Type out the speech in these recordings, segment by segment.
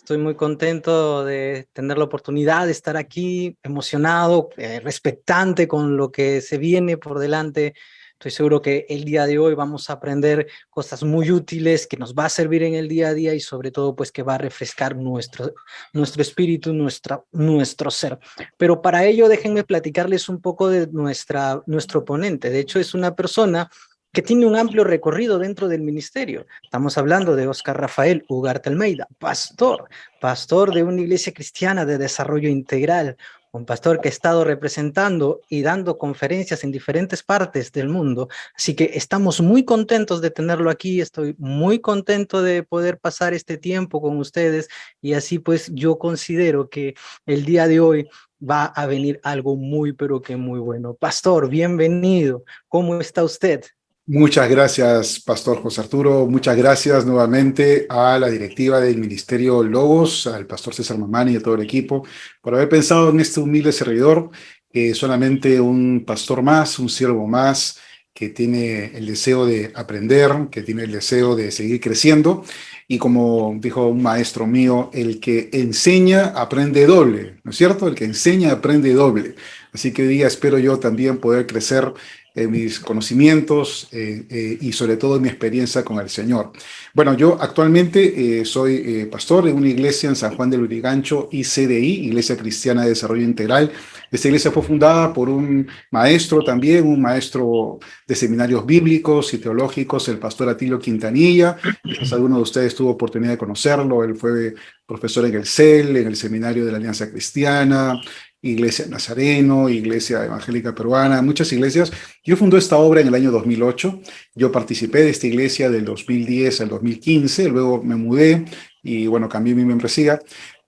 Estoy muy contento de tener la oportunidad de estar aquí, emocionado, expectante con lo que se viene por delante. Estoy seguro que el día de hoy vamos a aprender cosas muy útiles que nos va a servir en el día a día y sobre todo pues que va a refrescar nuestro espíritu, nuestro ser. Pero para ello déjenme platicarles un poco de nuestro ponente. De hecho es una persona que tiene un amplio recorrido dentro del ministerio. Estamos hablando de Óscar Rafael Ugarte Almeida, pastor de una iglesia cristiana de desarrollo integral, un pastor que ha estado representando y dando conferencias en diferentes partes del mundo. Así que estamos muy contentos de tenerlo aquí, estoy muy contento de poder pasar este tiempo con ustedes y así pues yo considero que el día de hoy va a venir algo muy, pero que muy bueno. Pastor, bienvenido. ¿Cómo está usted? Muchas gracias, Pastor José Arturo. Muchas gracias nuevamente a la directiva del Ministerio Logos, al Pastor César Mamani y a todo el equipo, por haber pensado en este humilde servidor, que solamente un pastor más, un siervo más, que tiene el deseo de aprender, que tiene el deseo de seguir creciendo. Y como dijo un maestro mío, el que enseña aprende doble, ¿no es cierto? El que enseña aprende doble. Así que hoy día espero yo también poder crecer mis conocimientos y sobre todo en mi experiencia con el Señor. Bueno, yo actualmente soy pastor de una iglesia en San Juan del Lurigancho, ICDI, Iglesia Cristiana de Desarrollo Integral. Esta iglesia fue fundada por un maestro también, un maestro de seminarios bíblicos y teológicos, el pastor Atilio Quintanilla. Quizás alguno de ustedes tuvo oportunidad de conocerlo. Él fue profesor en el CEL, en el Seminario de la Alianza Cristiana, Iglesia Nazareno, Iglesia Evangélica Peruana, muchas iglesias. Yo fundó esta obra en el año 2008. Yo participé de esta iglesia del 2010 al 2015, luego me mudé y bueno, cambié mi membresía.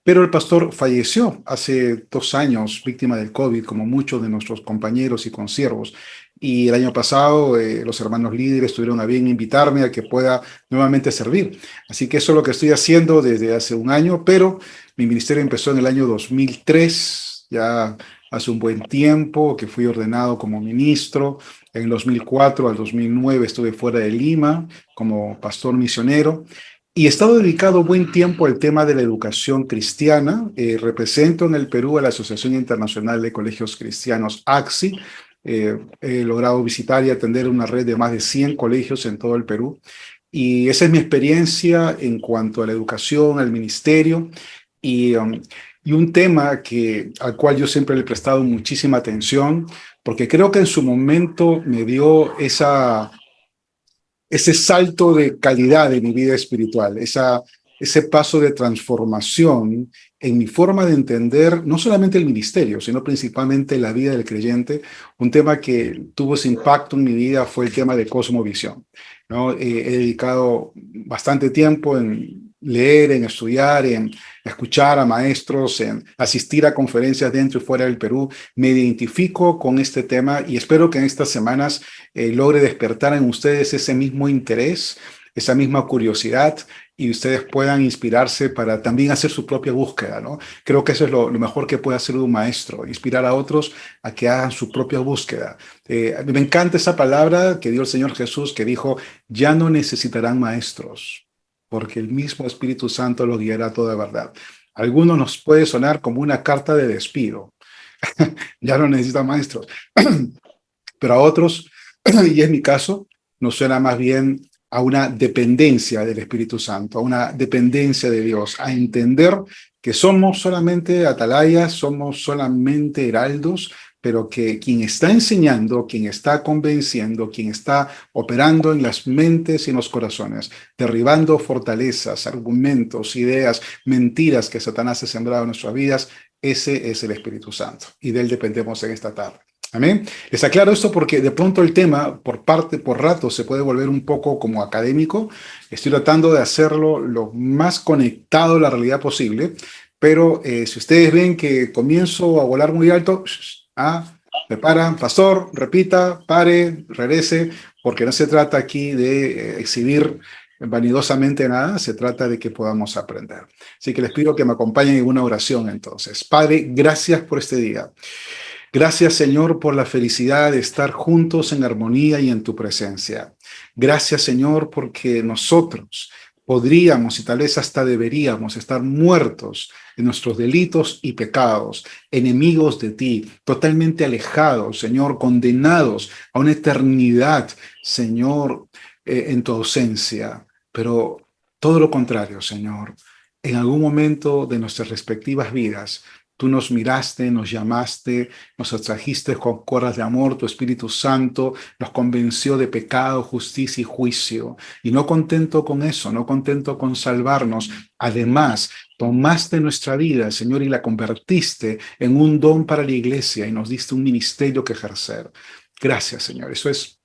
Pero el pastor falleció hace 2 años, víctima del COVID, como muchos de nuestros compañeros y consiervos. Y el año pasado los hermanos líderes tuvieron a bien invitarme a que pueda nuevamente servir. Así que eso es lo que estoy haciendo desde hace 1 año, pero mi ministerio empezó en el año 2003, ya hace un buen tiempo que fui ordenado como ministro. En el 2004 al 2009 estuve fuera de Lima como pastor misionero. Y he estado dedicado buen tiempo al tema de la educación cristiana. Represento en el Perú a la Asociación Internacional de Colegios Cristianos, AXI. He logrado visitar y atender una red de más de 100 colegios en todo el Perú. Y esa es mi experiencia en cuanto a la educación, al ministerio. Y un tema al cual yo siempre le he prestado muchísima atención, porque creo que en su momento me dio ese salto de calidad de mi vida espiritual, ese paso de transformación en mi forma de entender no solamente el ministerio, sino principalmente la vida del creyente. Un tema que tuvo ese impacto en mi vida fue el tema de cosmovisión, ¿no? He dedicado bastante tiempo en leer, en estudiar, en escuchar a maestros, en asistir a conferencias dentro y fuera del Perú, me identifico con este tema y espero que en estas semanas logre despertar en ustedes ese mismo interés, esa misma curiosidad y ustedes puedan inspirarse para también hacer su propia búsqueda, ¿no? Creo que eso es lo mejor que puede hacer un maestro, inspirar a otros a que hagan su propia búsqueda. Me encanta esa palabra que dio el Señor Jesús que dijo, ya no necesitarán maestros porque el mismo Espíritu Santo los guiará a toda verdad. A algunos nos puede sonar como una carta de despido. Ya no necesitan maestros. Pero a otros, y es mi caso, nos suena más bien a una dependencia del Espíritu Santo, a una dependencia de Dios, a entender que somos solamente atalayas, somos solamente heraldos, pero que quien está enseñando, quien está convenciendo, quien está operando en las mentes y en los corazones, derribando fortalezas, argumentos, ideas, mentiras que Satanás ha sembrado en nuestras vidas, ese es el Espíritu Santo. Y de él dependemos en esta tarde. Amén. Les aclaro esto porque de pronto el tema, por rato, se puede volver un poco como académico. Estoy tratando de hacerlo lo más conectado a la realidad posible, pero si ustedes ven que comienzo a volar muy alto, me paran, pastor, repita, pare, regrese, porque no se trata aquí de exhibir vanidosamente nada, se trata de que podamos aprender. Así que les pido que me acompañen en una oración entonces. Padre, gracias por este día. Gracias, Señor, por la felicidad de estar juntos en armonía y en tu presencia. Gracias, Señor, porque nosotros podríamos y tal vez hasta deberíamos estar muertos en nuestros delitos y pecados, enemigos de ti, totalmente alejados, Señor, condenados a una eternidad, Señor, en tu ausencia. Pero todo lo contrario, Señor, en algún momento de nuestras respectivas vidas, tú nos miraste, nos llamaste, nos atrajiste con cuerdas de amor, tu Espíritu Santo nos convenció de pecado, justicia y juicio. Y no contento con eso, no contento con salvarnos, además tomaste nuestra vida, Señor, y la convertiste en un don para la iglesia y nos diste un ministerio que ejercer. Gracias, Señor. Esto es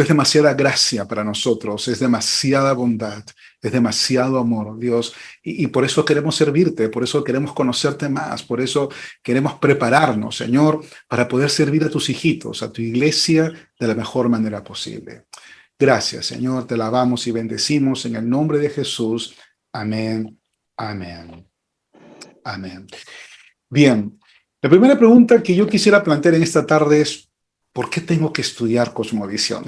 demasiada gracia para nosotros, es demasiada bondad, es demasiado amor, Dios, y por eso queremos servirte, por eso queremos conocerte más, por eso queremos prepararnos, Señor, para poder servir a tus hijitos, a tu iglesia de la mejor manera posible. Gracias, Señor, te alabamos y bendecimos en el nombre de Jesús. Amén, amén, amén. Bien, la primera pregunta que yo quisiera plantear en esta tarde es, ¿por qué tengo que estudiar cosmovisión?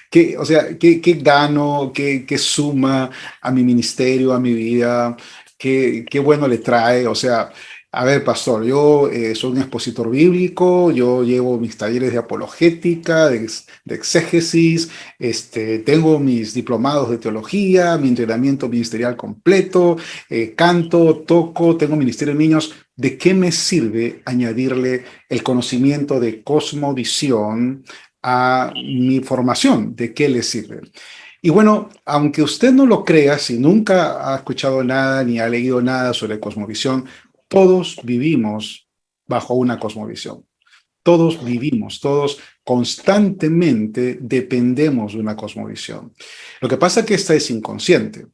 ¿Qué gano? ¿Qué suma a mi ministerio, a mi vida? ¿Qué bueno le trae? O sea, a ver, pastor, yo soy un expositor bíblico, yo llevo mis talleres de apologética, de exégesis, tengo mis diplomados de teología, mi entrenamiento ministerial completo, canto, toco, tengo ministerio de niños. ¿De qué me sirve añadirle el conocimiento de cosmovisión a mi formación? ¿De qué le sirve? Y bueno, aunque usted no lo crea, si nunca ha escuchado nada ni ha leído nada sobre cosmovisión, todos vivimos bajo una cosmovisión. Todos vivimos, todos constantemente dependemos de una cosmovisión. Lo que pasa es que esta es inconsciente.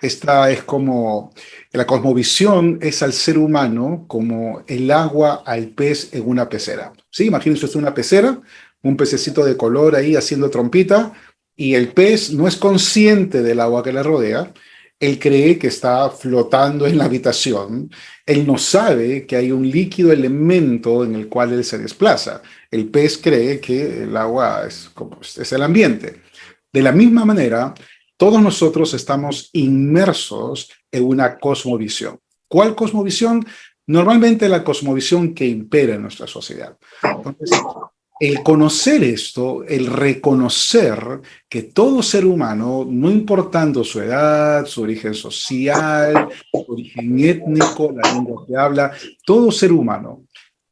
Esta es como, la cosmovisión es al ser humano como el agua al pez en una pecera. ¿Sí? Imagínense usted una pecera, un pececito de color ahí haciendo trompita, y el pez no es consciente del agua que le rodea, él cree que está flotando en la habitación, él no sabe que hay un líquido elemento en el cual él se desplaza. El pez cree que el agua es el ambiente. De la misma manera, todos nosotros estamos inmersos en una cosmovisión. ¿Cuál cosmovisión? Normalmente la cosmovisión que impera en nuestra sociedad. Entonces, el conocer esto, el reconocer que todo ser humano, no importando su edad, su origen social, su origen étnico, la lengua que habla, todo ser humano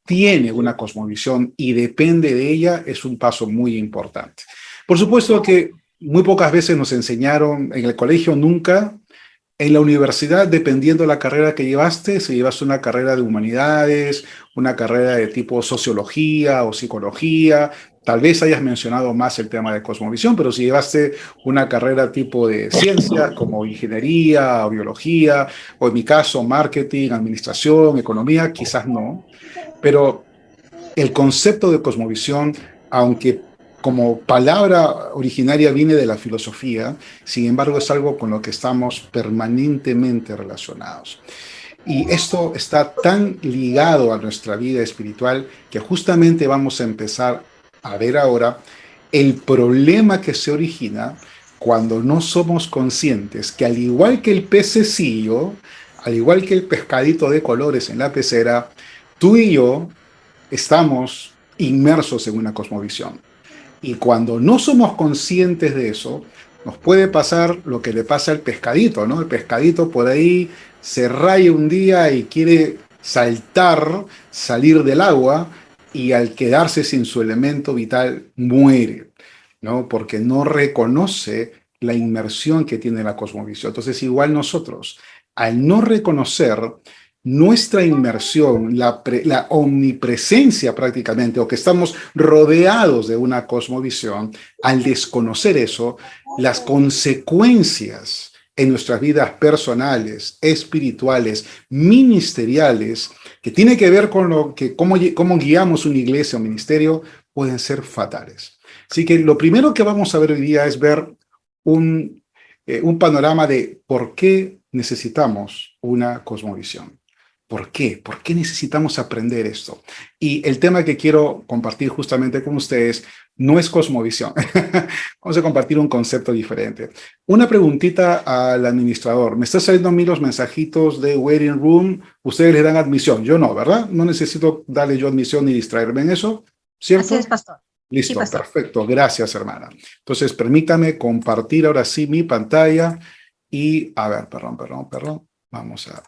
tiene una cosmovisión y depende de ella, es un paso muy importante. Por supuesto que muy pocas veces nos enseñaron en el colegio, nunca En la universidad, dependiendo de la carrera que llevaste, si llevaste una carrera de humanidades, una carrera de tipo sociología o psicología, tal vez hayas mencionado más el tema de cosmovisión, pero si llevaste una carrera tipo de ciencias como ingeniería o biología, o en mi caso marketing, administración, economía, quizás no. Pero el concepto de cosmovisión, aunque como palabra originaria viene de la filosofía, sin embargo es algo con lo que estamos permanentemente relacionados. Y esto está tan ligado a nuestra vida espiritual que justamente vamos a empezar a ver ahora el problema que se origina cuando no somos conscientes que al igual que el pececillo, al igual que el pescadito de colores en la pecera, tú y yo estamos inmersos en una cosmovisión. Y cuando no somos conscientes de eso, nos puede pasar lo que le pasa al pescadito, ¿no? El pescadito por ahí se raya un día y quiere saltar, salir del agua, y al quedarse sin su elemento vital muere, ¿no? Porque no reconoce la inmersión que tiene la cosmovisión. Entonces, igual nosotros, al no reconocer nuestra inmersión, la omnipresencia prácticamente, o que estamos rodeados de una cosmovisión, al desconocer eso, las consecuencias en nuestras vidas personales, espirituales, ministeriales, que tiene que ver con cómo guiamos una iglesia o ministerio, pueden ser fatales. Así que lo primero que vamos a ver hoy día es ver un panorama de por qué necesitamos una cosmovisión. ¿Por qué? ¿Por qué necesitamos aprender esto? Y el tema que quiero compartir justamente con ustedes no es cosmovisión. Vamos a compartir un concepto diferente. Una preguntita al administrador. Me está saliendo a mí los mensajitos de waiting room. Ustedes le dan admisión. Yo no, ¿verdad? No necesito darle yo admisión ni distraerme en eso, Así ¿cierto? es, pastor. Sí, Listo, pastor. perfecto. Gracias, hermana. Entonces, permítame compartir ahora sí mi pantalla y, a ver, perdón. Vamos a...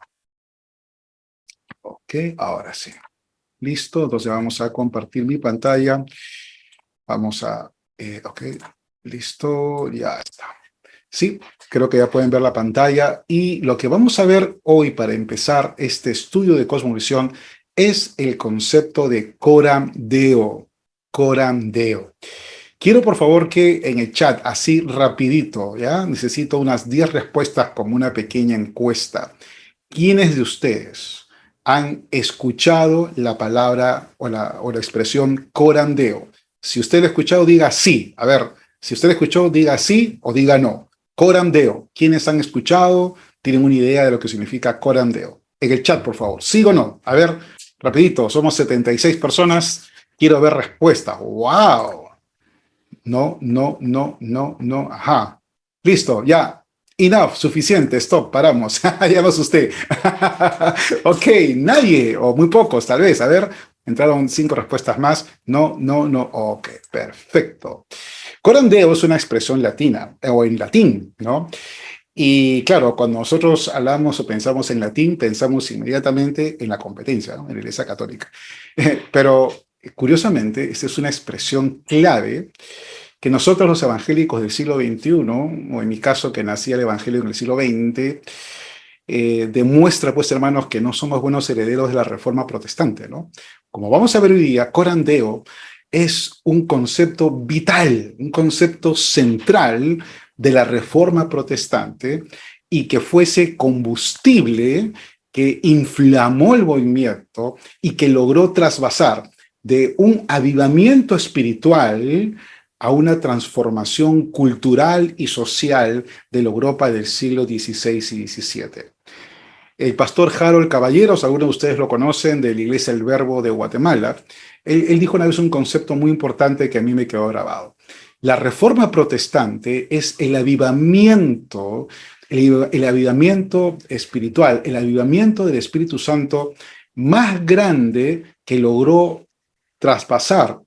Ok, ahora sí. Listo, entonces vamos a compartir mi pantalla. Vamos a... ok, listo, ya está. Sí, creo que ya pueden ver la pantalla. Y lo que vamos a ver hoy para empezar este estudio de cosmovisión es el concepto de Coram Deo. Coram Deo. Quiero por favor que en el chat, así rapidito, ¿ya? Necesito unas 10 respuestas como una pequeña encuesta. ¿Quiénes de ustedes han escuchado la palabra o la expresión corandeo? Si usted lo ha escuchado, diga sí. A ver, si usted lo escuchó, diga sí o diga no. Corandeo. ¿Quiénes han escuchado? ¿Tienen una idea de lo que significa corandeo? En el chat, por favor. ¿Sí o no? A ver, rapidito. Somos 76 personas. Quiero ver respuestas. ¡Wow! No. Ajá. Listo, ya. Enough, suficiente, stop, paramos. Ya me asusté. Ok, nadie, o muy pocos tal vez. A ver, entraron 5 respuestas más. No. Ok, perfecto. Corandeo es una expresión latina, o en latín, ¿no? Y claro, cuando nosotros hablamos o pensamos en latín, pensamos inmediatamente en la competencia, ¿no? En la Iglesia Católica. Pero curiosamente, esta es una expresión clave que nosotros los evangélicos del siglo XXI, o en mi caso que nací el evangelio en el siglo XX, demuestra, pues hermanos, que no somos buenos herederos de la reforma protestante, ¿no? Como vamos a ver hoy día, corandeo es un concepto vital, un concepto central de la reforma protestante, y que fuese combustible que inflamó el movimiento y que logró trasvasar de un avivamiento espiritual a una transformación cultural y social de la Europa del siglo XVI y XVII. El pastor Harold Caballeros, algunos de ustedes lo conocen, de la Iglesia del Verbo de Guatemala, él dijo una vez un concepto muy importante que a mí me quedó grabado. La reforma protestante es el avivamiento, el avivamiento espiritual, el avivamiento del Espíritu Santo más grande que logró traspasar,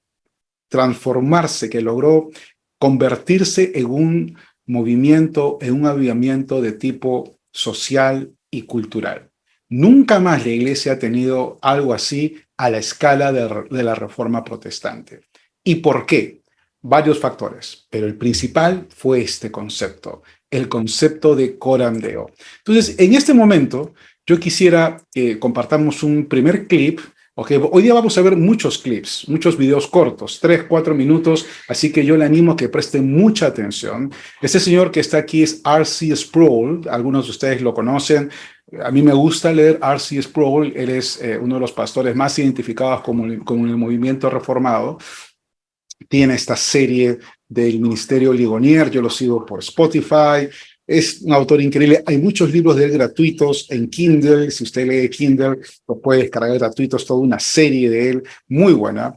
transformarse, que logró convertirse en un movimiento, en un avivamiento de tipo social y cultural. Nunca más la Iglesia ha tenido algo así a la escala de la Reforma Protestante. ¿Y por qué? varios factores, pero el principal fue este concepto, el concepto de Coram Deo. Entonces, en este momento, yo quisiera que compartamos un primer clip. Okay, hoy día vamos a ver muchos clips, muchos videos cortos, 3, 4 minutos, así que yo le animo a que preste mucha atención. Este señor que está aquí es R.C. Sproul, algunos de ustedes lo conocen. A mí me gusta leer R.C. Sproul, él es uno de los pastores más identificados con el movimiento reformado. Tiene esta serie del Ministerio Ligonier, yo lo sigo por Spotify. Es un autor increíble. Hay muchos libros de él gratuitos en Kindle. Si usted lee Kindle, lo puede descargar gratuitos. Toda una serie de él muy buena.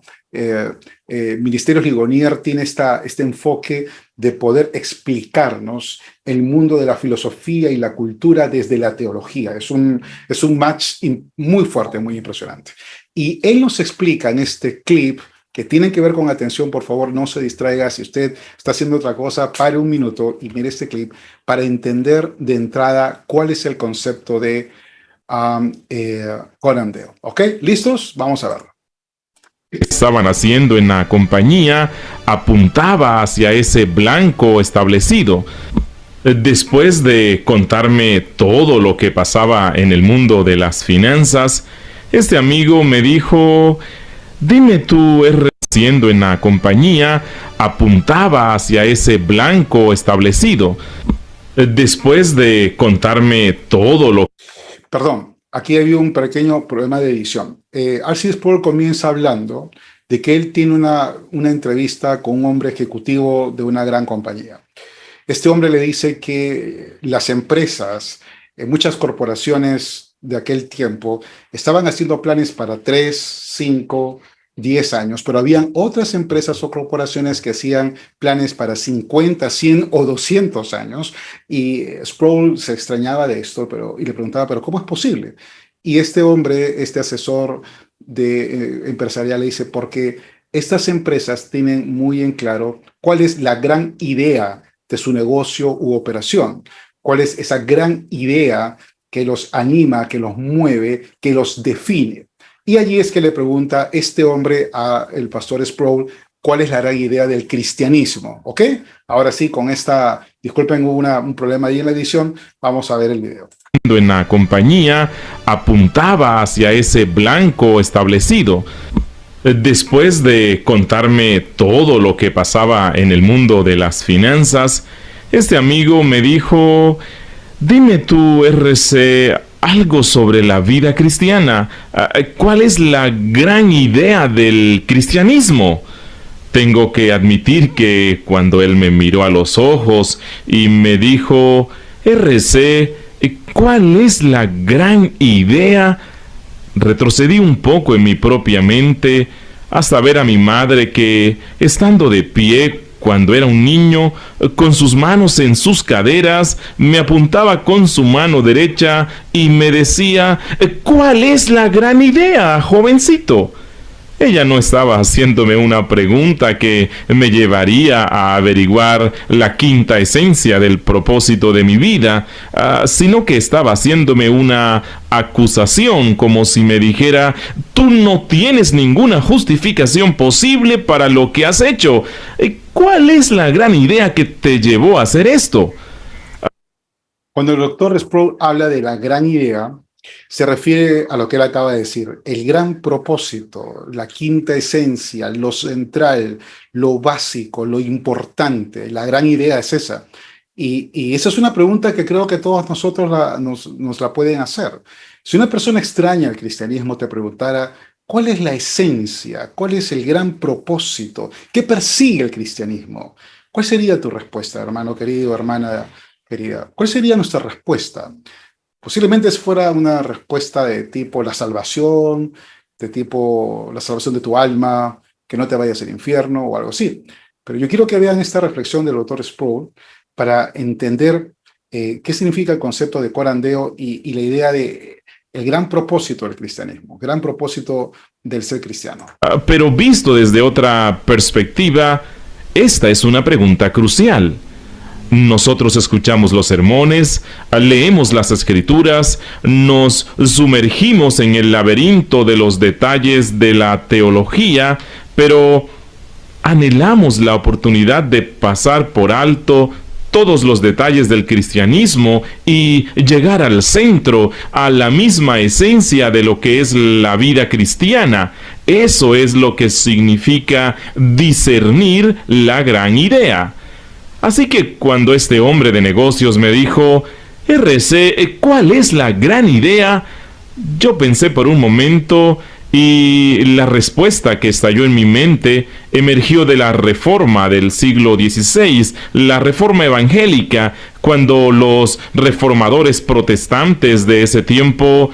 Ministerio Ligonier tiene este enfoque de poder explicarnos el mundo de la filosofía y la cultura desde la teología. Es un match muy fuerte, muy impresionante. Y él nos explica en este clip que tienen que ver con atención. Por favor, no se distraiga. Si usted está haciendo otra cosa, pare un minuto y mire este clip para entender de entrada cuál es el concepto de Coram Deo. ¿Ok? ¿Listos? Vamos a verlo. Estaban haciendo en la compañía apuntaba hacia ese blanco establecido. Después de contarme todo lo que pasaba en el mundo de las finanzas, este amigo me dijo: dime tú, haciendo en la compañía apuntaba hacia ese blanco establecido. Después de contarme todo lo... Perdón, aquí había un pequeño problema de edición. R.C. Sproul comienza hablando de que él tiene una entrevista con un hombre ejecutivo de una gran compañía. Este hombre le dice que las empresas, muchas corporaciones de aquel tiempo, estaban haciendo planes para 3, 5, 10 años, pero habían otras empresas o corporaciones que hacían planes para 50, 100 o 200 años, y Sproul se extrañaba de esto y le preguntaba, ¿pero cómo es posible? Y este hombre, este asesor empresarial, le dice, porque estas empresas tienen muy en claro cuál es la gran idea de su negocio u operación, cuál es esa gran idea que los anima, que los mueve, que los define. Y allí es que le pregunta este hombre al pastor Sproul cuál es la gran idea del cristianismo. ¿Ok? Ahora sí, con esta, disculpen, hubo un problema ahí en la edición, vamos a ver el video. En la compañía apuntaba hacia ese blanco establecido. Después de contarme todo lo que pasaba en el mundo de las finanzas, este amigo me dijo: dime tú, R.C., algo sobre la vida cristiana. ¿Cuál es la gran idea del cristianismo? Tengo que admitir que cuando él me miró a los ojos y me dijo: R.C., ¿cuál es la gran idea? Retrocedí un poco en mi propia mente hasta ver a mi madre que, estando de pie cuando era un niño, con sus manos en sus caderas, me apuntaba con su mano derecha y me decía: ¿cuál es la gran idea, jovencito? Ella no estaba haciéndome una pregunta que me llevaría a averiguar la quinta esencia del propósito de mi vida, sino que estaba haciéndome una acusación, como si me dijera: tú no tienes ninguna justificación posible para lo que has hecho. ¿Cuál es la gran idea que te llevó a hacer esto? Cuando el doctor Sproul habla de la gran idea, se refiere a lo que él acaba de decir, el gran propósito, la quinta esencia, lo central, lo básico, lo importante. La gran idea es esa. Y esa es una pregunta que creo que todos nosotros nos la pueden hacer. Si una persona extraña al cristianismo te preguntara: ¿cuál es la esencia? ¿Cuál es el gran propósito? ¿Qué persigue el cristianismo? ¿Cuál sería tu respuesta, hermano querido, hermana querida? ¿Cuál sería nuestra respuesta? Posiblemente fuera una respuesta de tipo la salvación, de tipo la salvación de tu alma, que no te vayas al infierno o algo así. Pero yo quiero que vean esta reflexión del doctor Sproul para entender qué significa el concepto de Coram Deo y la idea de el gran propósito del cristianismo, gran propósito del ser cristiano. Pero visto desde otra perspectiva, esta es una pregunta crucial. Nosotros escuchamos los sermones, leemos las escrituras, nos sumergimos en el laberinto de los detalles de la teología, pero anhelamos la oportunidad de pasar por alto todos los detalles del cristianismo y llegar al centro, a la misma esencia de lo que es la vida cristiana. Eso es lo que significa discernir la gran idea. Así que cuando este hombre de negocios me dijo, RC, ¿cuál es la gran idea? Yo pensé por un momento y la respuesta que estalló en mi mente emergió de la Reforma del siglo XVI, la Reforma evangélica, cuando los reformadores protestantes de ese tiempo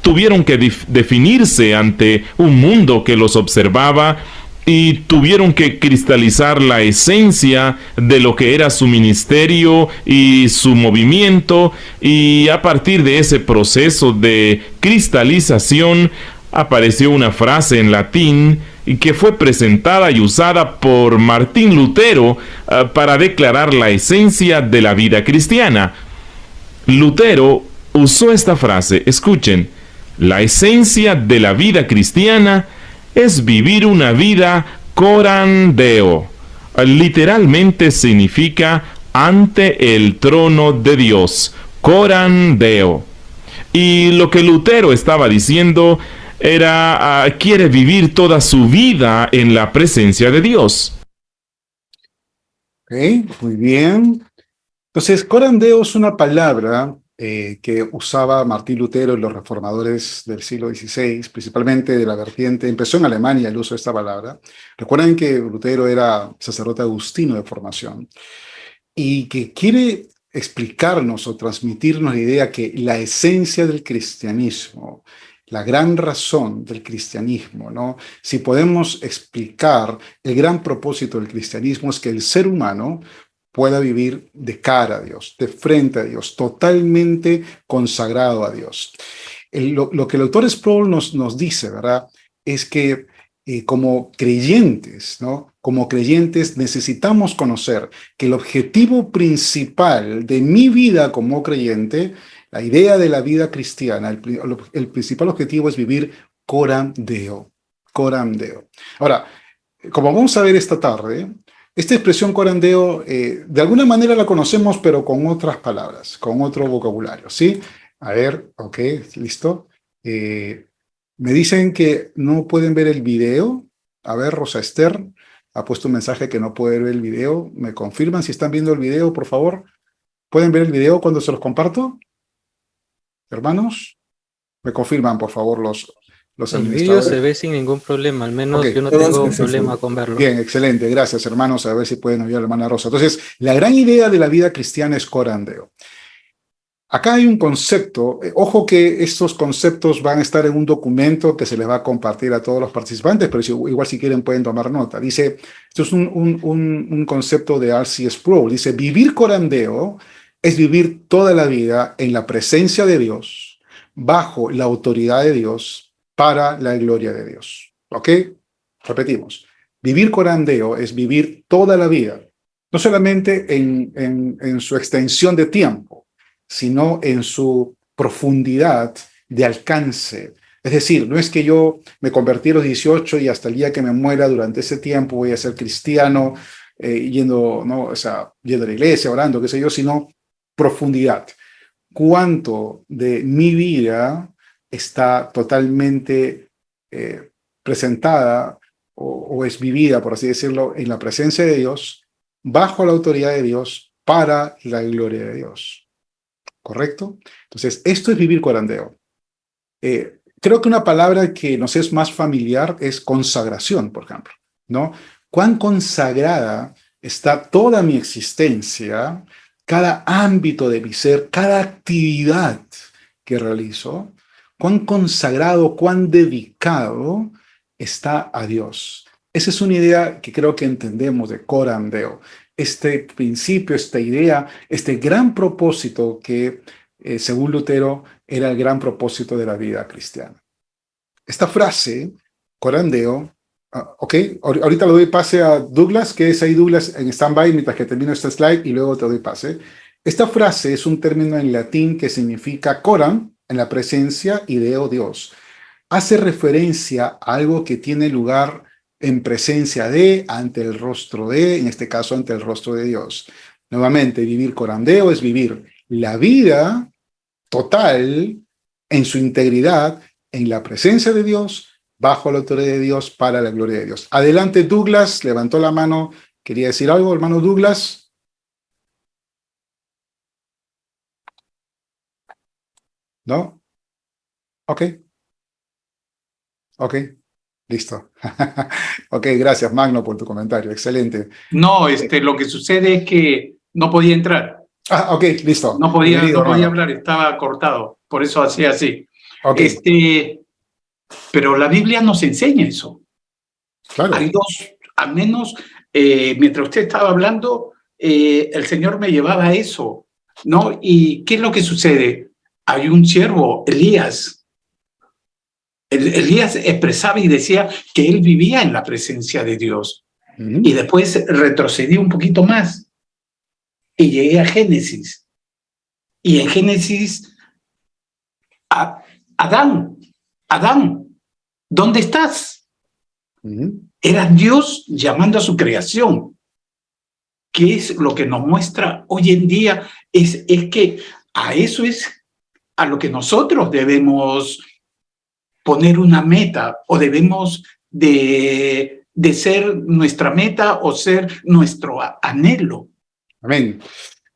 tuvieron que definirse ante un mundo que los observaba y tuvieron que cristalizar la esencia de lo que era su ministerio y su movimiento, y a partir de ese proceso de cristalización apareció una frase en latín que fue presentada y usada por Martín Lutero para declarar la esencia de la vida cristiana. Lutero usó esta frase, escuchen: la esencia de la vida cristiana es vivir una vida coram Deo. Literalmente significa ante el trono de Dios, coram Deo. Y lo que Lutero estaba diciendo era, quiere vivir toda su vida en la presencia de Dios. Ok, muy bien. Entonces, coram Deo es una palabra que usaba Martín Lutero y los reformadores del siglo XVI, principalmente de la vertiente, empezó en Alemania el uso de esta palabra. Recuerden que Lutero era sacerdote agustino de formación y que quiere explicarnos o transmitirnos la idea que la esencia del cristianismo, la gran razón del cristianismo, ¿no? Si podemos explicar el gran propósito del cristianismo, es que el ser humano pueda vivir de cara a Dios, de frente a Dios, totalmente consagrado a Dios. Lo que el autor Sproul nos dice, ¿verdad?, es que como creyentes, ¿no?, como creyentes necesitamos conocer que el objetivo principal de mi vida como creyente, la idea de la vida cristiana, el principal objetivo es vivir coram Deo, coram Deo. Ahora, como vamos a ver esta tarde, esta expresión coram Deo, de alguna manera la conocemos, pero con otras palabras, con otro vocabulario, ¿sí? A ver, ok, listo. Me dicen que no pueden ver el video. A ver, Rosa Esther ha puesto un mensaje que no puede ver el video. ¿Me confirman si están viendo el video, por favor? ¿Pueden ver el video cuando se los comparto? Hermanos, me confirman, por favor, los El vídeo administradores. se ve sin ningún problema, al menos Ok. yo no tengo problema con verlo. Bien, excelente, gracias, hermanos. A ver si pueden oír a la hermana Rosa. Entonces, la gran idea de la vida cristiana es coram Deo. Acá hay un concepto, ojo que estos conceptos van a estar en un documento que se les va a compartir a todos los participantes, pero igual si quieren pueden tomar nota. Dice, esto es un concepto de R.C. Sproul, dice, vivir coram Deo es vivir toda la vida en la presencia de Dios, bajo la autoridad de Dios, para la gloria de Dios. ¿Ok? Repetimos, vivir coram Deo es vivir toda la vida, no solamente en su extensión de tiempo, sino en su profundidad de alcance. Es decir, no es que yo me convertí a los 18 y hasta el día que me muera durante ese tiempo voy a ser cristiano, yendo, ¿no? O sea, yendo a la iglesia, orando, qué sé yo, sino profundidad. ¿Cuánto de mi vida está totalmente presentada o es vivida, por así decirlo, en la presencia de Dios, bajo la autoridad de Dios, para la gloria de Dios? ¿Correcto? Entonces, esto es vivir coram Deo. Creo que una palabra que nos es más familiar es consagración, por ejemplo, ¿no? Cuán consagrada está toda mi existencia, cada ámbito de mi ser, cada actividad que realizo, cuán consagrado, cuán dedicado está a Dios. Esa es una idea que creo que entendemos de coram Deo. Este principio, esta idea, este gran propósito que, según Lutero, era el gran propósito de la vida cristiana. Esta frase, coram Deo, ok, ahorita le doy pase a Douglas, que es ahí Douglas en stand-by mientras que termino este slide y luego te doy pase. Esta frase es un término en latín que significa coram, en la presencia, y Deo, Dios. Hace referencia a algo que tiene lugar en presencia de, ante el rostro de, en este caso ante el rostro de Dios. Nuevamente, vivir coram Deo es vivir la vida total en su integridad, en la presencia de Dios, bajo la autoridad de Dios, para la gloria de Dios. Adelante, Douglas, levantó la mano. ¿Quería decir algo, hermano Douglas? ¿No? Ok. Ok. Listo. Ok, gracias, Magno, por tu comentario. Excelente. No, lo que sucede es que no podía entrar. Ah, ok, listo. No podía hermano. hablar, estaba cortado. Por eso hacía así. Ok, Pero la Biblia nos enseña eso. claro. Hay dos, al menos mientras usted estaba hablando, el Señor me llevaba a eso, ¿no? ¿Y qué es lo que sucede? Hay un siervo, Elías. Elías expresaba y decía que él vivía en la presencia de Dios. Y después retrocedí un poquito más y llegué a Génesis. Y en Génesis, Adán, ¿dónde estás? Era Dios llamando a su creación. ¿Qué es lo que nos muestra hoy en día? Es que a eso es a lo que nosotros debemos poner una meta, o debemos de ser nuestra meta o ser nuestro anhelo. Amén.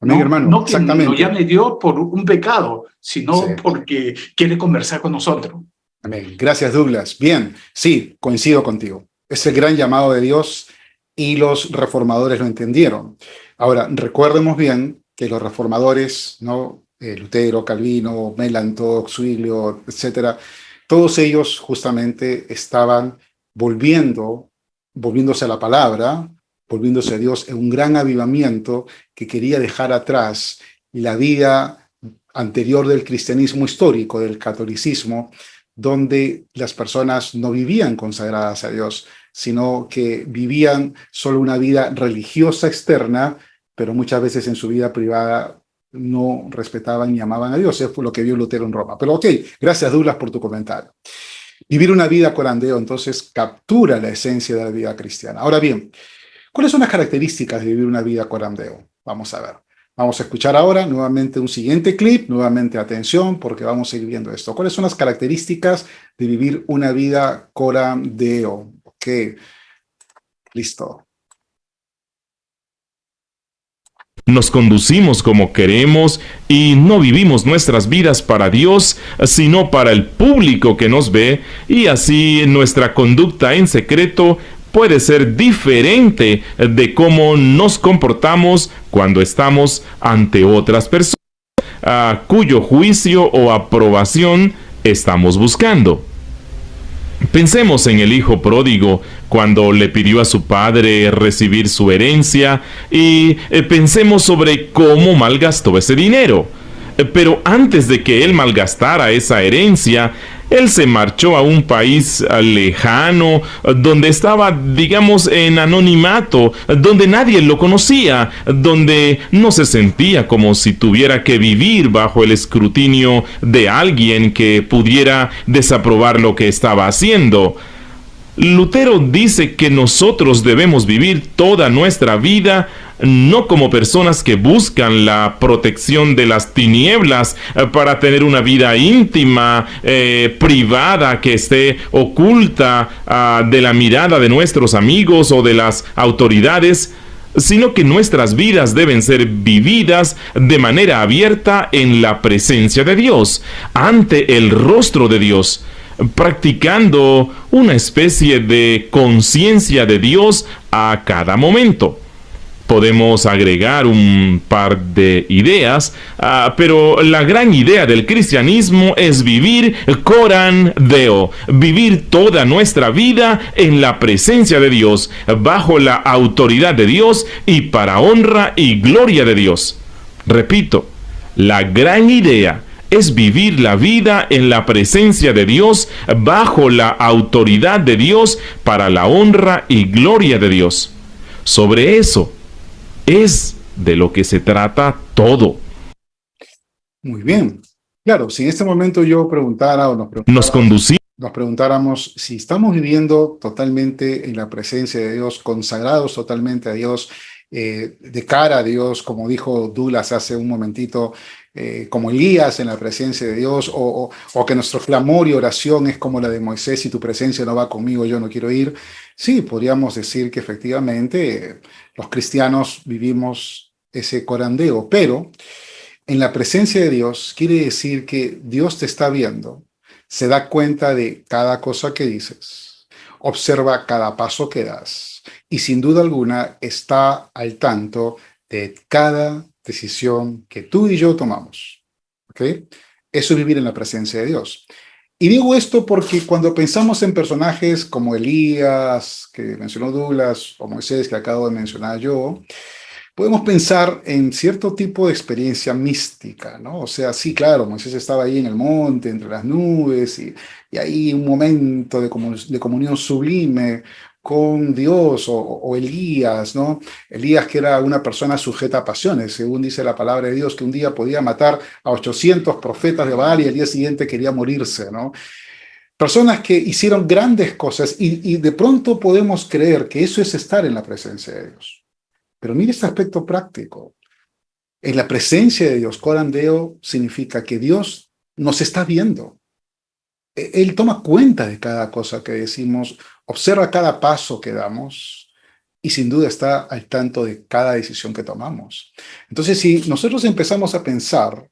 Amén, hermano. No que Exactamente. nos llame Dios por un pecado, sino Sí. porque quiere conversar con nosotros. Amén. Gracias, Douglas. Bien, sí, coincido contigo. Es el gran llamado de Dios y los reformadores lo entendieron. Ahora, recordemos bien que los reformadores, ¿no? Lutero, Calvino, Melanchthon, Zwinglio, etcétera, todos ellos justamente estaban volviéndose a la palabra, volviéndose a Dios en un gran avivamiento que quería dejar atrás la vida anterior del cristianismo histórico, del catolicismo, donde las personas no vivían consagradas a Dios, sino que vivían solo una vida religiosa externa, pero muchas veces en su vida privada no respetaban ni amaban a Dios. Eso fue lo que vio Lutero en Roma. Pero ok, gracias, Douglas, por tu comentario. Vivir una vida coram Deo, entonces, captura la esencia de la vida cristiana. Ahora bien, ¿cuáles son las características de vivir una vida coram Deo? Vamos a ver. Vamos a escuchar ahora nuevamente un siguiente clip, nuevamente atención, porque vamos a ir viendo esto. ¿Cuáles son las características de vivir una vida coram Deo? Ok, listo. Nos conducimos como queremos y no vivimos nuestras vidas para Dios, sino para el público que nos ve, y así nuestra conducta en secreto puede ser diferente de cómo nos comportamos cuando estamos ante otras personas, cuyo juicio o aprobación estamos buscando. Pensemos en el hijo pródigo cuando le pidió a su padre recibir su herencia, y pensemos sobre cómo malgastó ese dinero. Pero antes de que él malgastara esa herencia, él se marchó a un país lejano, donde estaba, digamos, en anonimato, donde nadie lo conocía, donde no se sentía como si tuviera que vivir bajo el escrutinio de alguien que pudiera desaprobar lo que estaba haciendo. Lutero dice que nosotros debemos vivir toda nuestra vida no como personas que buscan la protección de las tinieblas para tener una vida íntima, privada, que esté oculta de la mirada de nuestros amigos o de las autoridades, sino que nuestras vidas deben ser vividas de manera abierta en la presencia de Dios, ante el rostro de Dios, practicando una especie de conciencia de Dios a cada momento. Podemos agregar un par de ideas, pero la gran idea del cristianismo es vivir coram Deo, vivir toda nuestra vida en la presencia de Dios, bajo la autoridad de Dios y para honra y gloria de Dios. Repito, la gran idea es vivir la vida en la presencia de Dios, bajo la autoridad de Dios, para la honra y gloria de Dios. Sobre eso es de lo que se trata todo. Muy bien. Claro, si en este momento yo preguntara o nos conducimos. nos preguntáramos si estamos viviendo totalmente en la presencia de Dios, consagrados totalmente a Dios, de cara a Dios, como dijo Douglas hace un momentito, como Elías en la presencia de Dios, o que nuestro clamor y oración es como la de Moisés: si tu presencia no va conmigo, yo no quiero ir. Sí, podríamos decir que efectivamente los cristianos vivimos ese corandeo, pero en la presencia de Dios quiere decir que Dios te está viendo, se da cuenta de cada cosa que dices, observa cada paso que das y sin duda alguna está al tanto de cada decisión que tú y yo tomamos. ¿Ok? Eso es vivir en la presencia de Dios. Y digo esto porque cuando pensamos en personajes como Elías, que mencionó Douglas, o Moisés, que acabo de mencionar yo, podemos pensar en cierto tipo de experiencia mística, ¿no? O sea, sí, claro, Moisés estaba ahí en el monte, entre las nubes, y ahí un momento de comunión sublime con Dios, o Elías, ¿no? Elías, que era una persona sujeta a pasiones, según dice la palabra de Dios, que un día podía matar a 800 profetas de Baal y al día siguiente quería morirse, ¿no? Personas que hicieron grandes cosas y de pronto podemos creer que eso es estar en la presencia de Dios. Pero mire este aspecto práctico. En la presencia de Dios, corandeo significa que Dios nos está viendo. Él toma cuenta de cada cosa que decimos, observa cada paso que damos y sin duda está al tanto de cada decisión que tomamos. Entonces, si nosotros empezamos a pensar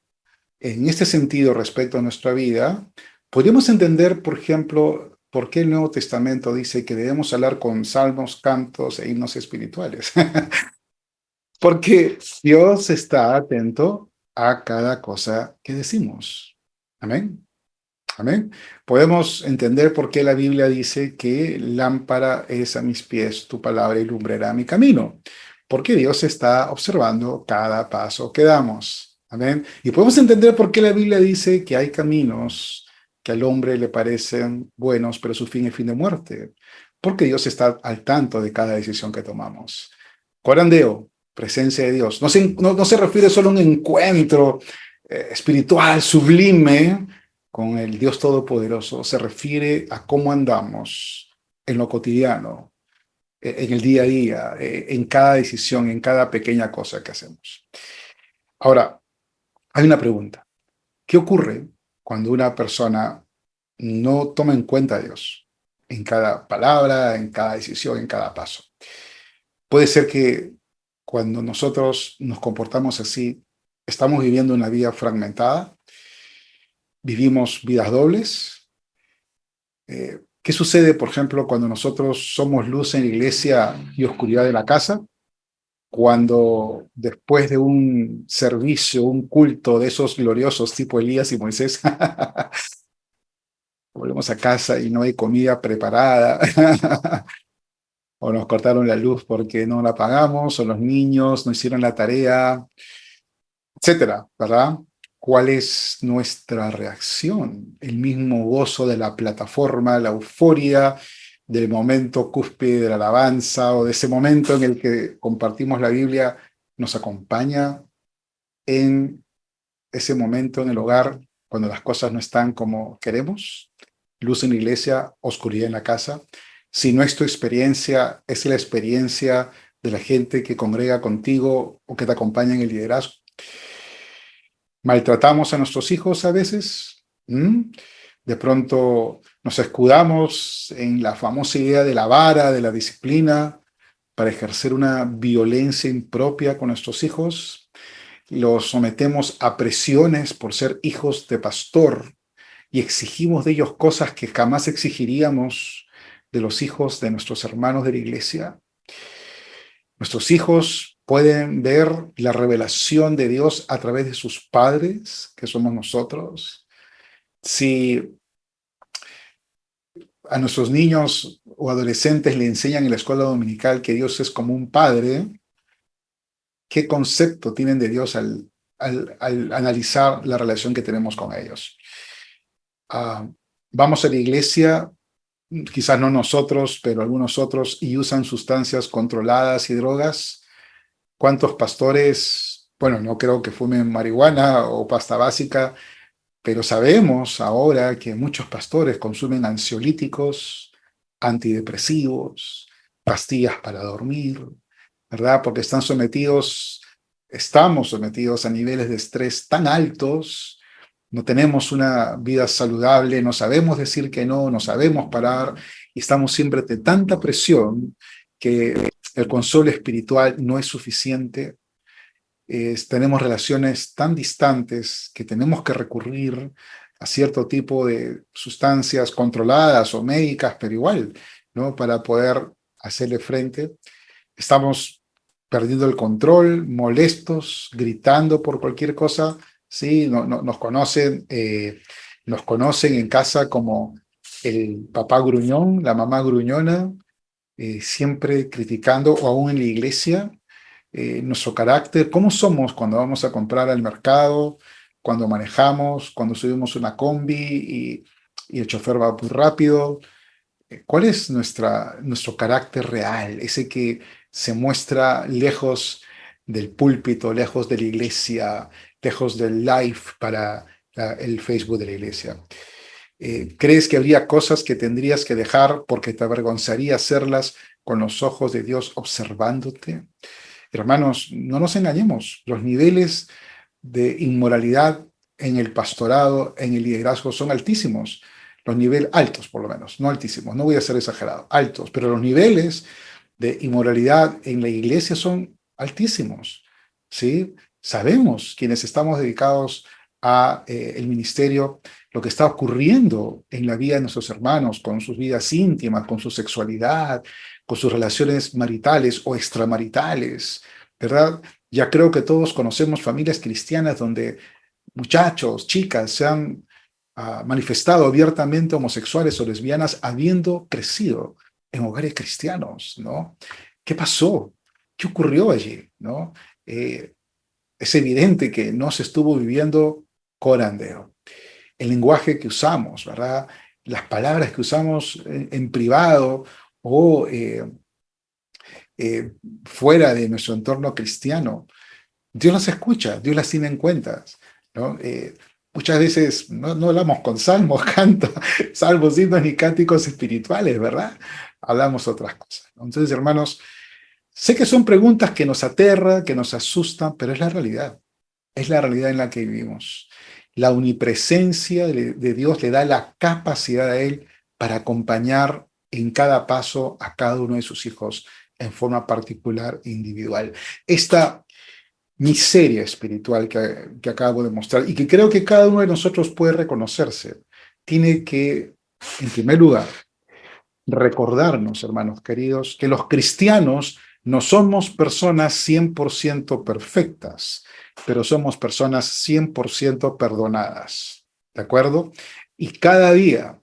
en este sentido respecto a nuestra vida, podríamos entender, por ejemplo, por qué el Nuevo Testamento dice que debemos hablar con salmos, cantos e himnos espirituales. Porque Dios está atento a cada cosa que decimos. Amén. Amén. Podemos entender por qué la Biblia dice que lámpara es a mis pies tu palabra y lumbrera mi camino. Porque Dios está observando cada paso que damos. Amén. Y podemos entender por qué la Biblia dice que hay caminos que al hombre le parecen buenos, pero su fin es fin de muerte. Porque Dios está al tanto de cada decisión que tomamos. Corandeo, presencia de Dios. No se refiere solo a un encuentro espiritual, sublime, con el Dios Todopoderoso. Se refiere a cómo andamos en lo cotidiano, en el día a día, en cada decisión, en cada pequeña cosa que hacemos. Ahora, hay una pregunta. ¿Qué ocurre cuando una persona no toma en cuenta a Dios en cada palabra, en cada decisión, en cada paso? Puede ser que cuando nosotros nos comportamos así, estamos viviendo una vida fragmentada, vivimos vidas dobles. ¿Qué sucede, por ejemplo, cuando nosotros somos luz en la iglesia y oscuridad en la casa? Cuando después de un servicio, un culto de esos gloriosos tipo Elías y Moisés, volvemos a casa y no hay comida preparada, o nos cortaron la luz porque no la pagamos, o los niños no hicieron la tarea, etcétera, ¿verdad? ¿Cuál es nuestra reacción? El mismo gozo de la plataforma, la euforia del momento cúspide de la alabanza o de ese momento en el que compartimos la Biblia, nos acompaña en ese momento en el hogar cuando las cosas no están como queremos. Luz en la iglesia, oscuridad en la casa. Si no es tu experiencia, es la experiencia de la gente que congrega contigo o que te acompaña en el liderazgo. Maltratamos a nuestros hijos a veces. De pronto nos escudamos en la famosa idea de la vara, de la disciplina, para ejercer una violencia impropia con nuestros hijos. Los sometemos a presiones por ser hijos de pastor y exigimos de ellos cosas que jamás exigiríamos de los hijos de nuestros hermanos de la iglesia. Nuestros hijos pueden ver la revelación de Dios a través de sus padres, que somos nosotros. Si a nuestros niños o adolescentes le enseñan en la escuela dominical que Dios es como un padre, ¿qué concepto tienen de Dios al analizar la relación que tenemos con ellos? Vamos a la iglesia, quizás no nosotros, pero algunos otros, y usan sustancias controladas y drogas. ¿Cuántos pastores, bueno, no creo que fumen marihuana o pasta básica, Pero sabemos ahora que muchos pastores consumen ansiolíticos, antidepresivos, pastillas para dormir, ¿verdad? Porque estamos sometidos a niveles de estrés tan altos, no tenemos una vida saludable, no sabemos decir que no sabemos parar, y estamos siempre de tanta presión que el consuelo espiritual no es suficiente. Tenemos relaciones tan distantes que tenemos que recurrir a cierto tipo de sustancias controladas o médicas, pero igual, ¿no? Para poder hacerle frente. Estamos perdiendo el control, molestos, gritando por cualquier cosa. Sí, nos conocen en casa como el papá gruñón, la mamá gruñona, siempre criticando, o aún en la iglesia, nuestro carácter, cómo somos cuando vamos a comprar al mercado, cuando manejamos, cuando subimos una combi y el chofer va muy rápido. ¿Cuál es nuestro carácter real? Ese que se muestra lejos del púlpito, lejos de la iglesia, lejos del live para el Facebook de la iglesia. ¿Crees que habría cosas que tendrías que dejar porque te avergonzaría hacerlas con los ojos de Dios observándote? Hermanos, no nos engañemos, los niveles de inmoralidad en el pastorado, en el liderazgo son altísimos. Los niveles altos, por lo menos, no altísimos, no voy a ser exagerado, altos, pero los niveles de inmoralidad en la iglesia son altísimos, ¿sí? Sabemos, quienes estamos dedicados a el ministerio, lo que está ocurriendo en la vida de nuestros hermanos, con sus vidas íntimas, con su sexualidad, con sus relaciones maritales o extramaritales, ¿verdad? Ya creo que todos conocemos familias cristianas donde muchachos, chicas se han manifestado abiertamente homosexuales o lesbianas habiendo crecido en hogares cristianos, ¿no? ¿Qué pasó? ¿Qué ocurrió allí, no? Es evidente que no se estuvo viviendo corandeo. El lenguaje que usamos, ¿verdad? Las palabras que usamos en privado o fuera de nuestro entorno cristiano, Dios las escucha, Dios las tiene en cuenta, ¿no? Muchas veces no hablamos con salmos, salmos, himnos ni cánticos espirituales, ¿verdad? Hablamos otras cosas. Entonces, hermanos, sé que son preguntas que nos aterran, que nos asustan, pero es la realidad. Es la realidad en la que vivimos. La omnipresencia de Dios le da la capacidad a Él para acompañar en cada paso a cada uno de sus hijos en forma particular e individual. Esta miseria espiritual que acabo de mostrar y que creo que cada uno de nosotros puede reconocerse, tiene que, en primer lugar, recordarnos, hermanos queridos, que los cristianos no somos personas 100% perfectas, pero somos personas 100% perdonadas, ¿de acuerdo? Y cada día,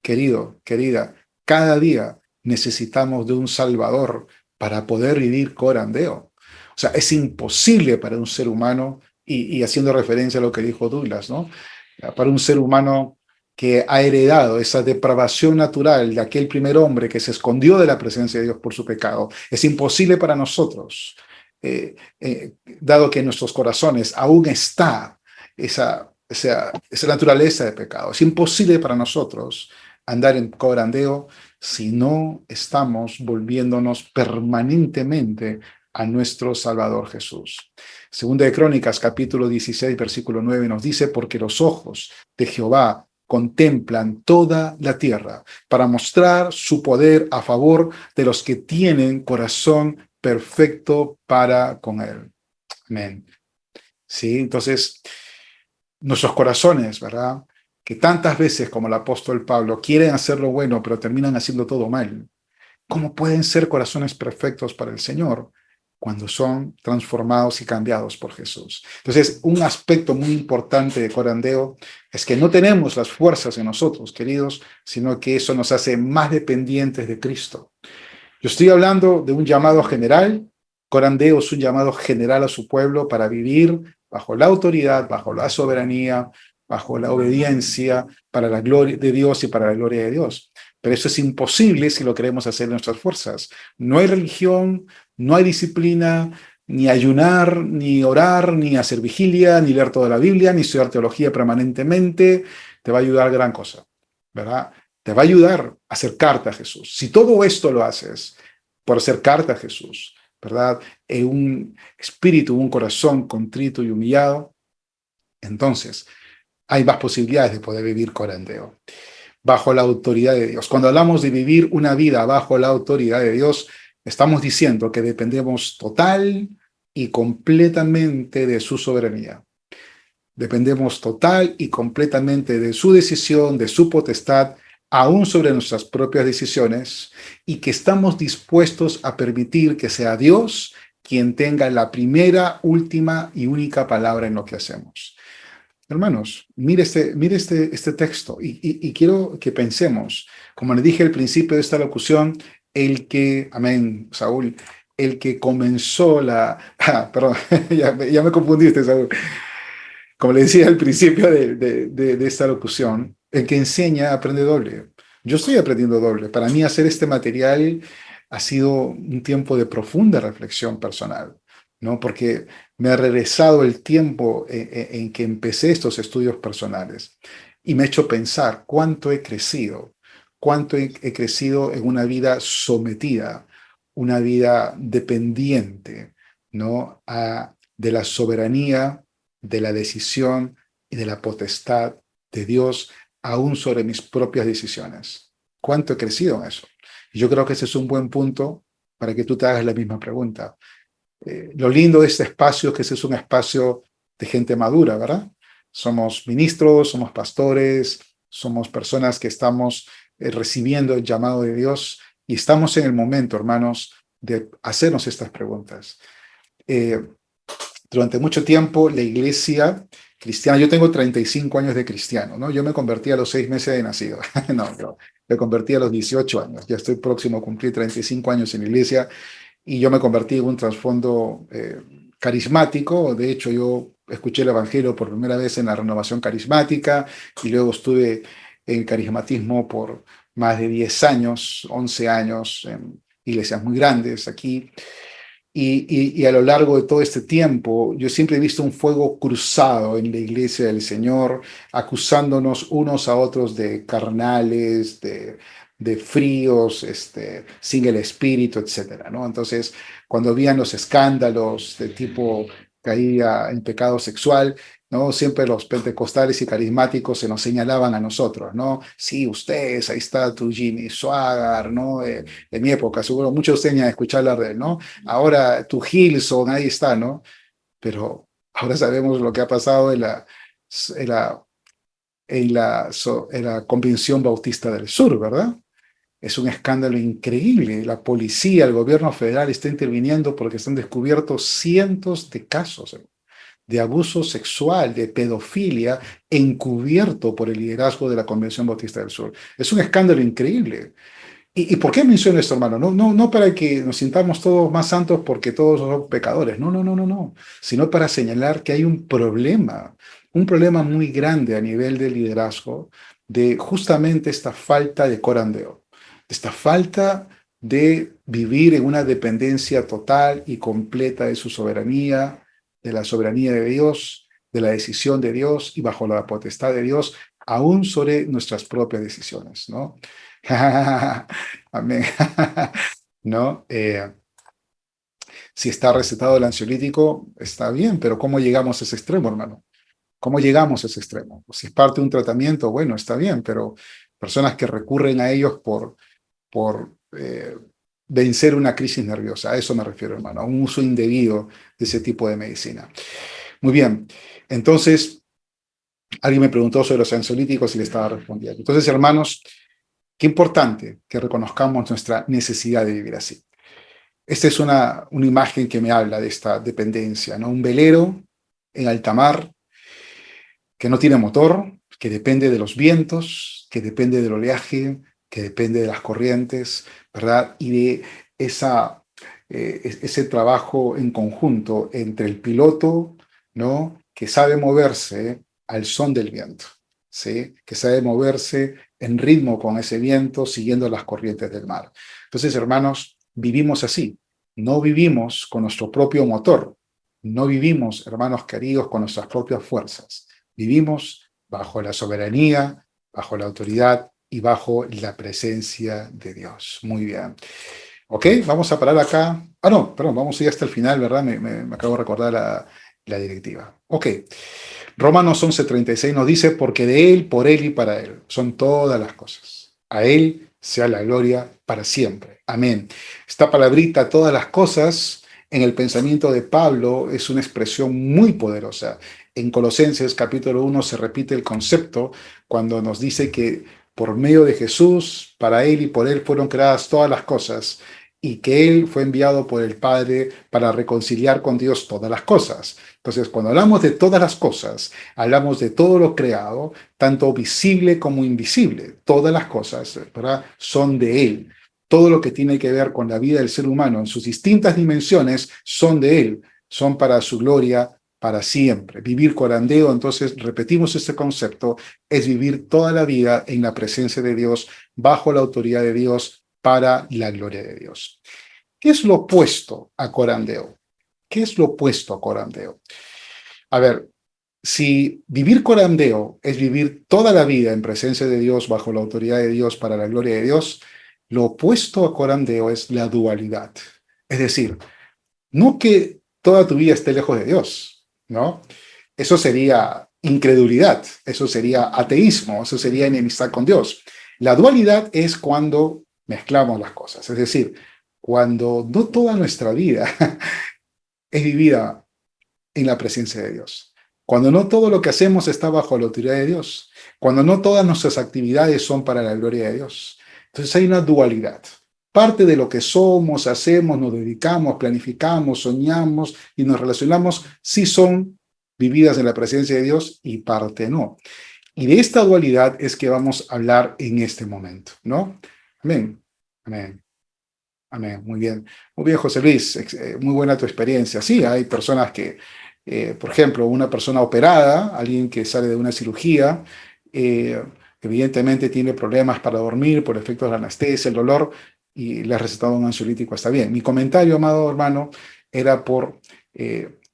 querido, querida, cada día necesitamos de un Salvador para poder vivir corandeo. O sea, es imposible para un ser humano, y haciendo referencia a lo que dijo Douglas, ¿no? Para un ser humano que ha heredado esa depravación natural de aquel primer hombre que se escondió de la presencia de Dios por su pecado, es imposible para nosotros, dado que en nuestros corazones aún está esa naturaleza de pecado. Es imposible para nosotros andar en corandeo si no estamos volviéndonos permanentemente a nuestro Salvador Jesús. Segunda de Crónicas, capítulo 16, versículo 9, nos dice: porque los ojos de Jehová contemplan toda la tierra para mostrar su poder a favor de los que tienen corazón perfecto para con él. Amén. Sí, entonces, nuestros corazones, ¿verdad? Que tantas veces, como el apóstol Pablo, quieren hacer lo bueno, pero terminan haciendo todo mal. ¿Cómo pueden ser corazones perfectos para el Señor cuando son transformados y cambiados por Jesús? Entonces, un aspecto muy importante de corandeo es que no tenemos las fuerzas en nosotros, queridos, sino que eso nos hace más dependientes de Cristo. Yo estoy hablando de un llamado general. Corandeo es un llamado general a su pueblo para vivir bajo la autoridad, bajo la soberanía, bajo la obediencia, para la gloria de Dios y para la gloria de Dios. Pero eso es imposible si lo queremos hacer en nuestras fuerzas. No hay religión, no hay disciplina, ni ayunar, ni orar, ni hacer vigilia, ni leer toda la Biblia, ni estudiar teología permanentemente, te va a ayudar gran cosa, ¿verdad? Te va a ayudar a acercarte a Jesús. Si todo esto lo haces por acercarte a Jesús, ¿verdad? En un espíritu, un corazón contrito y humillado, entonces hay más posibilidades de poder vivir corandeo, bajo la autoridad de Dios. Cuando hablamos de vivir una vida bajo la autoridad de Dios, estamos diciendo que dependemos total y completamente de su soberanía. Dependemos total y completamente de su decisión, de su potestad, aún sobre nuestras propias decisiones, y que estamos dispuestos a permitir que sea Dios quien tenga la primera, última y única palabra en lo que hacemos. Hermanos, mire este texto y quiero que pensemos, como le dije al principio de esta locución, amén, Saúl, el que comenzó perdón, ya me confundiste, Saúl. Como le decía al principio de esta locución, el que enseña aprende doble. Yo estoy aprendiendo doble. Para mí hacer este material ha sido un tiempo de profunda reflexión personal, ¿no? Porque me ha regresado el tiempo en que empecé estos estudios personales y me ha hecho pensar cuánto he crecido en una vida sometida, una vida dependiente, ¿no? De la soberanía, de la decisión y de la potestad de Dios, aún sobre mis propias decisiones. ¿Cuánto he crecido en eso? Y yo creo que ese es un buen punto para que tú te hagas la misma pregunta. Lo lindo de este espacio es que ese es un espacio de gente madura, ¿verdad? Somos ministros, somos pastores, somos personas que estamos recibiendo el llamado de Dios y estamos en el momento, hermanos, de hacernos estas preguntas. Durante mucho tiempo la iglesia cristiana, yo tengo 35 años de cristiano, ¿no? Yo me convertí a los 6 meses de nacido, no, yo me convertí a los 18 años, ya estoy próximo a cumplir 35 años en la iglesia y yo me convertí en un trasfondo carismático. De hecho, yo escuché el evangelio por primera vez en la renovación carismática y luego estuve en carismatismo por más de 10 años, 11 años en iglesias muy grandes aquí. Y a lo largo de todo este tiempo, yo siempre he visto un fuego cruzado en la iglesia del Señor, acusándonos unos a otros de carnales, de fríos, sin el espíritu, etcétera, ¿no? Entonces, cuando habían los escándalos de tipo caía en pecado sexual, ¿no? Siempre los pentecostales y carismáticos se nos señalaban a nosotros, ¿no? Sí, ustedes, ahí está tu Jimmy Swaggart, ¿no? En mi época, seguro muchos de ustedes han escuchado hablar de él, ¿no? Ahora tu Hillsong, ahí está, ¿no? Pero ahora sabemos lo que ha pasado en la Convención Bautista del Sur, ¿verdad? Es un escándalo increíble. La policía, el gobierno federal está interviniendo porque se han descubierto cientos de casos de abuso sexual, de pedofilia, encubierto por el liderazgo de la Convención Bautista del Sur. Es un escándalo increíble. ¿Y por qué menciono esto, hermano? No para que nos sintamos todos más santos porque todos somos pecadores. No. Sino para señalar que hay un problema muy grande a nivel del liderazgo de justamente esta falta de corandeo, esta falta de vivir en una dependencia total y completa de su soberanía, de la soberanía de Dios, de la decisión de Dios y bajo la potestad de Dios, aún sobre nuestras propias decisiones, ¿no? Amén. ¿No? Si está recetado el ansiolítico, está bien, pero ¿cómo llegamos a ese extremo, hermano? ¿Cómo llegamos a ese extremo? Si es parte de un tratamiento, bueno, está bien, pero personas que recurren a ellos por vencer una crisis nerviosa, a eso me refiero, hermano, a un uso indebido de ese tipo de medicina. Muy bien, entonces, alguien me preguntó sobre los ansiolíticos y le estaba respondiendo. Entonces, hermanos, qué importante que reconozcamos nuestra necesidad de vivir así. Esta es una imagen que me habla de esta dependencia, ¿no? Un velero en alta mar que no tiene motor, que depende de los vientos, que depende del oleaje, que depende de las corrientes, ¿verdad? Y de ese trabajo en conjunto entre el piloto, ¿no? Que sabe moverse al son del viento, ¿sí? Que sabe moverse en ritmo con ese viento, siguiendo las corrientes del mar. Entonces, hermanos, vivimos así. No vivimos con nuestro propio motor. No vivimos, hermanos queridos, con nuestras propias fuerzas. Vivimos bajo la soberanía, bajo la autoridad y bajo la presencia de Dios. Muy bien. Ok, vamos a parar acá. Ah, no, perdón, vamos a ir hasta el final, ¿verdad? Me acabo de recordar la directiva. Ok. Romanos 11:36 nos dice, porque de Él, por Él y para Él son todas las cosas. A Él sea la gloria para siempre. Amén. Esta palabrita, todas las cosas, en el pensamiento de Pablo es una expresión muy poderosa. En Colosenses capítulo 1 se repite el concepto cuando nos dice que por medio de Jesús, para Él y por Él fueron creadas todas las cosas y que Él fue enviado por el Padre para reconciliar con Dios todas las cosas. Entonces, cuando hablamos de todas las cosas, hablamos de todo lo creado, tanto visible como invisible. Todas las cosas, ¿verdad?, son de Él. Todo lo que tiene que ver con la vida del ser humano en sus distintas dimensiones son de Él, son para su gloria para siempre. Vivir corandeo, entonces repetimos este concepto, es vivir toda la vida en la presencia de Dios, bajo la autoridad de Dios, para la gloria de Dios. ¿Qué es lo opuesto a corandeo? ¿Qué es lo opuesto a corandeo? A ver, si vivir corandeo es vivir toda la vida en presencia de Dios, bajo la autoridad de Dios, para la gloria de Dios, lo opuesto a corandeo es la dualidad. Es decir, no que toda tu vida esté lejos de Dios, ¿no? Eso sería incredulidad, eso sería ateísmo, eso sería enemistad con Dios. La dualidad es cuando mezclamos las cosas, es decir, cuando no toda nuestra vida es vivida en la presencia de Dios, cuando no todo lo que hacemos está bajo la autoridad de Dios, cuando no todas nuestras actividades son para la gloria de Dios. Entonces hay una dualidad. Parte de lo que somos, hacemos, nos dedicamos, planificamos, soñamos y nos relacionamos, sí son vividas en la presencia de Dios y parte no. Y de esta dualidad es que vamos a hablar en este momento, ¿no? Amén. Amén. Amén. Muy bien. Muy bien, José Luis. Muy buena tu experiencia. Sí, hay personas que, por ejemplo, una persona operada, alguien que sale de una cirugía, evidentemente tiene problemas para dormir por efectos de la anestesia, el dolor, y le ha recetado un ansiolítico, está bien. Mi comentario, amado hermano, era por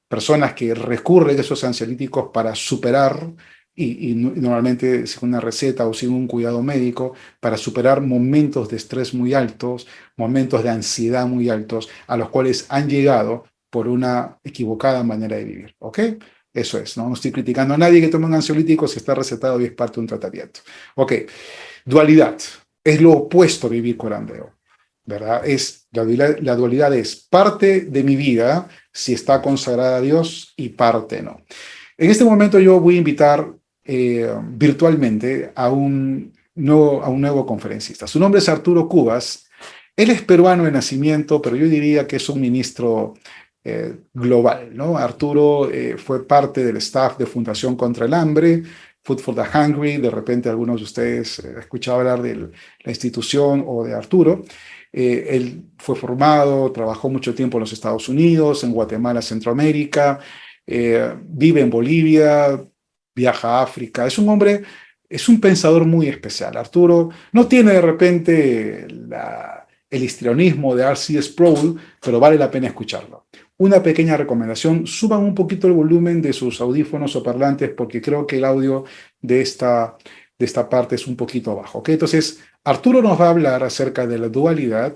personas que recurren a esos ansiolíticos para superar, y normalmente sin una receta o sin un cuidado médico, para superar momentos de estrés muy altos, momentos de ansiedad muy altos, a los cuales han llegado por una equivocada manera de vivir, ¿ok? Eso es, ¿no? No estoy criticando a nadie que tome un ansiolítico si está recetado y es parte de un tratamiento. Ok, dualidad es lo opuesto a vivir corandeo, ¿verdad? La dualidad es parte de mi vida si está consagrada a Dios y parte no. En este momento yo voy a invitar virtualmente a un nuevo conferencista. Su nombre es Arturo Cubas. Él es peruano de nacimiento, pero yo diría que es un ministro global, ¿no? Arturo fue parte del staff de Fundación contra el Hambre, Food for the Hungry. De repente algunos de ustedes han escuchado hablar de la institución o de Arturo. Él fue formado, trabajó mucho tiempo en los Estados Unidos, en Guatemala, Centroamérica, vive en Bolivia, viaja a África. Es un hombre, es un pensador muy especial. Arturo no tiene de repente el histrionismo de R.C. Sproul, pero vale la pena escucharlo. Una pequeña recomendación: suban un poquito el volumen de sus audífonos o parlantes, porque creo que el audio de esta parte es un poquito bajo, ¿ok? Entonces, Arturo nos va a hablar acerca de la dualidad,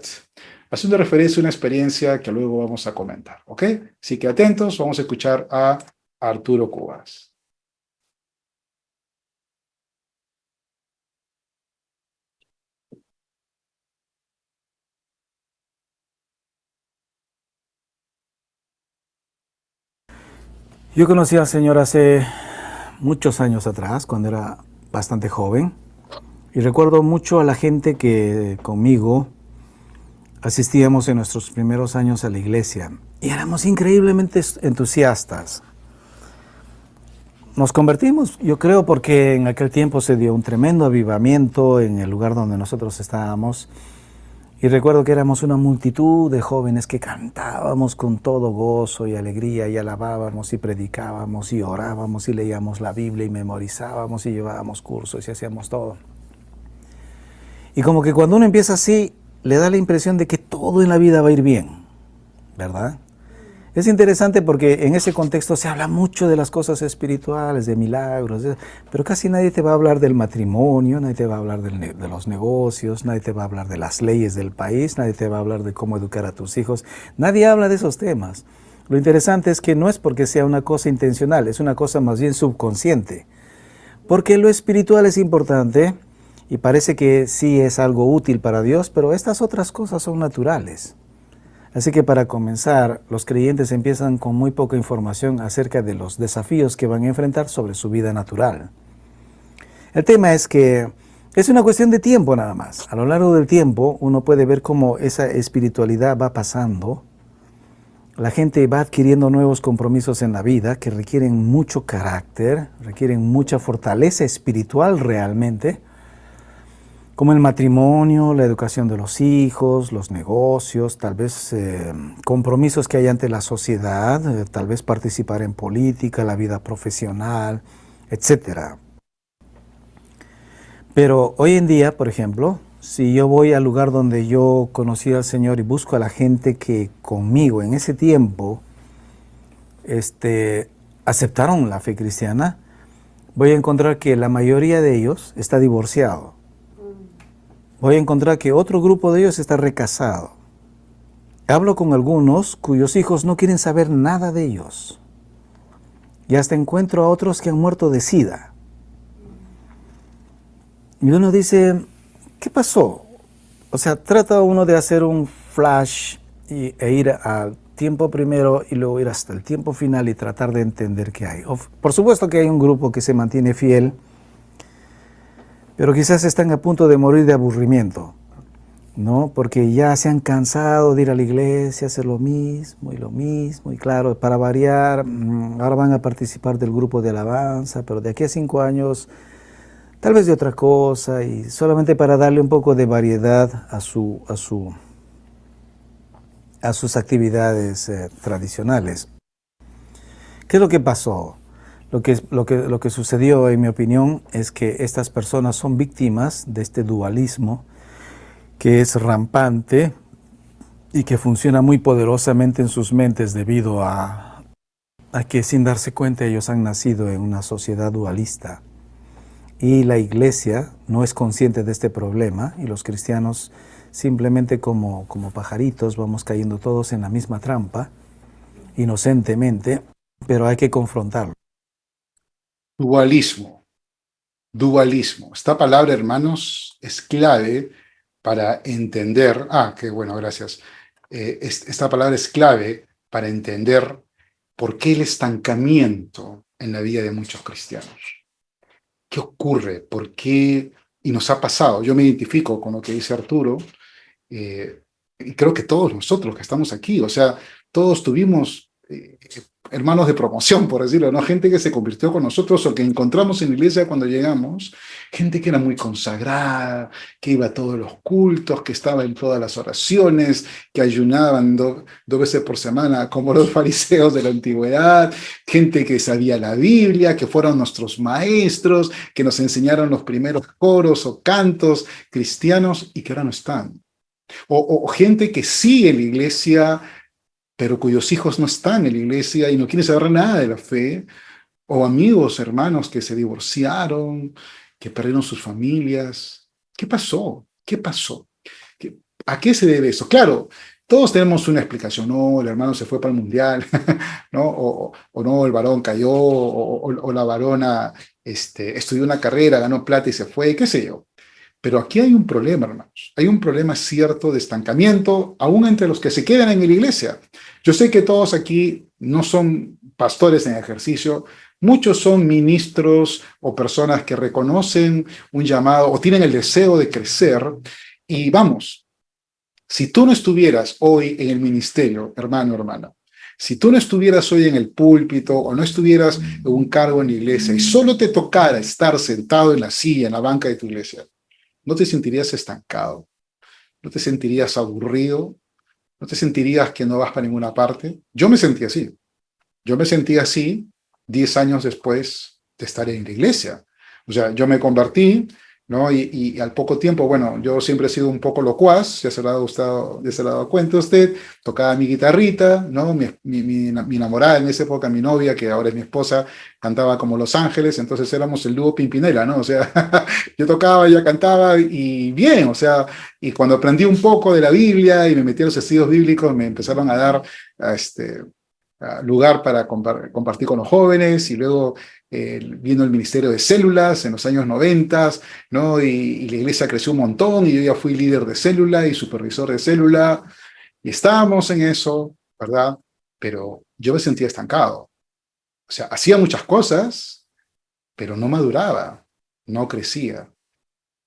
haciendo referencia a una experiencia que luego vamos a comentar, ¿ok? Así que atentos, vamos a escuchar a Arturo Cubas. Yo conocí al Señor hace muchos años atrás, cuando era bastante joven, y recuerdo mucho a la gente que conmigo asistíamos en nuestros primeros años a la iglesia, y éramos increíblemente entusiastas. Nos convertimos, yo creo, porque en aquel tiempo se dio un tremendo avivamiento en el lugar donde nosotros estábamos. Y recuerdo que éramos una multitud de jóvenes que cantábamos con todo gozo y alegría, y alabábamos y predicábamos y orábamos y leíamos la Biblia y memorizábamos y llevábamos cursos y hacíamos todo. Y como que cuando uno empieza así, le da la impresión de que todo en la vida va a ir bien. ¿verdad? Es interesante porque en ese contexto se habla mucho de las cosas espirituales, de milagros, pero casi nadie te va a hablar del matrimonio, nadie te va a hablar de los negocios, nadie te va a hablar de las leyes del país, nadie te va a hablar de cómo educar a tus hijos, nadie habla de esos temas. Lo interesante es que no es porque sea una cosa intencional, es una cosa más bien subconsciente, porque lo espiritual es importante y parece que sí es algo útil para Dios, pero estas otras cosas son naturales. Así que para comenzar, los creyentes empiezan con muy poca información acerca de los desafíos que van a enfrentar sobre su vida natural. El tema es que es una cuestión de tiempo nada más. A lo largo del tiempo uno puede ver cómo esa espiritualidad va pasando. La gente va adquiriendo nuevos compromisos en la vida que requieren mucho carácter, requieren mucha fortaleza espiritual realmente, como el matrimonio, la educación de los hijos, los negocios, tal vez compromisos que hay ante la sociedad, tal vez participar en política, la vida profesional, etc. Pero hoy en día, por ejemplo, si yo voy al lugar donde yo conocí al Señor y busco a la gente que conmigo en ese tiempo aceptaron la fe cristiana, voy a encontrar que la mayoría de ellos está divorciado. Voy a encontrar que otro grupo de ellos está recasado. Hablo con algunos cuyos hijos no quieren saber nada de ellos. Y hasta encuentro a otros que han muerto de SIDA. Y uno dice, ¿qué pasó? O sea, trata uno de hacer un flash e ir al tiempo primero y luego ir hasta el tiempo final y tratar de entender qué hay. Por supuesto que hay un grupo que se mantiene fiel, pero quizás están a punto de morir de aburrimiento, ¿no? Porque ya se han cansado de ir a la iglesia, hacer lo mismo, y claro, para variar, ahora van a participar del grupo de alabanza, pero de aquí a 5 años, tal vez de otra cosa, y solamente para darle un poco de variedad a sus actividades tradicionales. ¿Qué es lo que pasó? Lo que sucedió, en mi opinión, es que estas personas son víctimas de este dualismo que es rampante y que funciona muy poderosamente en sus mentes debido a que sin darse cuenta ellos han nacido en una sociedad dualista. Y la iglesia no es consciente de este problema y los cristianos simplemente como pajaritos vamos cayendo todos en la misma trampa, inocentemente, pero hay que confrontarlo. Dualismo, dualismo. Esta palabra, hermanos, es clave para entender, qué bueno, gracias. Esta palabra es clave para entender por qué el estancamiento en la vida de muchos cristianos. ¿Qué ocurre? ¿Por qué? Y nos ha pasado. Yo me identifico con lo que dice Arturo, y creo que todos nosotros que estamos aquí, o sea, todos tuvimos hermanos de promoción, por decirlo, ¿no? Gente que se convirtió con nosotros o que encontramos en la iglesia cuando llegamos, gente que era muy consagrada, que iba a todos los cultos, que estaba en todas las oraciones, que ayunaban 2 veces por semana como los fariseos de la antigüedad, gente que sabía la Biblia, que fueron nuestros maestros, que nos enseñaron los primeros coros o cantos cristianos y que ahora no están. O gente que sigue en la iglesia, pero cuyos hijos no están en la iglesia y no quieren saber nada de la fe, o amigos, hermanos que se divorciaron, que perdieron sus familias. ¿Qué pasó? ¿Qué pasó? ¿A qué se debe eso? Claro, todos tenemos una explicación. No, el hermano se fue para el mundial, ¿no? O no, el varón cayó, o la varona estudió una carrera, ganó plata y se fue, qué sé yo. Pero aquí hay un problema, hermanos. Hay un problema cierto de estancamiento, aún entre los que se quedan en la iglesia. Yo sé que todos aquí no son pastores en ejercicio, muchos son ministros o personas que reconocen un llamado o tienen el deseo de crecer. Y vamos, si tú no estuvieras hoy en el ministerio, hermano, hermana, si tú no estuvieras hoy en el púlpito o no estuvieras en un cargo en la iglesia y solo te tocara estar sentado en la silla, en la banca de tu iglesia, no te sentirías estancado, no te sentirías aburrido, no te sentirías que no vas para ninguna parte. Yo me sentí así. Yo me sentí así 10 años después de estar en la iglesia. O sea, yo me convertí ¿no? Y al poco tiempo, bueno, yo siempre he sido un poco locuaz, ya se lo ha gustado, ya se lo ha dado cuenta usted, tocaba mi guitarrita, ¿no? Mi enamorada en esa época, mi novia, que ahora es mi esposa, cantaba como Los Ángeles, entonces éramos el dúo Pimpinela, ¿no? O sea, yo tocaba, ella cantaba, y bien, o sea, y cuando aprendí un poco de la Biblia y me metí a los estudios bíblicos, me empezaron a dar lugar para compartir con los jóvenes, y luego vino el ministerio de células en los años 90, ¿no? Y la iglesia creció un montón y yo ya fui líder de célula y supervisor de célula y estábamos en eso, ¿verdad? Pero yo me sentía estancado. O sea, hacía muchas cosas, pero no maduraba, no crecía.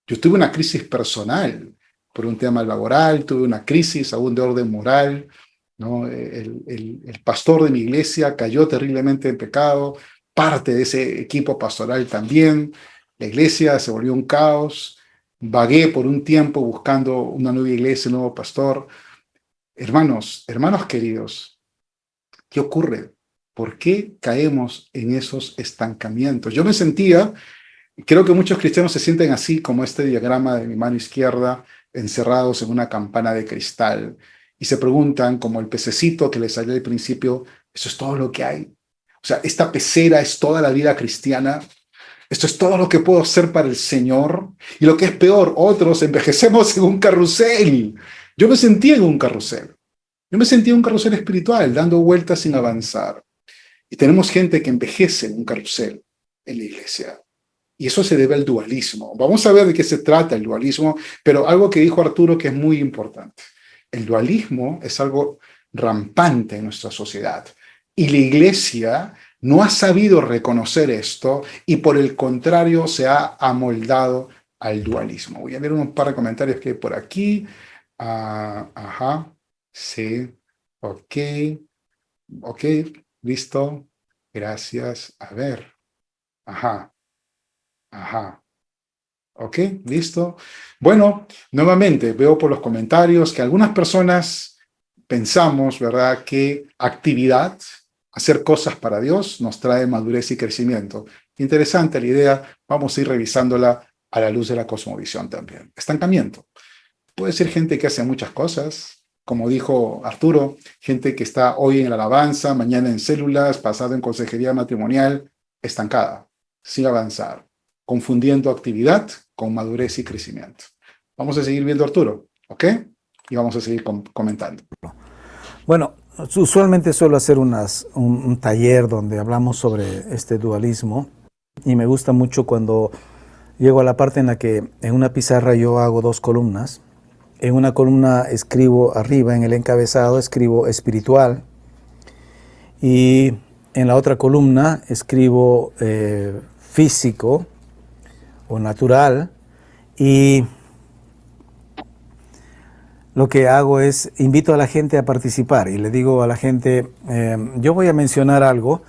Yo tuve una crisis personal por un tema laboral, tuve una crisis aún de orden moral, ¿no? El pastor de mi iglesia cayó terriblemente en pecado, parte de ese equipo pastoral también. La iglesia se volvió un caos. Vagué por un tiempo buscando una nueva iglesia, un nuevo pastor. Hermanos, hermanos queridos, ¿qué ocurre? ¿Por qué caemos en esos estancamientos? Yo me sentía, creo que muchos cristianos se sienten así, como este diagrama de mi mano izquierda, encerrados en una campana de cristal, y se preguntan, como el pececito que les salió al principio, ¿eso es todo lo que hay? O sea, esta pecera es toda la vida cristiana. Esto es todo lo que puedo hacer para el Señor. Y lo que es peor, otros envejecemos en un carrusel. Yo me sentía en un carrusel. Yo me sentía en un carrusel espiritual, dando vueltas sin avanzar. Y tenemos gente que envejece en un carrusel en la iglesia. Y eso se debe al dualismo. Vamos a ver de qué se trata el dualismo, pero algo que dijo Arturo que es muy importante. El dualismo es algo rampante en nuestra sociedad. Y la iglesia no ha sabido reconocer esto y por el contrario se ha amoldado al dualismo. Voy a ver un par de comentarios que hay por aquí. Ajá, sí, ok, listo, gracias. A ver, ajá, ok, listo. Bueno, nuevamente veo por los comentarios que algunas personas pensamos, ¿verdad?, que actividad, hacer cosas para Dios, nos trae madurez y crecimiento. Interesante la idea, vamos a ir revisándola a la luz de la cosmovisión también. Estancamiento. Puede ser gente que hace muchas cosas, como dijo Arturo, gente que está hoy en la alabanza, mañana en células, pasado en consejería matrimonial, estancada, sin avanzar, confundiendo actividad con madurez y crecimiento. Vamos a seguir viendo a Arturo, ¿ok? Y vamos a seguir comentando. Bueno, usualmente suelo hacer un taller donde hablamos sobre este dualismo y me gusta mucho cuando llego a la parte en la que en una pizarra yo hago 2 columnas. En una columna escribo arriba, en el encabezado, escribo espiritual y en la otra columna escribo físico o natural, y lo que hago es invito a la gente a participar y le digo a la gente, yo voy a mencionar algo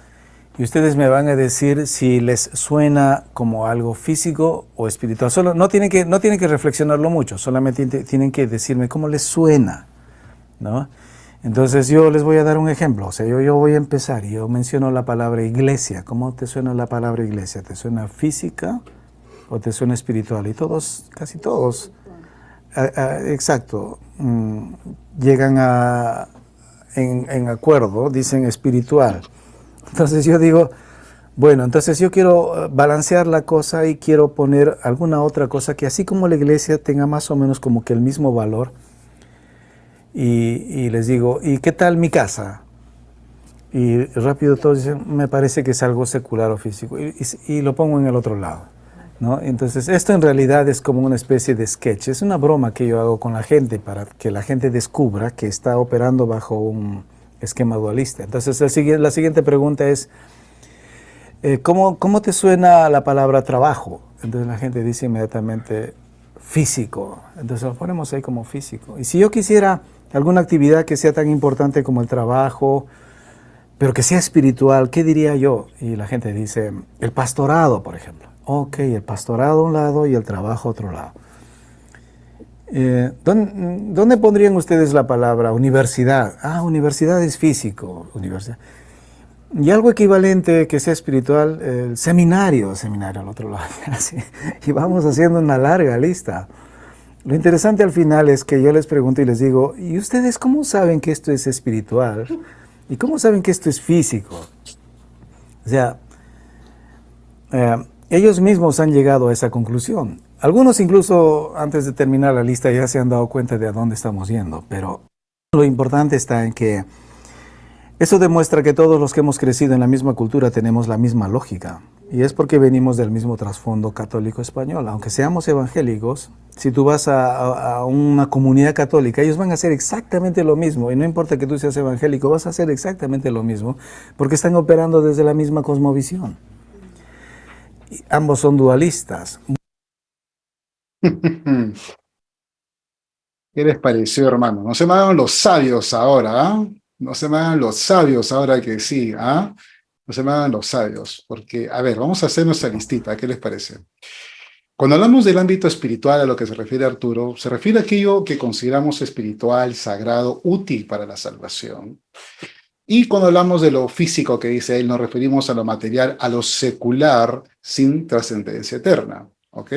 y ustedes me van a decir si les suena como algo físico o espiritual. Solo, no tienen que reflexionarlo mucho, solamente tienen que decirme cómo les suena, ¿no? Entonces yo les voy a dar un ejemplo. O sea, yo voy a empezar y yo menciono la palabra iglesia. ¿Cómo te suena la palabra iglesia? ¿Te suena física o te suena espiritual? Y todos, casi todos, exacto, llegan en acuerdo, dicen espiritual. Entonces yo digo, bueno, entonces yo quiero balancear la cosa y quiero poner alguna otra cosa que así como la iglesia tenga más o menos como que el mismo valor. Y les digo, ¿y qué tal mi casa? Y rápido todos dicen, me parece que es algo secular o físico. Y lo pongo en el otro lado, ¿no? Entonces esto en realidad es como una especie de sketch. Es una broma que yo hago con la gente para que la gente descubra que está operando bajo un esquema dualista. Entonces la siguiente pregunta es, ¿cómo te suena la palabra trabajo? Entonces la gente dice inmediatamente físico. Entonces lo ponemos ahí como físico. Y si yo quisiera alguna actividad que sea tan importante como el trabajo, pero que sea espiritual, ¿qué diría yo? Y la gente dice, el pastorado, por ejemplo. Ok, el pastorado a un lado y el trabajo a otro lado. ¿Dónde pondrían ustedes la palabra universidad? Ah, universidad es físico. Universidad. Y algo equivalente que sea espiritual, el seminario al otro lado. Así. Y vamos haciendo una larga lista. Lo interesante al final es que yo les pregunto y les digo, ¿y ustedes cómo saben que esto es espiritual? ¿Y cómo saben que esto es físico? O sea, ellos mismos han llegado a esa conclusión. Algunos incluso antes de terminar la lista ya se han dado cuenta de a dónde estamos yendo, pero lo importante está en que eso demuestra que todos los que hemos crecido en la misma cultura tenemos la misma lógica. Y es porque venimos del mismo trasfondo católico español. Aunque seamos evangélicos, si tú vas a una comunidad católica, ellos van a hacer exactamente lo mismo. Y no importa que tú seas evangélico, vas a hacer exactamente lo mismo, porque están operando desde la misma cosmovisión. Y ambos son dualistas. ¿Qué les pareció, hermano? No se me hagan los sabios ahora, ¿ah? No se me hagan los sabios ahora que sí, ¿ah? No se me hagan los sabios, porque, a ver, vamos a hacer nuestra listita, ¿qué les parece? Cuando hablamos del ámbito espiritual a lo que se refiere Arturo, se refiere a aquello que consideramos espiritual, sagrado, útil para la salvación. Y cuando hablamos de lo físico que dice él, nos referimos a lo material, a lo secular, sin trascendencia eterna, ¿ok?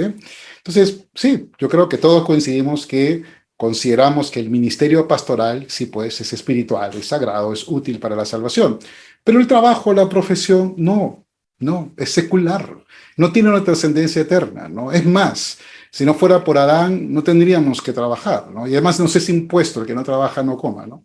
Entonces, sí, yo creo que todos coincidimos que consideramos que el ministerio pastoral, sí, pues es espiritual, es sagrado, es útil para la salvación. Pero el trabajo, la profesión, no, es secular, no tiene una trascendencia eterna, ¿no? Es más, si no fuera por Adán, no tendríamos que trabajar, ¿no? Y además nos es impuesto, el que no trabaja no coma, ¿no?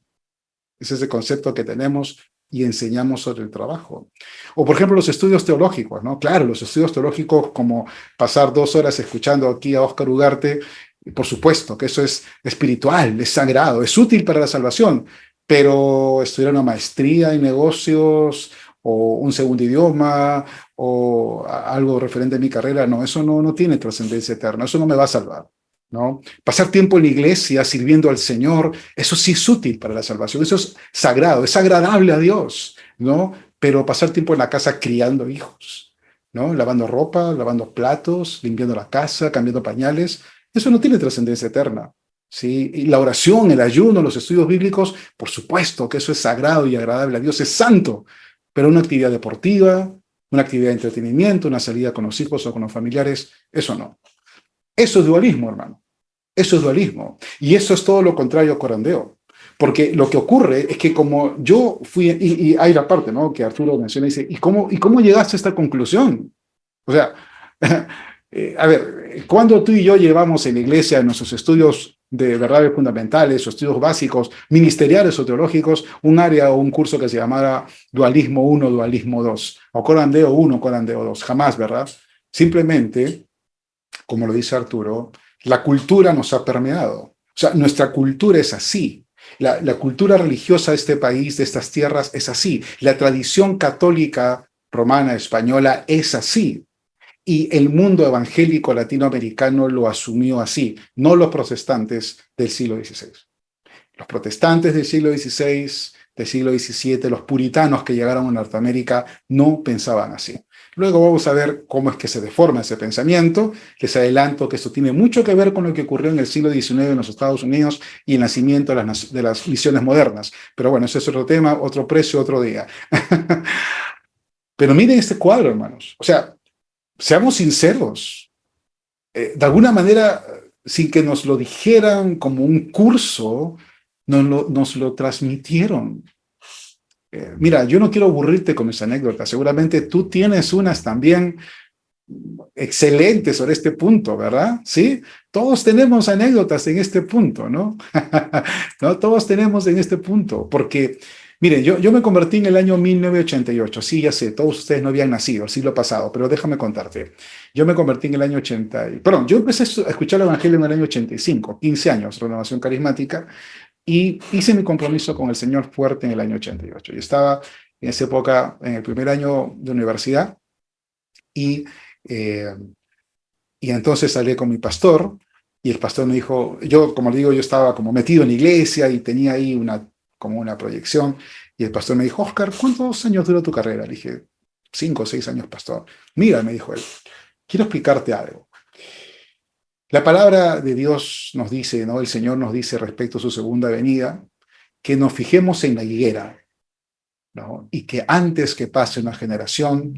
Ese es el concepto que tenemos y enseñamos sobre el trabajo. O, por ejemplo, los estudios teológicos, ¿no? Claro, los estudios teológicos, como pasar 2 horas escuchando aquí a Óscar Ugarte, por supuesto que eso es espiritual, es sagrado, es útil para la salvación, pero estudiar una maestría en negocios o un segundo idioma o algo referente a mi carrera, no, eso no tiene trascendencia eterna, eso no me va a salvar, ¿no? Pasar tiempo en la iglesia sirviendo al Señor, eso sí es útil para la salvación, eso es sagrado, es agradable a Dios, ¿no? Pero pasar tiempo en la casa criando hijos, ¿no? Lavando ropa, lavando platos, limpiando la casa, cambiando pañales, eso no tiene trascendencia eterna, ¿sí? Y la oración, el ayuno, los estudios bíblicos, por supuesto que eso es sagrado y agradable a Dios, es santo, pero una actividad deportiva, una actividad de entretenimiento, una salida con los hijos o con los familiares, eso no. Eso es dualismo, hermano. Eso es dualismo. Y eso es todo lo contrario a corandeo. Porque lo que ocurre es que como yo fui, y hay la parte, ¿no?, que Arturo menciona y dice, ¿y cómo llegaste a esta conclusión? O sea, a ver, cuando tú y yo llevamos en la iglesia en nuestros estudios de verdades fundamentales o estudios básicos, ministeriales o teológicos, un área o un curso que se llamara Dualismo 1, Dualismo 2, o Corandeo 1, Corandeo 2, jamás, ¿verdad? Simplemente, como lo dice Arturo, la cultura nos ha permeado. O sea, nuestra cultura es así. La cultura religiosa de este país, de estas tierras, es así. La tradición católica romana, española, es así. Y el mundo evangélico latinoamericano lo asumió así, no los protestantes del siglo XVI. Los protestantes del siglo XVI, del siglo XVII, los puritanos que llegaron a Norteamérica, no pensaban así. Luego vamos a ver cómo es que se deforma ese pensamiento. Les adelanto que esto tiene mucho que ver con lo que ocurrió en el siglo XIX en los Estados Unidos y el nacimiento de las misiones modernas. Pero bueno, ese es otro tema, otro precio, otro día. Pero miren este cuadro, hermanos. O sea, seamos sinceros. De alguna manera, sin que nos lo dijeran como un curso, nos lo transmitieron. Mira, yo no quiero aburrirte con mis anécdotas. Seguramente tú tienes unas también excelentes sobre este punto, ¿verdad? Sí, todos tenemos anécdotas en este punto, ¿no? ¿No? Todos tenemos en este punto, porque, miren, yo me convertí en el año 1988, sí, ya sé, todos ustedes no habían nacido el siglo pasado, pero déjame contarte. Yo me convertí en el año 80, perdón, yo empecé a escuchar el Evangelio en el año 85, 15 años, renovación carismática, y hice mi compromiso con el Señor fuerte en el año 88. Yo estaba en esa época en el primer año de universidad y, eh, y entonces salí con mi pastor y el pastor me dijo, yo como le digo, yo estaba como metido en la iglesia y tenía ahí como una proyección y el pastor me dijo, Óscar, ¿cuántos años duró tu carrera? Le dije, 5 o 6 años, pastor. Mira, me dijo él, quiero explicarte algo. La palabra de Dios nos dice, ¿no? El Señor nos dice respecto a su segunda venida, que nos fijemos en la higuera. ¿no? Y que antes que pase una generación,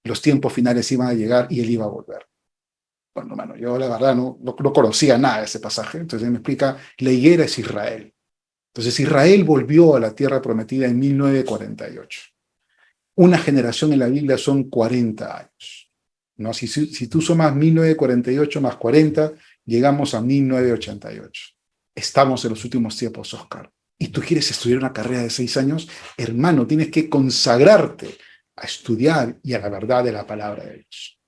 los tiempos finales iban a llegar y él iba a volver. Bueno, hermano, yo la verdad no conocía nada de ese pasaje, entonces él me explica, la higuera es Israel. Entonces Israel volvió a la tierra prometida en 1948. Una generación en la Biblia son 40 años. ¿No? Si tú sumas 1948 más 40, llegamos a 1988. Estamos en los últimos tiempos, Oscar. ¿Y tú quieres estudiar una carrera de 6 años? Hermano, tienes que consagrarte a estudiar y a la verdad de la palabra de Dios.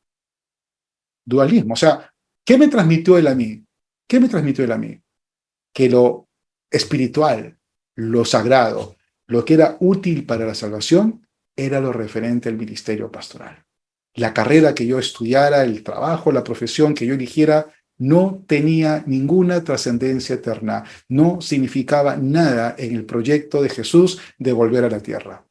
Dualismo. O sea, ¿qué me transmitió él a mí? ¿Qué me transmitió él a mí? Que lo espiritual, lo sagrado, lo que era útil para la salvación, era lo referente al ministerio pastoral. La carrera que yo estudiara, el trabajo, la profesión que yo eligiera, no tenía ninguna trascendencia eterna, no significaba nada en el proyecto de Jesús de volver a la tierra.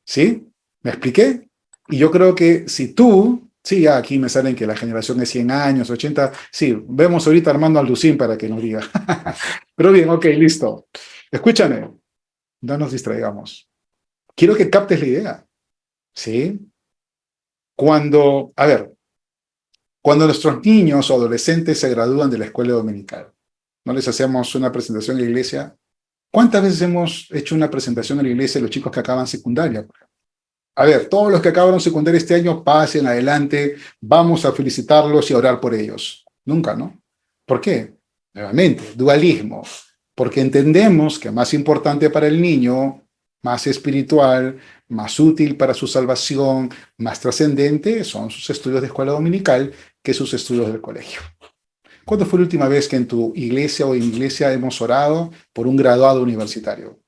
¿Sí? ¿Me expliqué? Y yo creo que si tú, sí, ya aquí me salen que la generación es 100 años, 80, sí, vemos ahorita a Armando Alducín para que nos diga. Pero bien, ok, listo. Escúchame, no nos distraigamos. Quiero que captes la idea, ¿sí? Cuando nuestros niños o adolescentes se gradúan de la escuela dominical, no les hacemos una presentación en la iglesia. ¿Cuántas veces hemos hecho una presentación en la iglesia de los chicos que acaban secundaria? A ver, todos los que acabaron secundaria este año, pasen adelante, vamos a felicitarlos y a orar por ellos. Nunca, ¿no? ¿Por qué? Nuevamente, dualismo. Porque entendemos que más importante para el niño, más espiritual, más útil para su salvación, más trascendente, son sus estudios de escuela dominical que sus estudios del colegio. ¿Cuándo fue la última vez que en tu iglesia o en mi iglesia hemos orado por un graduado universitario?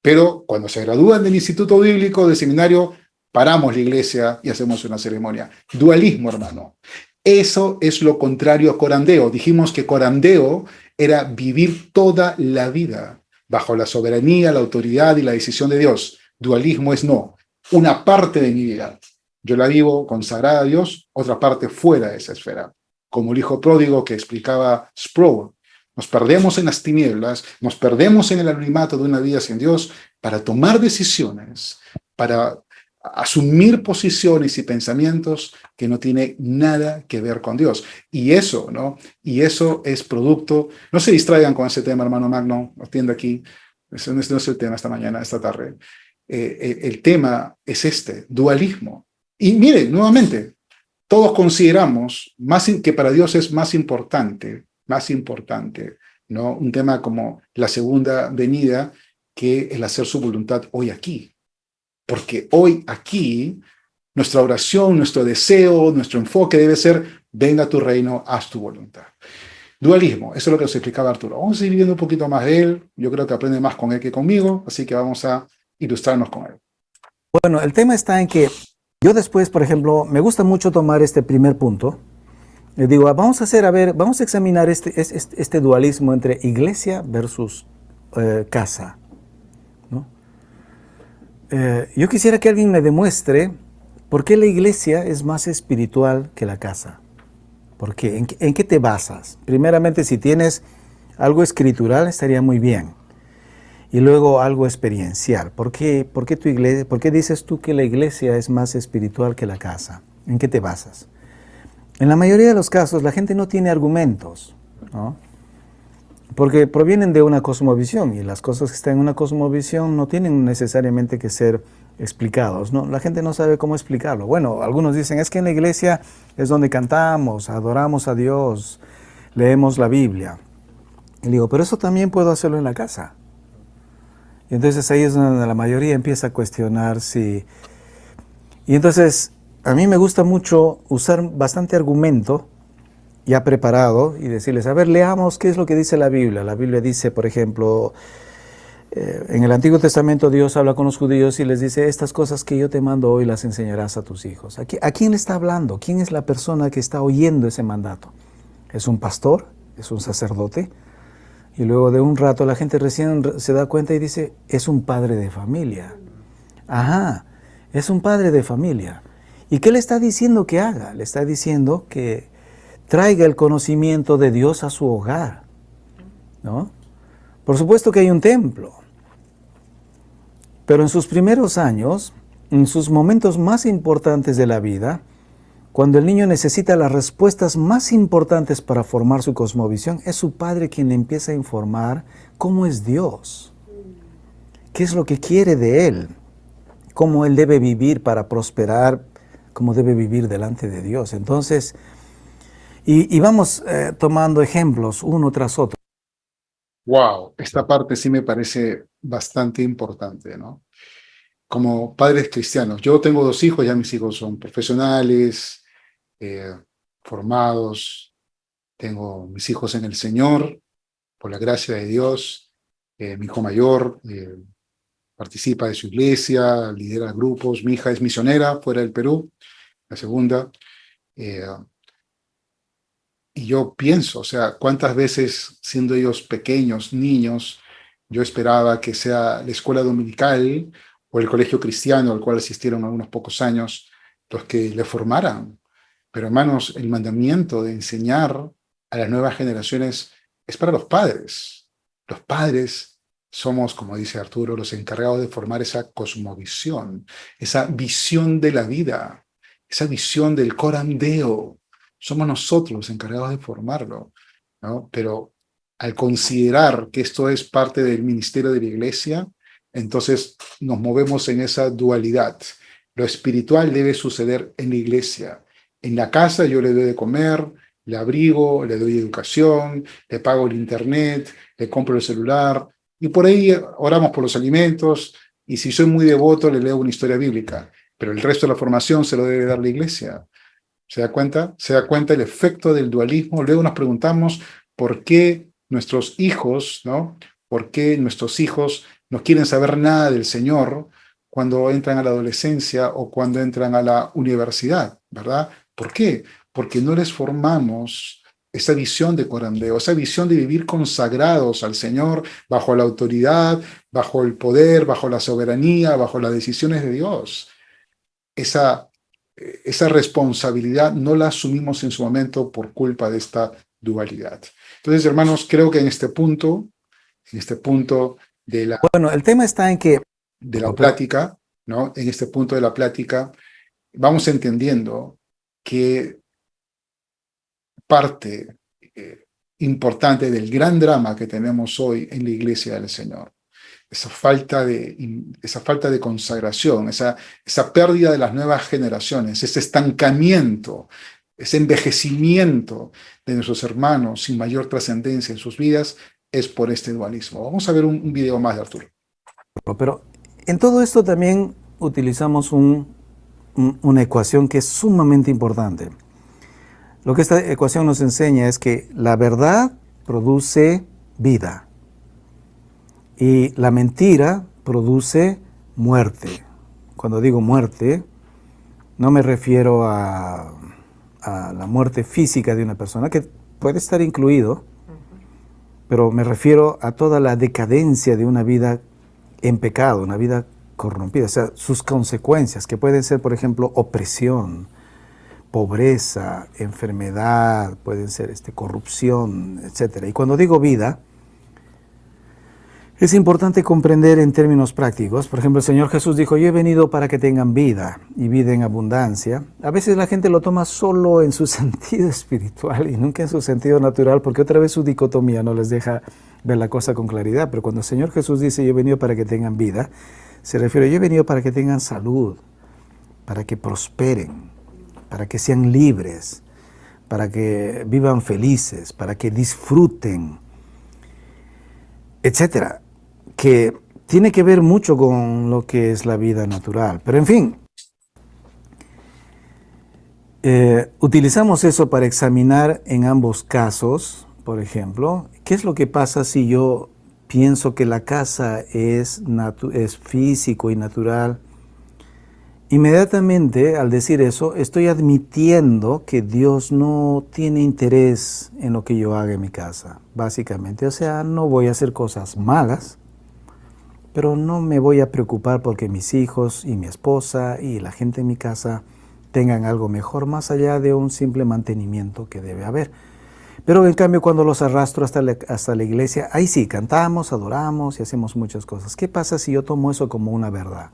Pero cuando se gradúan del instituto bíblico, del seminario, paramos la iglesia y hacemos una ceremonia. Dualismo, hermano. Eso es lo contrario a corandeo. Dijimos que corandeo era vivir toda la vida bajo la soberanía, la autoridad y la decisión de Dios. Dualismo es no, una parte de mi vida. Yo la vivo consagrada a Dios, otra parte fuera de esa esfera. Como el hijo pródigo que explicaba Sproul. Nos perdemos en las tinieblas, nos perdemos en el anonimato de una vida sin Dios para tomar decisiones, para asumir posiciones y pensamientos que no tienen nada que ver con Dios. Y eso, ¿no? Y eso es producto, no se distraigan con ese tema, hermano Magno, atiende aquí, ese no es el tema esta mañana, esta tarde. El tema es este, dualismo. Y miren, nuevamente, todos consideramos que para Dios es más importante, ¿no? Un tema como la segunda venida que el hacer su voluntad hoy aquí. Porque hoy aquí, nuestra oración, nuestro deseo, nuestro enfoque debe ser, venga a tu reino, haz tu voluntad. Dualismo, eso es lo que nos explicaba Arturo. Vamos a seguir viendo un poquito más de él. Yo creo que aprende más con él que conmigo, así que vamos a ilustrarnos con él. Bueno, el tema está en que yo después, por ejemplo, me gusta mucho tomar este primer punto. Le digo, vamos a examinar este dualismo entre iglesia versus casa, ¿no? Yo quisiera que alguien me demuestre por qué la iglesia es más espiritual que la casa. ¿Por qué? ¿En qué te basas? Primeramente, si tienes algo escritural, estaría muy bien. Y luego algo experiencial. ¿Por qué dices tú que la iglesia es más espiritual que la casa? ¿En qué te basas? En la mayoría de los casos, la gente no tiene argumentos, ¿no? Porque provienen de una cosmovisión, y las cosas que están en una cosmovisión no tienen necesariamente que ser explicados, ¿no? La gente no sabe cómo explicarlo. Bueno, algunos dicen, es que en la iglesia es donde cantamos, adoramos a Dios, leemos la Biblia. Y digo, pero eso también puedo hacerlo en la casa. Y entonces ahí es donde la mayoría empieza a cuestionar si... Y entonces a mí me gusta mucho usar bastante argumento ya preparado y decirles, a ver, leamos qué es lo que dice la Biblia. La Biblia dice, por ejemplo, en el Antiguo Testamento Dios habla con los judíos y les dice, estas cosas que yo te mando hoy las enseñarás a tus hijos. ¿A quién le está hablando? ¿Quién es la persona que está oyendo ese mandato? ¿Es un pastor? ¿Es un sacerdote? Y luego de un rato la gente recién se da cuenta y dice, es un padre de familia. Ajá, es un padre de familia. ¿Y qué le está diciendo que haga? Le está diciendo que traiga el conocimiento de Dios a su hogar, ¿no? Por supuesto que hay un templo. Pero en sus primeros años, en sus momentos más importantes de la vida, cuando el niño necesita las respuestas más importantes para formar su cosmovisión, es su padre quien le empieza a informar cómo es Dios, qué es lo que quiere de él, cómo él debe vivir para prosperar, cómo debe vivir delante de Dios. Entonces, y vamos tomando ejemplos uno tras otro. Wow, esta parte sí me parece bastante importante, ¿no? Como padres cristianos, yo tengo 2 hijos, ya mis hijos son profesionales, formados, tengo mis hijos en el Señor, por la gracia de Dios. Mi hijo mayor participa de su iglesia, lidera grupos, mi hija es misionera fuera del Perú, la segunda. Y yo pienso, o sea, cuántas veces siendo ellos pequeños, niños, yo esperaba que sea la escuela dominical o el colegio cristiano al cual asistieron algunos pocos años los que le formaran. Pero hermanos, el mandamiento de enseñar a las nuevas generaciones es para los padres. Los padres somos, como dice Arturo, los encargados de formar esa cosmovisión, esa visión de la vida, esa visión del coram Deo. Somos nosotros los encargados de formarlo, ¿no? Pero al considerar que esto es parte del ministerio de la iglesia, entonces nos movemos en esa dualidad. Lo espiritual debe suceder en la iglesia. En la casa yo le doy de comer, le abrigo, le doy educación, le pago el internet, le compro el celular, y por ahí oramos por los alimentos, y si soy muy devoto le leo una historia bíblica, pero el resto de la formación se lo debe dar la iglesia. ¿Se da cuenta? ¿Se da cuenta el efecto del dualismo? Luego nos preguntamos por qué nuestros hijos, ¿no? ¿Por qué nuestros hijos no quieren saber nada del Señor cuando entran a la adolescencia o cuando entran a la universidad, ¿verdad? ¿Por qué? Porque no les formamos esa visión de coram Deo, esa visión de vivir consagrados al Señor bajo la autoridad, bajo el poder, bajo la soberanía, bajo las decisiones de Dios. Esa responsabilidad no la asumimos en su momento por culpa de esta dualidad. Entonces, hermanos, creo que en este punto de la, Bueno, el tema está en que de la plática, ¿no? En este punto de la plática, vamos entendiendo que parte importante del gran drama que tenemos hoy en la iglesia del Señor, esa falta de consagración, esa pérdida de las nuevas generaciones, ese estancamiento, ese envejecimiento de nuestros hermanos sin mayor trascendencia en sus vidas, es por este dualismo. Vamos a ver un video más de Arturo. Pero en todo esto también utilizamos una ecuación que es sumamente importante. Lo que esta ecuación nos enseña es que la verdad produce vida y la mentira produce muerte. Cuando digo muerte, no me refiero a la muerte física de una persona, que puede estar incluido, pero me refiero a toda la decadencia de una vida en pecado, una vida corrompida, o sea, sus consecuencias, que pueden ser, por ejemplo, opresión, pobreza, enfermedad, pueden ser corrupción, etc. Y cuando digo vida, es importante comprender en términos prácticos. Por ejemplo, el Señor Jesús dijo, yo he venido para que tengan vida y vida en abundancia. A veces la gente lo toma solo en su sentido espiritual y nunca en su sentido natural, porque otra vez su dicotomía no les deja ver la cosa con claridad. Pero cuando el Señor Jesús dice, yo he venido para que tengan vida, se refiere, yo he venido para que tengan salud, para que prosperen, para que sean libres, para que vivan felices, para que disfruten, etcétera, que tiene que ver mucho con lo que es la vida natural. Pero en fin, utilizamos eso para examinar en ambos casos. Por ejemplo, ¿qué es lo que pasa si yo pienso que la casa es físico y natural? Inmediatamente, al decir eso, estoy admitiendo que Dios no tiene interés en lo que yo haga en mi casa, básicamente. O sea, no voy a hacer cosas malas, pero no me voy a preocupar porque mis hijos y mi esposa y la gente en mi casa tengan algo mejor, más allá de un simple mantenimiento que debe haber. Pero en cambio cuando los arrastro hasta la iglesia, ahí sí, cantamos, adoramos y hacemos muchas cosas. ¿Qué pasa si yo tomo eso como una verdad?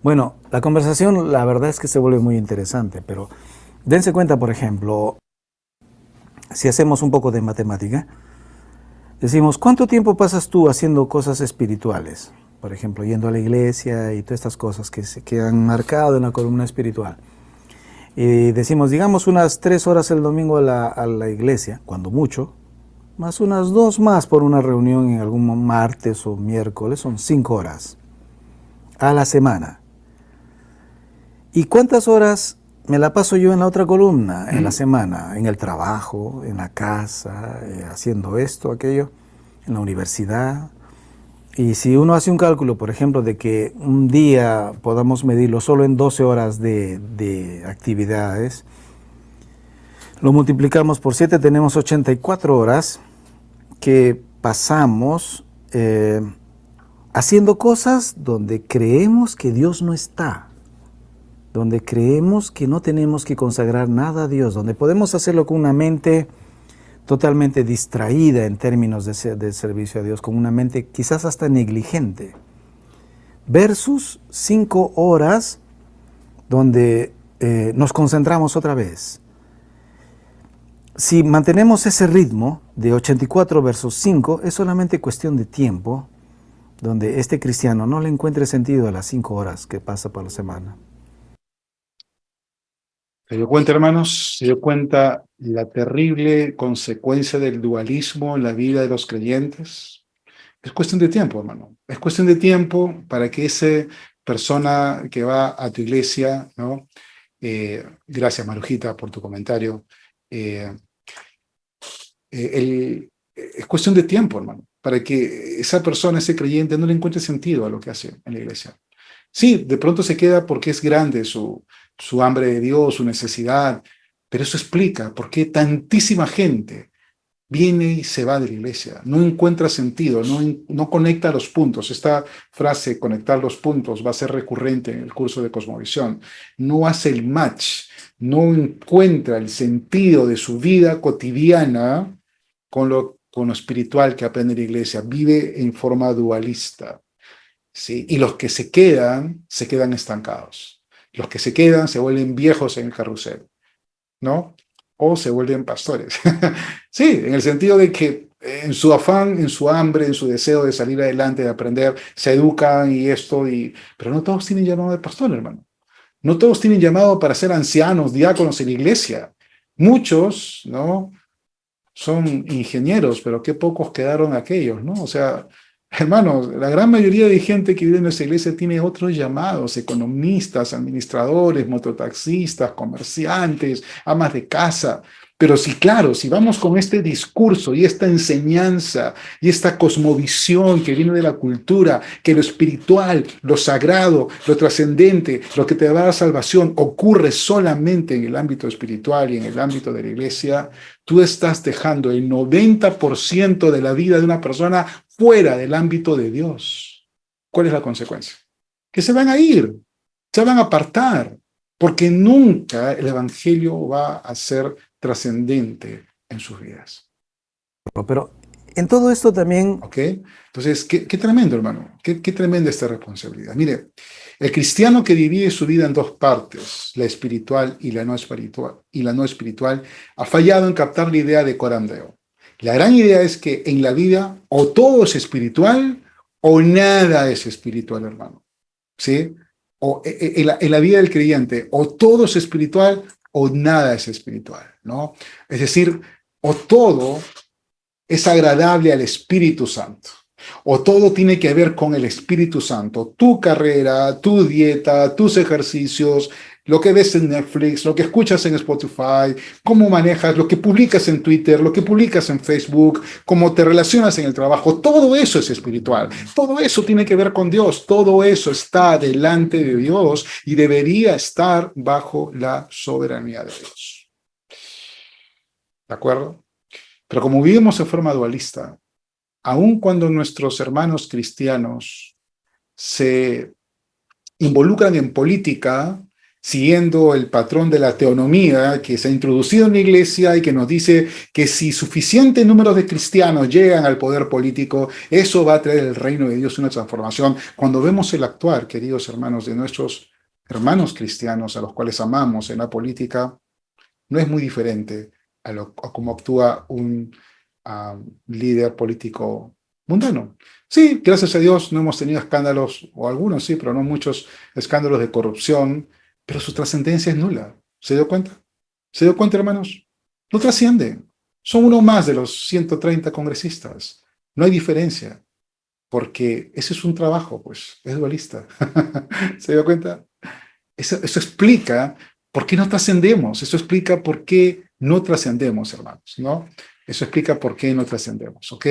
Bueno, la conversación, la verdad es que se vuelve muy interesante, pero dense cuenta, por ejemplo, si hacemos un poco de matemática, decimos, ¿cuánto tiempo pasas tú haciendo cosas espirituales? Por ejemplo, yendo a la iglesia y todas estas cosas que han marcado en la columna espiritual. Y decimos, digamos, unas 3 horas el domingo a la iglesia, cuando mucho, más unas 2 más por una reunión en algún martes o miércoles, son 5 horas a la semana. ¿Y cuántas horas me la paso yo en la otra columna, en la semana? En el trabajo, en la casa, haciendo esto, aquello, en la universidad. Y si uno hace un cálculo, por ejemplo, de que un día podamos medirlo solo en 12 horas de actividades, lo multiplicamos por 7, tenemos 84 horas que pasamos haciendo cosas donde creemos que Dios no está, donde creemos que no tenemos que consagrar nada a Dios, donde podemos hacerlo con una mente totalmente distraída en términos de servicio a Dios, con una mente quizás hasta negligente, versus 5 horas donde nos concentramos otra vez. Si mantenemos ese ritmo de 84 versus 5, es solamente cuestión de tiempo donde este cristiano no le encuentre sentido a las 5 horas que pasa por la semana. ¿Se dio cuenta, hermanos? ¿Se dio cuenta la terrible consecuencia del dualismo en la vida de los creyentes? Es cuestión de tiempo, hermano. Es cuestión de tiempo para que esa persona que va a tu iglesia, ¿no? Gracias, Marujita, por tu comentario. Es cuestión de tiempo, hermano, para que esa persona, ese creyente, no le encuentre sentido a lo que hace en la iglesia. Sí, de pronto se queda porque es grande su hambre de Dios, su necesidad, pero eso explica por qué tantísima gente viene y se va de la iglesia, no encuentra sentido, no conecta los puntos. Esta frase, conectar los puntos, va a ser recurrente en el curso de Cosmovisión. No hace el match, no encuentra el sentido de su vida cotidiana con lo espiritual que aprende la iglesia, vive en forma dualista. ¿Sí? Y los que se quedan estancados. Los que se quedan se vuelven viejos en el carrusel, ¿no? O se vuelven pastores. Sí, en el sentido de que en su afán, en su hambre, en su deseo de salir adelante, de aprender, se educan pero no todos tienen llamado de pastor, hermano. No todos tienen llamado para ser ancianos, diáconos en la iglesia. Muchos, ¿no? Son ingenieros, pero qué pocos quedaron aquellos, ¿no? O sea, hermanos, la gran mayoría de gente que vive en nuestra iglesia tiene otros llamados: economistas, administradores, mototaxistas, comerciantes, amas de casa. Pero sí, claro, si vamos con este discurso y esta enseñanza y esta cosmovisión que viene de la cultura, que lo espiritual, lo sagrado, lo trascendente, lo que te da la salvación ocurre solamente en el ámbito espiritual y en el ámbito de la iglesia, tú estás dejando el 90% de la vida de una persona fuera del ámbito de Dios. ¿Cuál es la consecuencia? Que se van a ir, se van a apartar, porque nunca el evangelio va a ser trascendente en sus vidas. Pero en todo esto también... ¿Ok? Entonces, qué tremendo, hermano. Qué tremenda esta responsabilidad. Mire, el cristiano que divide su vida en 2 partes, la espiritual y la no espiritual, ha fallado en captar la idea de Coram Deo. La gran idea es que en la vida o todo es espiritual o nada es espiritual, hermano. ¿Sí? O en la vida del creyente, o todo es espiritual o nada es espiritual, ¿no? Es decir, o todo es agradable al Espíritu Santo, o todo tiene que ver con el Espíritu Santo, tu carrera, tu dieta, tus ejercicios, lo que ves en Netflix, lo que escuchas en Spotify, cómo manejas, lo que publicas en Twitter, lo que publicas en Facebook, cómo te relacionas en el trabajo, todo eso es espiritual, todo eso tiene que ver con Dios, todo eso está delante de Dios y debería estar bajo la soberanía de Dios. ¿De acuerdo? Pero como vivimos en forma dualista, aun cuando nuestros hermanos cristianos se involucran en política, siguiendo el patrón de la teonomía que se ha introducido en la iglesia y que nos dice que si suficiente número de cristianos llegan al poder político, eso va a traer el reino de Dios una transformación. Cuando vemos el actuar, queridos hermanos, de nuestros hermanos cristianos a los cuales amamos en la política, no es muy diferente a cómo actúa un líder político mundano. Sí, gracias a Dios no hemos tenido escándalos, o algunos sí, pero no muchos escándalos de corrupción, pero su trascendencia es nula. ¿Se dio cuenta? ¿Se dio cuenta, hermanos? No trasciende. Son uno más de los 130 congresistas. No hay diferencia, porque ese es un trabajo, pues, es dualista. ¿Se dio cuenta? Eso explica por qué no trascendemos. Eso explica por qué no trascendemos, hermanos, ¿no? Eso explica por qué no trascendemos, ¿ok?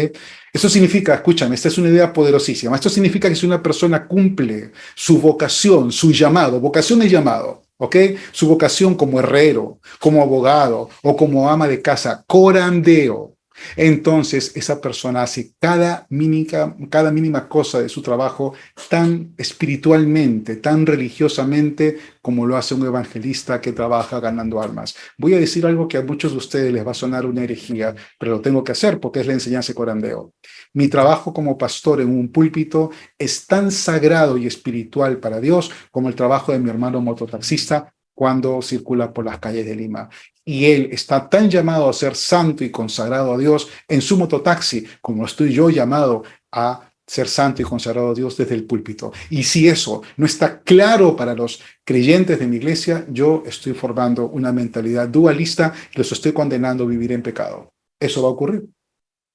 Eso significa, escúchame, esta es una idea poderosísima. Esto significa que si una persona cumple su vocación, su llamado, vocación es llamado, ¿ok? Su vocación como herrero, como abogado o como ama de casa, corandeo. Entonces esa persona hace cada mínima cosa de su trabajo tan espiritualmente, tan religiosamente como lo hace un evangelista que trabaja ganando almas. Voy a decir algo que a muchos de ustedes les va a sonar una herejía, pero lo tengo que hacer porque es la enseñanza de corandeo. Mi trabajo como pastor en un púlpito es tan sagrado y espiritual para Dios como el trabajo de mi hermano mototaxista cuando circula por las calles de Lima. Y él está tan llamado a ser santo y consagrado a Dios en su mototaxi como estoy yo llamado a ser santo y consagrado a Dios desde el púlpito. Y si eso no está claro para los creyentes de mi iglesia, yo estoy formando una mentalidad dualista y los estoy condenando a vivir en pecado. Eso va a ocurrir.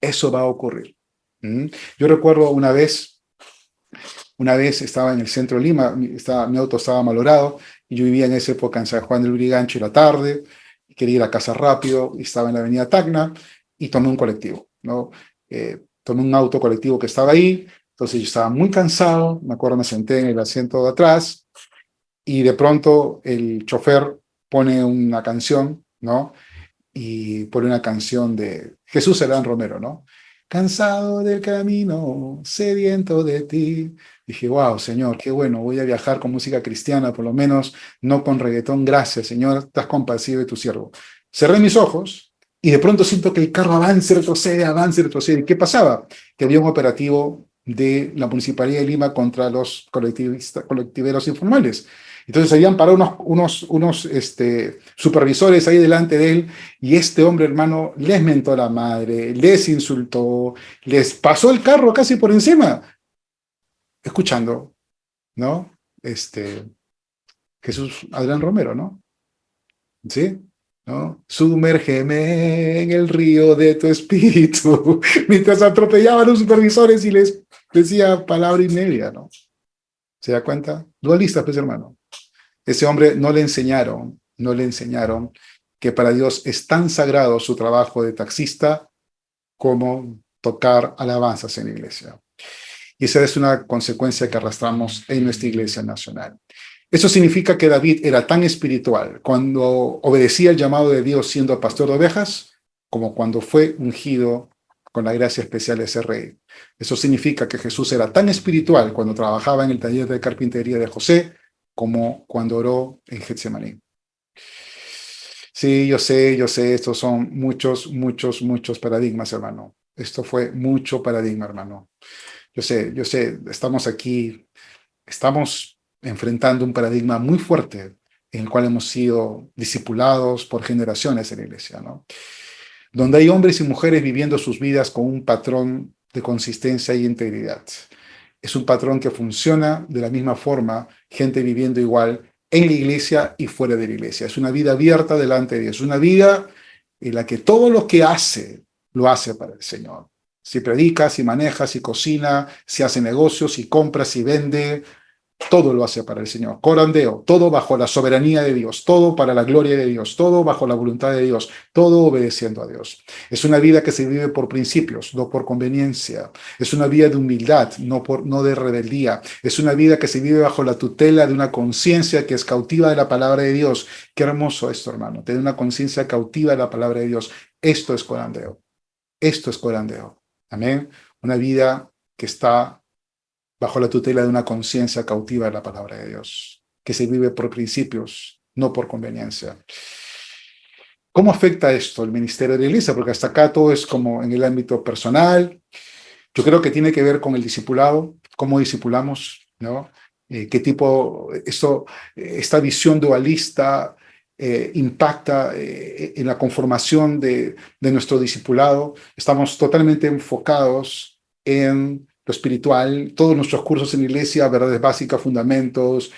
Eso va a ocurrir. Yo recuerdo una vez estaba en el centro de Lima, mi auto estaba malogrado, y yo vivía en esa época en San Juan del Lurigancho, y la tarde, quería ir a casa rápido, y estaba en la avenida Tacna, y tomé un colectivo, ¿no? Tomé un auto colectivo que estaba ahí, entonces yo estaba muy cansado, me acuerdo, me senté en el asiento de atrás, y de pronto el chofer pone una canción, ¿no? Y pone una canción de Jesús Serán Romero, ¿no? Cansado del camino, sediento de ti. Dije, wow, Señor, qué bueno, voy a viajar con música cristiana, por lo menos no con reggaetón. Gracias, Señor, estás compasivo de tu siervo. Cerré mis ojos y de pronto siento que el carro avance, retrocede. ¿Qué pasaba? Que había un operativo de la Municipalidad de Lima contra los colectiveros informales. Entonces habían parado unos supervisores ahí delante de él, y este hombre, hermano, les mentó a la madre, les insultó, les pasó el carro casi por encima, escuchando, ¿no? Jesús Adrián Romero, ¿no? ¿Sí? ¿No? Sumérgeme en el río de tu espíritu, mientras atropellaban a los supervisores y les decía palabra y media, ¿no? ¿Se da cuenta? Dualistas, pues, hermano. Ese hombre no le enseñaron que para Dios es tan sagrado su trabajo de taxista como tocar alabanzas en la iglesia. Y esa es una consecuencia que arrastramos en nuestra iglesia nacional. Eso significa que David era tan espiritual cuando obedecía el llamado de Dios siendo pastor de ovejas, como cuando fue ungido con la gracia especial de ser rey. Eso significa que Jesús era tan espiritual cuando trabajaba en el taller de carpintería de José, como cuando oró en Getsemaní. Sí, yo sé, estos son muchos paradigmas, hermano. Esto fue mucho paradigma, hermano. Yo sé, estamos aquí, estamos enfrentando un paradigma muy fuerte en el cual hemos sido discipulados por generaciones en la iglesia, ¿no? Donde hay hombres y mujeres viviendo sus vidas con un patrón de consistencia y integridad. Es un patrón que funciona de la misma forma, gente viviendo igual en la iglesia y fuera de la iglesia. Es una vida abierta delante de Dios, es una vida en la que todo lo que hace, lo hace para el Señor. Si predica, si maneja, si cocina, si hace negocios, si compra, si vende, todo lo hace para el Señor. Corandeo, todo bajo la soberanía de Dios, todo para la gloria de Dios, todo bajo la voluntad de Dios, todo obedeciendo a Dios. Es una vida que se vive por principios, no por conveniencia. Es una vida de humildad, no de rebeldía. Es una vida que se vive bajo la tutela de una conciencia que es cautiva de la palabra de Dios. Qué hermoso esto, hermano, tener una conciencia cautiva de la palabra de Dios. Esto es corandeo. Esto es corandeo. Amén. Una vida que está bajo la tutela de una conciencia cautiva de la palabra de Dios. que se vive por principios, no por conveniencia. ¿Cómo afecta esto el ministerio de la iglesia? Porque hasta acá todo es como en el ámbito personal. Yo creo que tiene que ver con el discipulado, cómo discipulamos, ¿no? Qué tipo, esta visión dualista impacta en la conformación de nuestro discipulado. Estamos totalmente enfocados en lo espiritual, todos nuestros cursos en la iglesia, verdades básicas, fundamentos,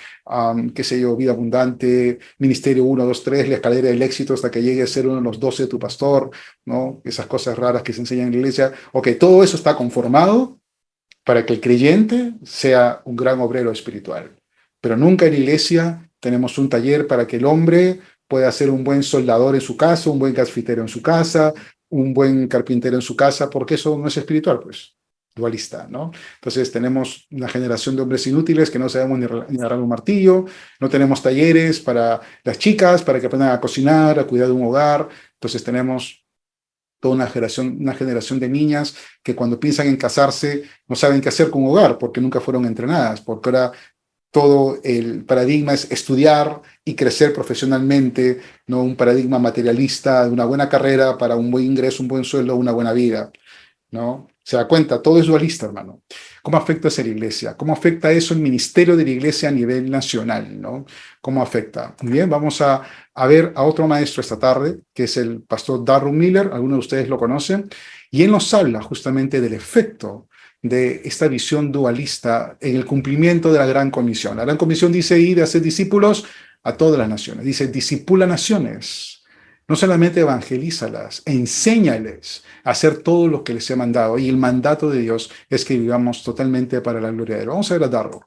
qué sé yo, vida abundante, ministerio 1, 2, 3, la escalera del éxito hasta que llegue a ser uno de los 12 de tu pastor, ¿no? Esas cosas raras que se enseñan en la iglesia. Ok, todo eso está conformado para que el creyente sea un gran obrero espiritual. Pero nunca en la iglesia tenemos un taller para que el hombre pueda ser un buen soldador en su casa, un buen gasfitero en su casa, un buen carpintero en su casa, porque eso no es espiritual, pues. Dualista, ¿no? Entonces tenemos una generación de hombres inútiles que no sabemos ni agarrar un martillo, no tenemos talleres para las chicas, para que aprendan a cocinar, a cuidar de un hogar. Entonces tenemos toda una generación de niñas que cuando piensan en casarse no saben qué hacer con un hogar porque nunca fueron entrenadas, porque ahora todo el paradigma es estudiar y crecer profesionalmente, no un paradigma materialista de una buena carrera para un buen ingreso, un buen sueldo, una buena vida, ¿no? Se da cuenta, todo es dualista, hermano. ¿Cómo afecta eso a la iglesia? ¿Cómo afecta eso el ministerio de la iglesia a nivel nacional, ¿no? ¿Cómo afecta? Muy bien, vamos a ver a otro maestro esta tarde, que es el pastor Darrell Miller, algunos de ustedes lo conocen, y él nos habla justamente del efecto de esta visión dualista en el cumplimiento de la Gran Comisión. La Gran Comisión dice ir a hacer discípulos a todas las naciones, dice discipula naciones. No solamente evangelízalas, enséñales a hacer todo lo que les he mandado. Y el mandato de Dios es que vivamos totalmente para la gloria de Dios. Vamos a ver a Darrell.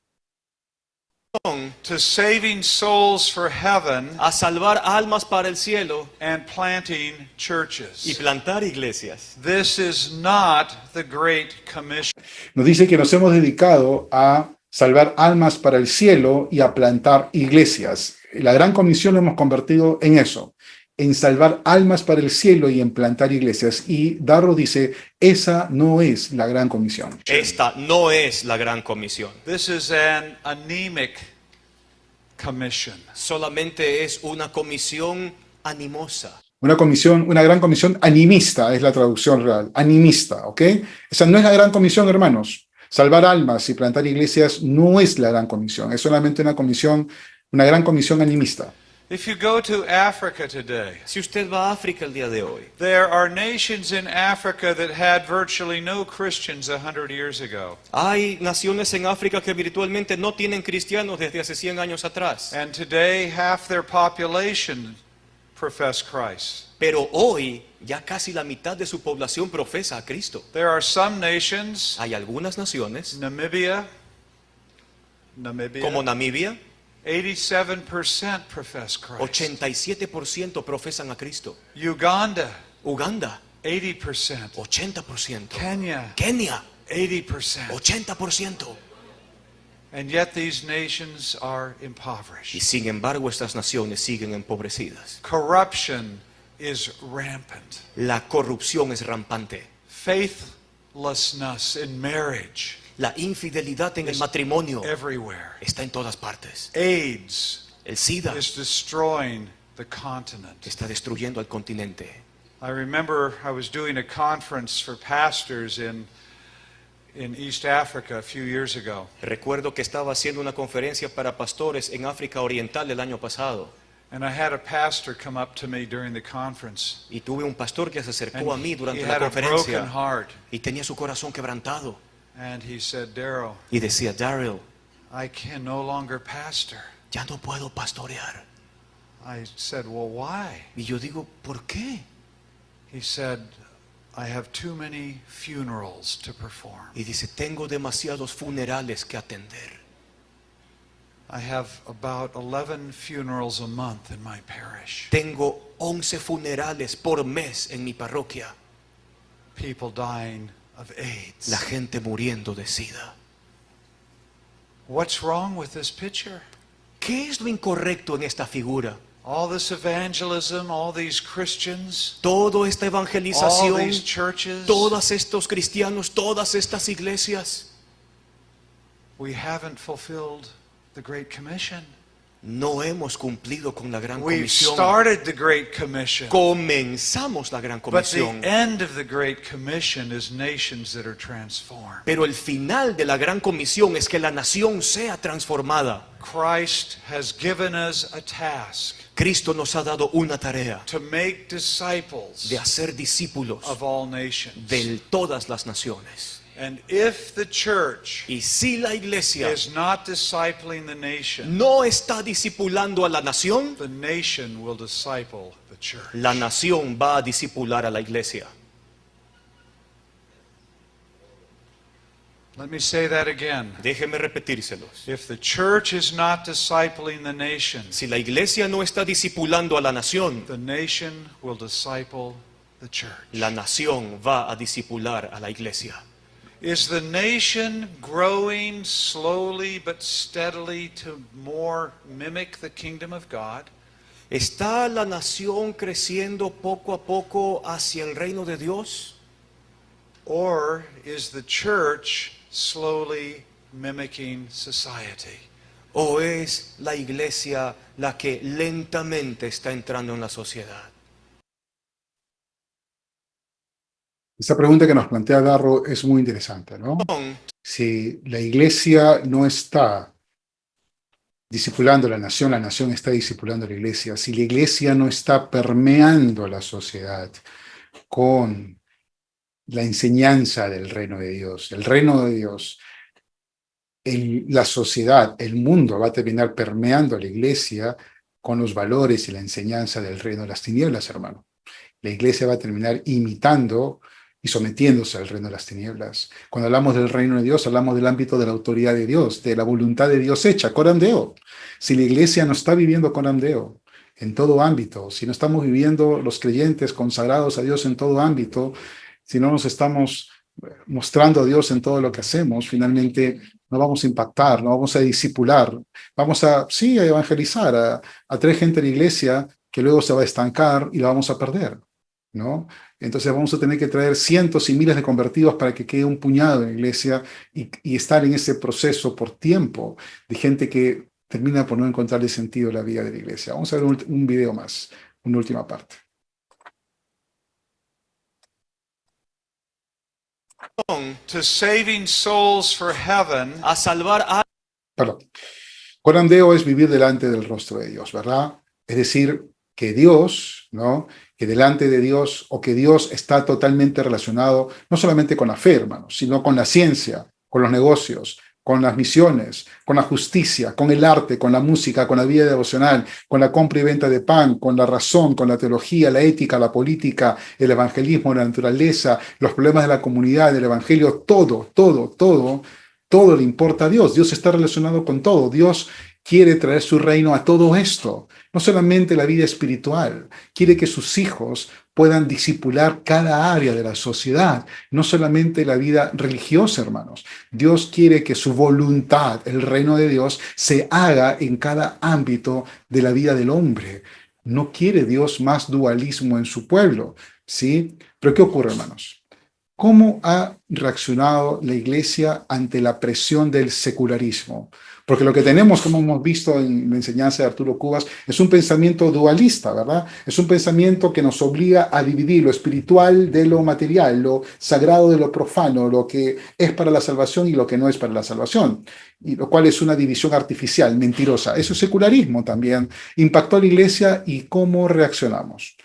To saving souls for heaven a salvar almas para el cielo and planting y churches. plantar iglesias. This is not the Great Commission. Nos dice que nos hemos dedicado a salvar almas para el cielo y a plantar iglesias. La Gran Comisión lo hemos convertido en eso, en salvar almas para el cielo y en plantar iglesias. Y Darrell dice, esa no es la Gran Comisión. Esta no es la gran comisión. This is an anemic commission. Solamente es una comisión animosa. Una gran comisión animista es la traducción real, animista, ¿ok? Esa no es la Gran Comisión, hermanos. Salvar almas y plantar iglesias no es la Gran Comisión, es solamente una gran comisión animista. If you go to Africa today, Si usted va a África el día de hoy, there are nations in Africa that had virtually no Christians 100 years ago. hay naciones en África que virtualmente no tienen cristianos desde hace 100 años atrás. And today half their population profess Christ. Pero hoy ya casi la mitad de su población profesa a Cristo. There are some nations, Hay algunas naciones, Namibia, como Namibia, 87% profess Christ. 87% profesan a Cristo. Uganda, Uganda, 80%. 80%. Kenya, Kenia, 80%. 80%. And yet these nations are Y impoverished. sin embargo estas naciones siguen empobrecidas. Corruption is rampant. La corrupción es rampante. Faithlessness in marriage La infidelidad en el matrimonio everywhere. está en todas partes. AIDS El SIDA is destroying the continent. está destruyendo al continente. I remember I was doing a conference for pastors in East Africa a few years ago. Recuerdo que estaba haciendo una conferencia para pastores en África Oriental el año pasado. And I had a pastor come up to me during the conference. Y tuve un pastor que se acercó a mí He durante la had a broken conferencia heart. y tenía su corazón quebrantado. And he said, Darrell, Y decía, Darrell, I can no longer pastor. ya no puedo pastorear. I said, well, why? Y yo digo, ¿por qué? He said, I have too many funerals to perform. Y dice, tengo demasiados funerales que atender. I have about 11 funerals a month in my parish. Tengo 11 funerales por mes en mi parroquia. People dying of AIDS. La gente muriendo de SIDA. What's wrong with this picture? ¿Qué es lo incorrecto en esta figura? All this evangelism, all these Christians, Toda esta all evangelización, these churches, todos estos cristianos, todas estas iglesias. we haven't fulfilled the Great Commission. No hemos cumplido con la gran We've comisión. started the Great Commission, Comenzamos la gran but comisión. the end of the Great Commission is nations that are transformed. Pero el final de la gran comisión es que la nación sea transformada. Christ has given us a task Cristo nos ha dado una tarea to make disciples de hacer discípulos of all nations. de todas las naciones. And if the church Y si la iglesia is not discipling the nation, no está discipulando a la nación, the nation will disciple the church. la nación va a discipular a la iglesia. Let me say that again. Déjeme repetírselos. If the church is not discipling the nation, Si la iglesia no está discipulando a la nación, the nation will disciple the church. la nación va a discipular a la iglesia. Is the nation growing slowly but steadily to more mimic the kingdom of God? ¿Está la nación creciendo poco a poco hacia el reino de Dios? Or is the church slowly mimicking society? ¿O es la iglesia la que lentamente está entrando en la sociedad? Esta pregunta que nos plantea Darro es muy interesante, ¿no? Si la iglesia no está discipulando a la nación está discipulando a la iglesia. Si la iglesia no está permeando la sociedad con la enseñanza del reino de Dios, el reino de Dios, la sociedad, el mundo va a terminar permeando a la iglesia con los valores y la enseñanza del reino de las tinieblas, hermano. La iglesia va a terminar imitando y sometiéndose al reino de las tinieblas. Cuando hablamos del reino de Dios, hablamos del ámbito de la autoridad de Dios, de la voluntad de Dios hecha, coram Deo. Si la iglesia no está viviendo coram Deo en todo ámbito, si no estamos viviendo los creyentes consagrados a Dios en todo ámbito, si no nos estamos mostrando a Dios en todo lo que hacemos, finalmente no vamos a impactar, no vamos a discipular, vamos a, sí, a evangelizar, a traer gente a la iglesia que luego se va a estancar y la vamos a perder, ¿no? Entonces vamos a tener que traer cientos y miles de convertidos para que quede un puñado en la iglesia y estar en ese proceso por tiempo de gente que termina por no encontrarle sentido a la vida de la iglesia. Vamos a ver un video más, una última parte. To saving souls for heaven, A salvar a Perdón. Coram Deo es vivir delante del rostro de Dios, ¿verdad? Es decir, que Dios, ¿no? Que delante de Dios, o que Dios está totalmente relacionado, no solamente con la fe, hermanos, sino con la ciencia, con los negocios, con las misiones, con la justicia, con el arte, con la música, con la vida devocional, con la compra y venta de pan, con la razón, con la teología, la ética, la política, el evangelismo, la naturaleza, los problemas de la comunidad, del evangelio, todo le importa a Dios. Dios está relacionado con todo. Dios quiere traer su reino a todo esto. No solamente la vida espiritual, quiere que sus hijos puedan discipular cada área de la sociedad, no solamente la vida religiosa, hermanos. Dios quiere que su voluntad, el reino de Dios, se haga en cada ámbito de la vida del hombre. No quiere Dios más dualismo en su pueblo, ¿sí? Pero ¿qué ocurre, hermanos? ¿Cómo ha reaccionado la iglesia ante la presión del secularismo? Porque lo que tenemos, como hemos visto en la enseñanza de Arturo Cubas, es un pensamiento dualista, ¿verdad? Es un pensamiento que nos obliga a dividir lo espiritual de lo material, lo sagrado de lo profano, lo que es para la salvación y lo que no es para la salvación, y lo cual es una división artificial, mentirosa. Eso es secularismo también. Impactó a la iglesia y cómo reaccionamos.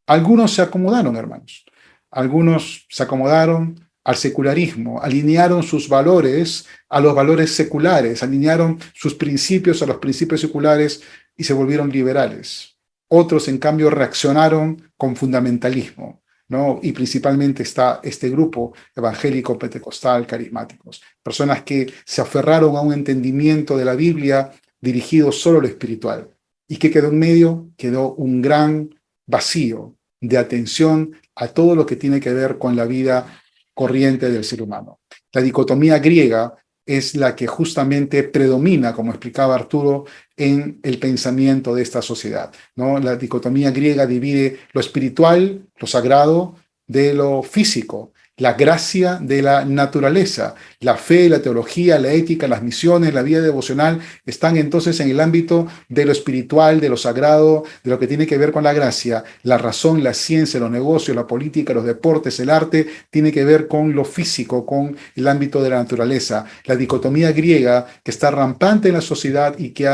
Algunos se acomodaron, hermanos. Algunos se acomodaron al secularismo, alinearon sus valores a los valores seculares, alinearon sus principios a los principios seculares y se volvieron liberales. Otros, en cambio, reaccionaron con fundamentalismo, ¿no? Y principalmente está este grupo evangélico, pentecostal, carismáticos. Personas que se aferraron a un entendimiento de la Biblia dirigido solo a lo espiritual. ¿Y qué quedó en medio? Quedó un gran vacío de atención a todo lo que tiene que ver con la vida corriente del ser humano. La dicotomía griega es la que justamente predomina, como explicaba Arturo, en el pensamiento de esta sociedad, ¿no? La dicotomía griega divide lo espiritual, lo sagrado, de lo físico. la gracia de la naturaleza. La fe, la teología, la ética, las misiones, la vida devocional están entonces en el ámbito de lo espiritual, de lo sagrado, de lo que tiene que ver con la gracia. La razón, la ciencia, los negocios, la política, los deportes, el arte, tiene que ver con lo físico, con el ámbito de la naturaleza. La dicotomía griega que está rampante en la sociedad y que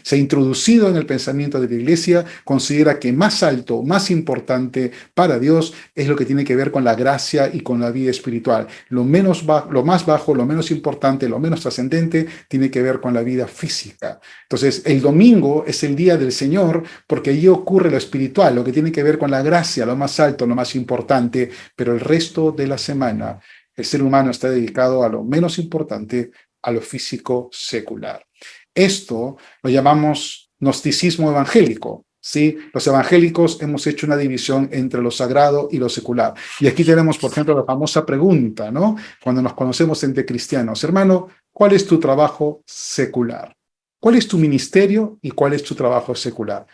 se ha introducido en el pensamiento de la iglesia, considera que más alto, más importante para Dios es lo que tiene que ver con la gracia y con la vida espiritual. Lo más bajo, lo menos importante, lo menos trascendente, tiene que ver con la vida física. Entonces, el domingo es el día del Señor porque allí ocurre lo espiritual, lo que tiene que ver con la gracia, lo más alto, lo más importante, pero el resto de la semana, el ser humano está dedicado a lo menos importante, a lo físico secular. Esto lo llamamos gnosticismo evangélico, ¿sí? Los evangélicos hemos hecho una división entre lo sagrado y lo secular. Y aquí tenemos, por ejemplo, la famosa pregunta, ¿no? Cuando nos conocemos entre cristianos, hermano, ¿cuál es tu trabajo secular? ¿Cuál es tu ministerio y cuál es tu trabajo secular?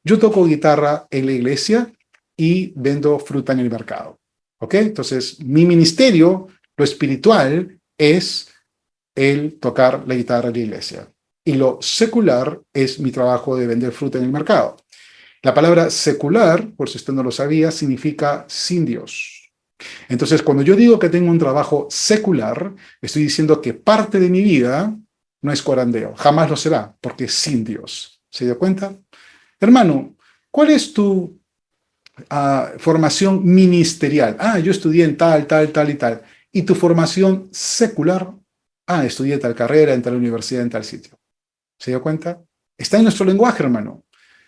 Yo toco guitarra en la iglesia y vendo fruta en el mercado. ¿Ok? Entonces, mi ministerio, lo espiritual, es el tocar la guitarra en la iglesia. Y lo secular es mi trabajo de vender fruta en el mercado. La palabra secular, por si usted no lo sabía, significa sin Dios. Entonces, cuando yo digo que tengo un trabajo secular, estoy diciendo que parte de mi vida no es corandeo. Jamás lo será, porque es sin Dios. ¿Se dio cuenta? Hermano, ¿cuál es tu formación ministerial? Yo estudié en tal y tal. ¿Y tu formación secular? Estudié tal carrera, en tal universidad, en tal sitio. ¿Se dio cuenta? Está en nuestro lenguaje, hermano,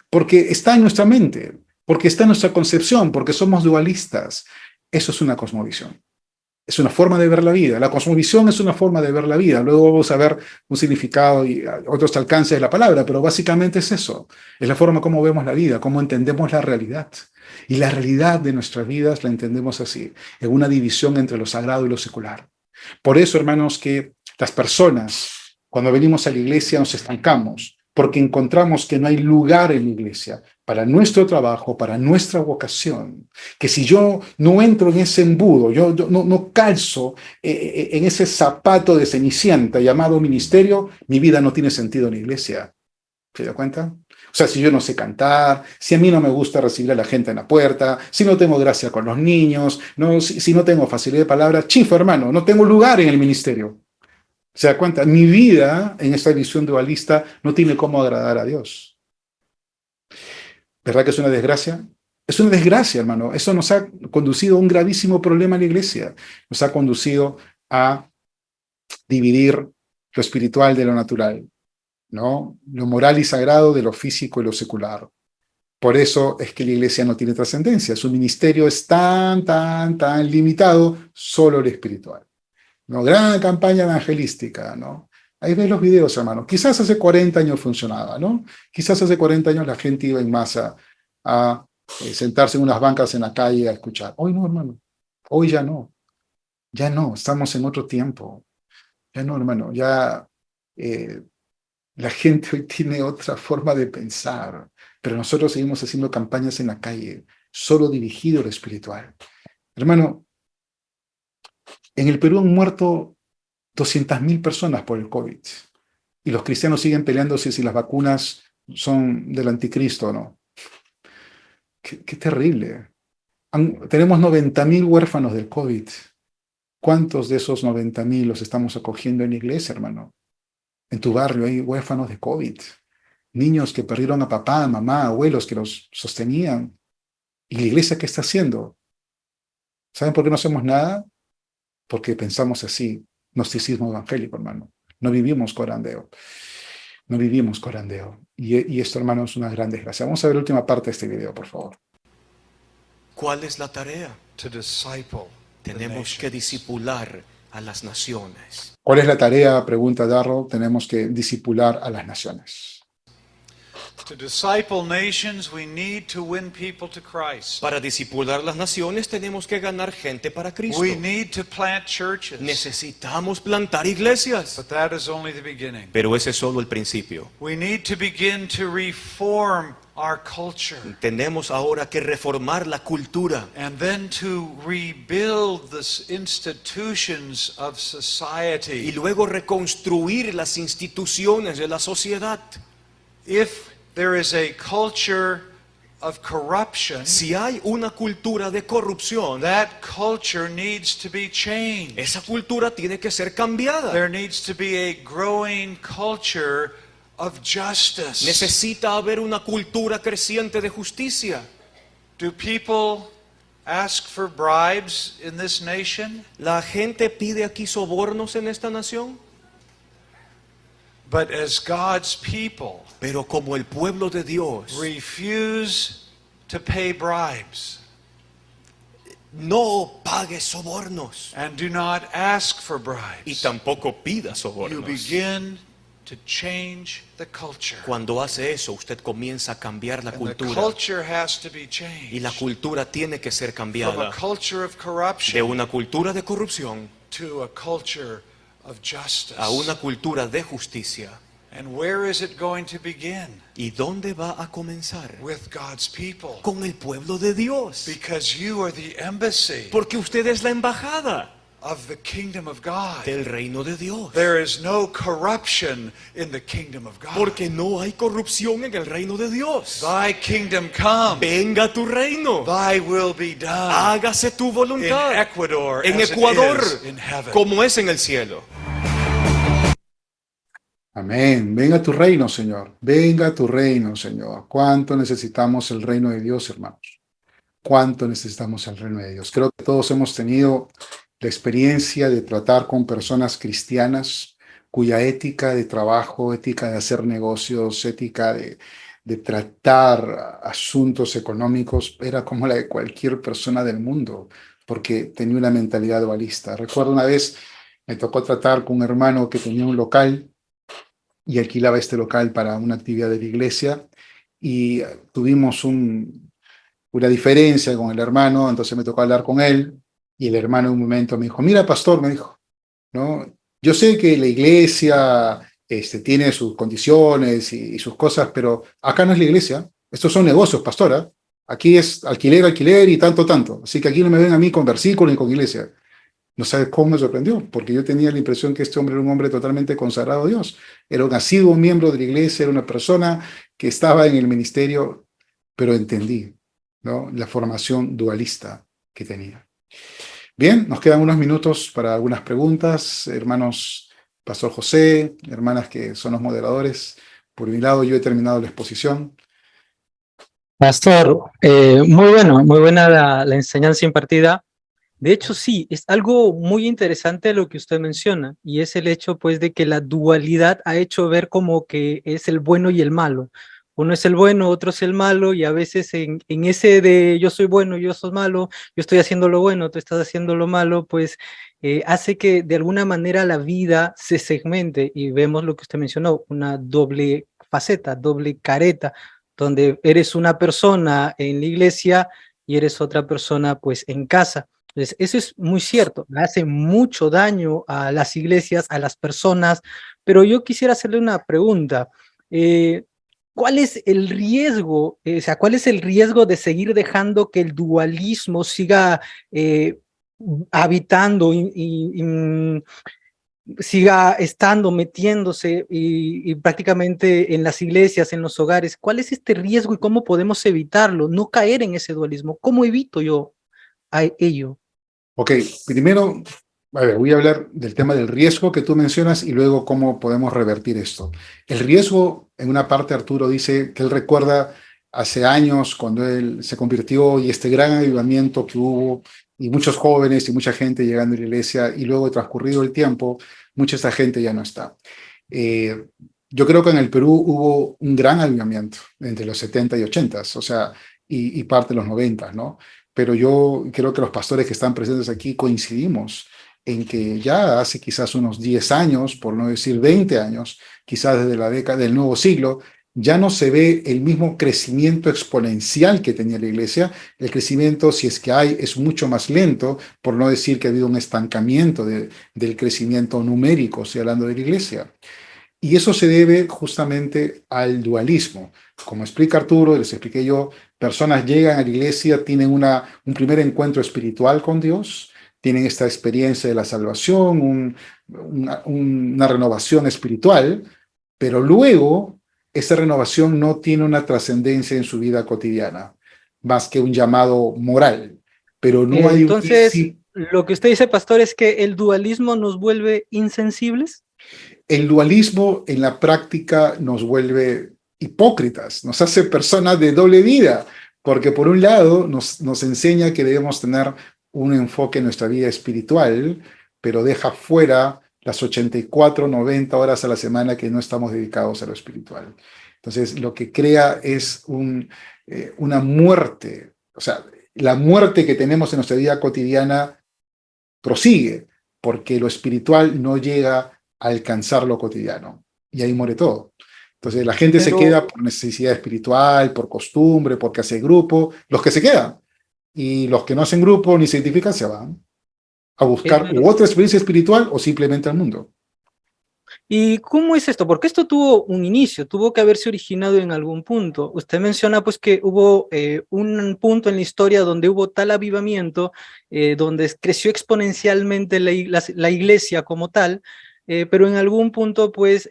porque está en nuestra mente, porque está en nuestra concepción, porque somos dualistas. Eso es una cosmovisión. Es una forma de ver la vida. La cosmovisión es una forma de ver la vida. Luego vamos a ver un significado y otros alcances de la palabra, pero básicamente es eso. Es la forma como vemos la vida, cómo entendemos la realidad. Y la realidad de nuestras vidas la entendemos así, en una división entre lo sagrado y lo secular. Por eso, hermanos, que las personas, cuando venimos a la iglesia, nos estancamos, porque encontramos que no hay lugar en la iglesia para nuestro trabajo, para nuestra vocación. Que si yo no entro en ese embudo, yo no calzo en ese zapato de cenicienta llamado ministerio, mi vida no tiene sentido en la iglesia. ¿Se da cuenta? O sea, si yo no sé cantar, si a mí no me gusta recibir a la gente en la puerta, si no tengo gracia con los niños, si no tengo facilidad de palabra, chifo, hermano, no tengo lugar en el ministerio. ¿Se da cuenta? Mi vida, en esta visión dualista, no tiene cómo agradar a Dios. ¿Verdad que es una desgracia? Es una desgracia, hermano. Eso nos ha conducido a un gravísimo problema en la iglesia. Nos ha conducido a dividir lo espiritual de lo natural, ¿no? Lo moral y sagrado de lo físico y lo secular. Por eso es que la iglesia no tiene trascendencia. Su ministerio es tan limitado, solo lo espiritual. ¿No? Gran campaña evangelística, ¿no? Ahí ves los videos, hermano. Quizás hace 40 años funcionaba, ¿no? Quizás hace 40 años la gente iba en masa a sentarse en unas bancas en la calle a escuchar. Hoy no, hermano. Hoy ya no. Ya no. Estamos en otro tiempo. Ya no, hermano. Ya la gente hoy tiene otra forma de pensar. Pero nosotros seguimos haciendo campañas en la calle, solo dirigido a lo espiritual. Hermano, en el Perú han muerto 200.000 personas por el COVID. Y los cristianos siguen peleándose si las vacunas son del anticristo o no. Qué terrible. Tenemos 90.000 huérfanos del COVID. ¿Cuántos de esos 90.000 los estamos acogiendo en la iglesia, hermano? En tu barrio hay huérfanos de COVID. Niños que perdieron a papá, mamá, abuelos que los sostenían. ¿Y la iglesia qué está haciendo? ¿Saben por qué no hacemos nada? Porque pensamos así. Gnosticismo evangélico, hermano. No vivimos corandeo. No vivimos corandeo. Y esto, hermano, es una gran desgracia. Vamos a ver la última parte de este video, por favor. ¿Cuál es la tarea? To disciple the Tenemos que nations. discipular a las naciones. ¿Cuál es la tarea? Pregunta Darrow. Tenemos que discipular a las naciones. To disciple nations, we need to win people to Christ. Para discipular las naciones tenemos que ganar gente para Cristo. We need to plant churches. Necesitamos plantar iglesias. But that is only the beginning. Pero ese es solo el principio. We need to begin to reform our culture. Tenemos ahora que reformar la cultura. And then to rebuild the institutions of Y society. luego reconstruir las instituciones de la sociedad. If there is a culture of corruption, Si hay una cultura de corrupción, that culture needs to be changed. esa cultura tiene que ser cambiada. There needs to be a growing culture of justice. Necesita haber una cultura creciente de justicia. Do people ask for bribes in this nation? ¿La gente pide aquí sobornos en esta nación? But as God's people Pero como el pueblo de Dios refuse to pay bribes no pague sobornos and do not ask for y bribes, tampoco pida you sobornos. begin to change the culture. Cuando hace eso, usted comienza a cambiar la And the cultura. culture has to be Y la changed cultura tiene que ser from a cambiada culture of de corruption una cultura de corrupción to a culture of justice. a una cultura de justicia. And where is it going to begin? ¿Y dónde va a comenzar? With God's people. Con el pueblo de Dios. Because you are the embassy Porque usted es la embajada of the kingdom of God. del reino de Dios. There is no corruption in the kingdom of God. Porque no hay corrupción en el reino de Dios. Thy kingdom come, Venga tu reino. thy will be done Hágase tu in voluntad. Ecuador En as Ecuador, it is in heaven. como es en el cielo. Amén. Venga tu reino, Señor. Venga tu reino, Señor. ¿Cuánto necesitamos el reino de Dios, hermanos? ¿Cuánto necesitamos el reino de Dios? Creo que todos hemos tenido la experiencia de tratar con personas cristianas cuya ética de trabajo, ética de hacer negocios, ética de tratar asuntos económicos era como la de cualquier persona del mundo, porque tenía una mentalidad dualista. Recuerdo una vez me tocó tratar con un hermano que tenía un local y alquilaba este local para una actividad de la iglesia y tuvimos una diferencia con el hermano, entonces me tocó hablar con él y el hermano en un momento me dijo, mira pastor, me dijo, ¿no? Yo sé que la iglesia tiene sus condiciones y sus cosas, pero acá no es la iglesia, estos son negocios, pastora, aquí es alquiler, alquiler y tanto, tanto, así que aquí no me ven a mí con versículos ni con iglesia. No sabes cómo me sorprendió, porque yo tenía la impresión que este hombre era un hombre totalmente consagrado a Dios. Era un asiduo miembro de la iglesia, era una persona que estaba en el ministerio, pero entendí, ¿no?, la formación dualista que tenía. Bien, nos quedan unos minutos para algunas preguntas. Hermanos, Pastor José, hermanas que son los moderadores. Por mi lado, yo he terminado la exposición. Pastor, muy buena la enseñanza impartida. De hecho, sí, es algo muy interesante lo que usted menciona, y es el hecho, pues, de que la dualidad ha hecho ver como que es el bueno y el malo. Uno es el bueno, otro es el malo, y a veces en ese de yo soy bueno, yo soy malo, yo estoy haciendo lo bueno, tú estás haciendo lo malo, pues hace que de alguna manera la vida se segmente, y vemos lo que usted mencionó, una doble faceta, doble careta, donde eres una persona en la iglesia y eres otra persona, pues, en casa. Entonces, eso es muy cierto, le hace mucho daño a las iglesias, a las personas, pero yo quisiera hacerle una pregunta. ¿Cuál es el riesgo, cuál es el riesgo de seguir dejando que el dualismo siga habitando y siga estando, metiéndose y prácticamente en las iglesias, en los hogares? ¿Cuál es este riesgo y cómo podemos evitarlo, no caer en ese dualismo? ¿Cómo evito yo a ello? Ok, primero, voy a hablar del tema del riesgo que tú mencionas y luego cómo podemos revertir esto. El riesgo, en una parte Arturo dice que él recuerda hace años cuando él se convirtió y este gran avivamiento que hubo y muchos jóvenes y mucha gente llegando a la iglesia y luego transcurrido el tiempo, mucha de esta gente ya no está. Yo creo que en el Perú hubo un gran avivamiento entre los 70 y 80, o sea, y parte de los 90, ¿no? Pero yo creo que los pastores que están presentes aquí coincidimos en que ya hace quizás unos 10 años, por no decir 20 años, quizás desde la década del nuevo siglo, ya no se ve el mismo crecimiento exponencial que tenía la iglesia. El crecimiento, si es que hay, es mucho más lento, por no decir que ha habido un estancamiento del crecimiento numérico, estoy hablando de la iglesia. Y eso se debe justamente al dualismo. Como explica Arturo, y les expliqué yo, personas llegan a la iglesia, tienen un primer encuentro espiritual con Dios, tienen esta experiencia de la salvación, una renovación espiritual, pero luego esa renovación no tiene una trascendencia en su vida cotidiana, más que un llamado moral. Pero no hay un Entonces, lo que usted dice, pastor, es que el dualismo nos vuelve insensibles. El dualismo en la práctica nos vuelve hipócritas, nos hace personas de doble vida, porque por un lado nos enseña que debemos tener un enfoque en nuestra vida espiritual, pero deja fuera las 84, 90 horas a la semana que no estamos dedicados a lo espiritual. Entonces, lo que crea es una muerte, o sea, la muerte que tenemos en nuestra vida cotidiana prosigue, porque lo espiritual no llega a alcanzar lo cotidiano, y ahí muere todo. Entonces la gente se queda por necesidad espiritual, por costumbre, porque hace grupo, los que se quedan, y los que no hacen grupo ni se identifican se van a buscar otra experiencia espiritual o simplemente al mundo. ¿Y cómo es esto? Porque esto tuvo un inicio, tuvo que haberse originado en algún punto. Usted menciona pues que hubo un punto en la historia donde hubo tal avivamiento, donde creció exponencialmente la iglesia como tal, pero en algún punto pues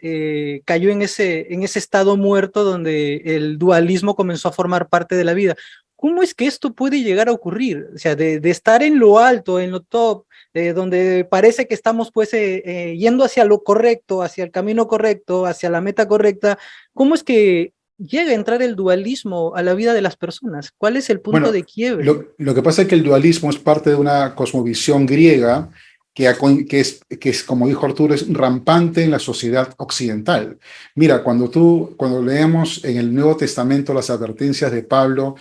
cayó en ese estado muerto donde el dualismo comenzó a formar parte de la vida. ¿Cómo es que esto puede llegar a ocurrir? O sea, de estar en lo alto, en lo top, donde parece que estamos pues yendo hacia lo correcto, hacia el camino correcto, hacia la meta correcta. ¿Cómo es que llega a entrar el dualismo a la vida de las personas? ¿Cuál es el punto de quiebre? Lo que pasa es que el dualismo es parte de una cosmovisión griega que es, como dijo Arturo, es rampante en la sociedad occidental. Mira, cuando leemos en el Nuevo Testamento las advertencias de Pablo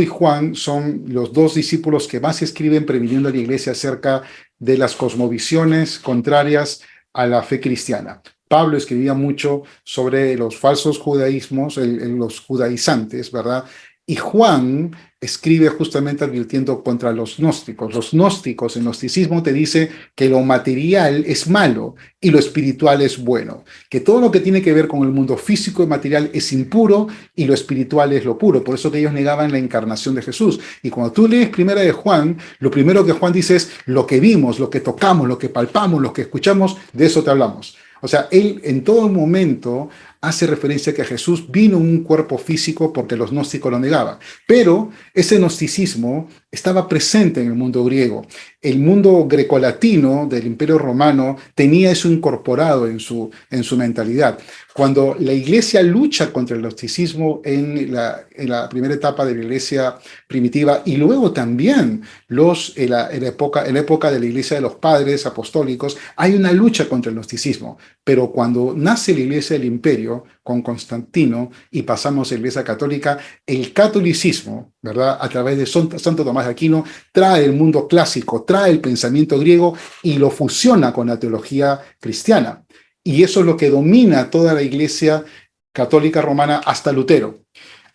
y Juan son los dos discípulos que más escriben previniendo a la iglesia acerca de las cosmovisiones contrarias a la fe cristiana. Pablo escribía mucho sobre los falsos judaísmos, los judaizantes, ¿verdad? Y Juan escribe justamente advirtiendo contra los gnósticos. Los gnósticos, el gnosticismo te dice que lo material es malo y lo espiritual es bueno, que todo lo que tiene que ver con el mundo físico y material es impuro y lo espiritual es lo puro. Por eso que ellos negaban la encarnación de Jesús. Y cuando tú lees Primera de Juan, lo primero que Juan dice es lo que vimos, lo que tocamos, lo que palpamos, lo que escuchamos, de eso te hablamos. O sea, él en todo momento hace referencia a que Jesús vino en un cuerpo físico porque los gnósticos lo negaban. Pero ese gnosticismo estaba presente en el mundo griego. El mundo grecolatino del Imperio Romano tenía eso incorporado en su mentalidad. Cuando la iglesia lucha contra el gnosticismo en la primera etapa de la iglesia primitiva y luego también en la época de la iglesia de los padres apostólicos, hay una lucha contra el gnosticismo. Pero cuando nace la iglesia del imperio, con Constantino, y pasamos a la iglesia católica, el catolicismo, ¿verdad? A través de Santo Tomás de Aquino, trae el mundo clásico, trae el pensamiento griego y lo fusiona con la teología cristiana. Y eso es lo que domina toda la iglesia católica romana hasta Lutero.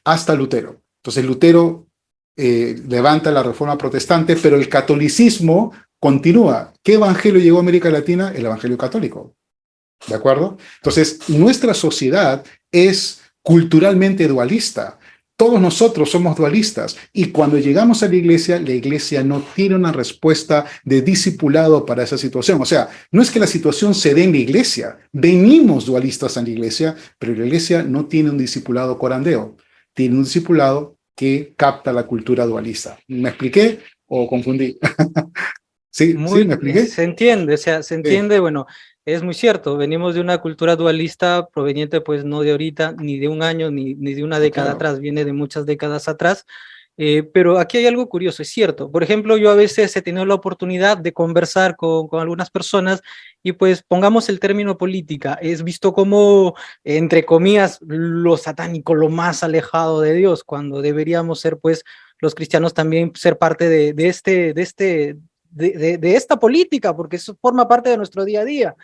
Hasta Lutero. Entonces Lutero levanta la reforma protestante, pero el catolicismo continúa. ¿Qué evangelio llegó a América Latina? El evangelio católico. ¿De acuerdo? Entonces, nuestra sociedad es culturalmente dualista. Todos nosotros somos dualistas y cuando llegamos a la iglesia no tiene una respuesta de discipulado para esa situación. O sea, no es que la situación se dé en la iglesia, venimos dualistas a la iglesia, pero la iglesia no tiene un discipulado corandeo, tiene un discipulado que capta la cultura dualista. ¿Me expliqué o confundí? ¿Sí? ¿Me expliqué? Se entiende, o sea, se entiende, sí. Bueno, es muy cierto, venimos de una cultura dualista proveniente pues no de ahorita, ni de un año, ni de una década atrás, viene de muchas décadas atrás, pero aquí hay algo curioso, es cierto. Por ejemplo, yo a veces he tenido la oportunidad de conversar con algunas personas y pues pongamos el término política, es visto como, entre comillas, lo satánico, lo más alejado de Dios, cuando deberíamos ser pues los cristianos también ser parte de esta política, porque eso forma parte de nuestro día a día.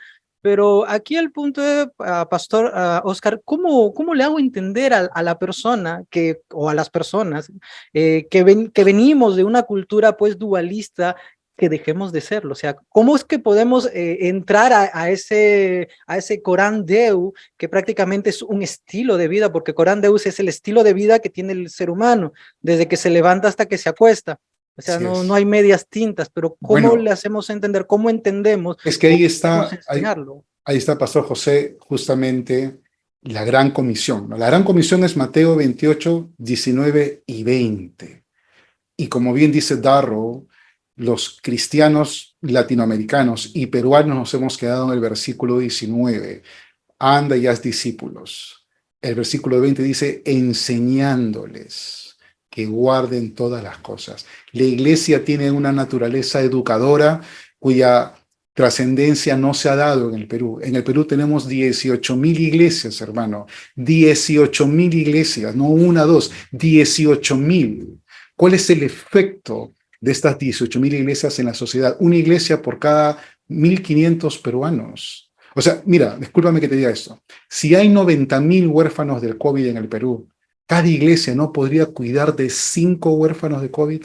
Pero aquí el punto es, Pastor Oscar, ¿cómo le hago entender a la persona o a las personas que venimos de una cultura pues dualista, que dejemos de serlo? O sea, ¿cómo es que podemos entrar a ese Corán Deu, que prácticamente es un estilo de vida? Porque Corán Deus es el estilo de vida que tiene el ser humano, desde que se levanta hasta que se acuesta. O sea, Así no es. hay medias tintas, pero ¿cómo le Bueno, hacemos entender, cómo entendemos, es que o podemos enseñarlo? ahí está, Pastor José, justamente la gran comisión, ¿no? La gran comisión es Mateo 28, 19 y 20. Y como bien dice Darrow, los cristianos latinoamericanos y peruanos nos hemos quedado en el versículo 19. Anda y haz discípulos. El versículo 20 dice, enseñándoles que guarden todas las cosas. La iglesia tiene una naturaleza educadora cuya trascendencia no se ha dado en el Perú. En el Perú tenemos 18.000 iglesias, hermano. 18.000 iglesias, no una, dos, 18.000. ¿Cuál es el efecto de estas 18.000 iglesias en la sociedad? Una iglesia por cada 1.500 peruanos. O sea, mira, discúlpame que te diga esto. Si hay 90.000 huérfanos del COVID en el Perú, cada iglesia no podría cuidar de 5 huérfanos de COVID,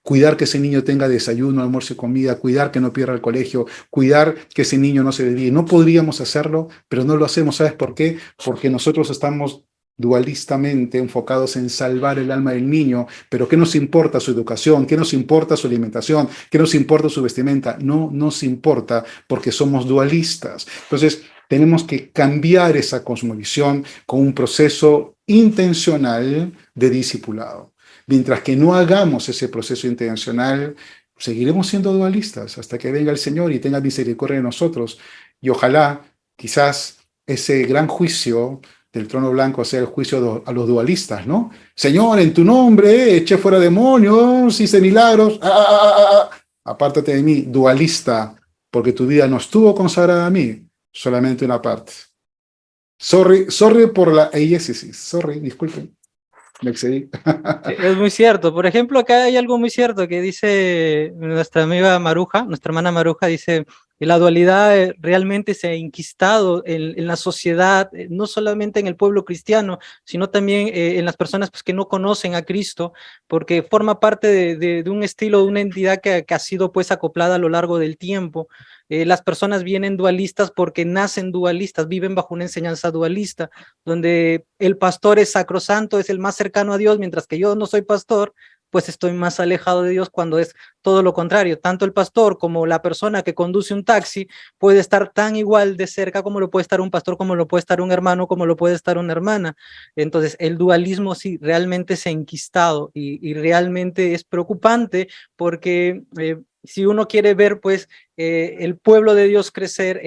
cuidar que ese niño tenga desayuno, almuerzo y comida, cuidar que no pierda el colegio, cuidar que ese niño no se desvíe. No podríamos hacerlo, pero no lo hacemos. ¿Sabes por qué? Porque nosotros estamos dualistamente enfocados en salvar el alma del niño, pero ¿qué nos importa su educación? ¿Qué nos importa su alimentación? ¿Qué nos importa su vestimenta? No nos importa porque somos dualistas. Entonces, tenemos que cambiar esa cosmovisión con un proceso intencional de discipulado. Mientras que no hagamos ese proceso intencional, seguiremos siendo dualistas hasta que venga el Señor y tenga misericordia de nosotros. Y ojalá, quizás, ese gran juicio del trono blanco sea el juicio a los dualistas, ¿no? Señor, en tu nombre eché fuera demonios, hice milagros. Apártate de mí, dualista, porque tu vida no estuvo consagrada a mí, solamente una parte. Sorry por la eisesis. Sorry, disculpen. Me excedí. Sí, es muy cierto. Por ejemplo, acá hay algo muy cierto que dice nuestra amiga Maruja, nuestra hermana Maruja, dice que la dualidad realmente se ha enquistado en la sociedad, no solamente en el pueblo cristiano, sino también en las personas pues, que no conocen a Cristo, porque forma parte de un estilo, de una entidad que ha sido pues acoplada a lo largo del tiempo. Las personas vienen dualistas porque nacen dualistas, viven bajo una enseñanza dualista, donde el pastor es sacrosanto, es el más cercano a Dios, mientras que yo no soy pastor, pues estoy más alejado de Dios, cuando es todo lo contrario. Tanto el pastor como la persona que conduce un taxi puede estar tan igual de cerca como lo puede estar un pastor, como lo puede estar un hermano, como lo puede estar una hermana. Entonces el dualismo sí realmente se ha enquistado y realmente es preocupante porque si uno quiere ver pues el pueblo de Dios crecer,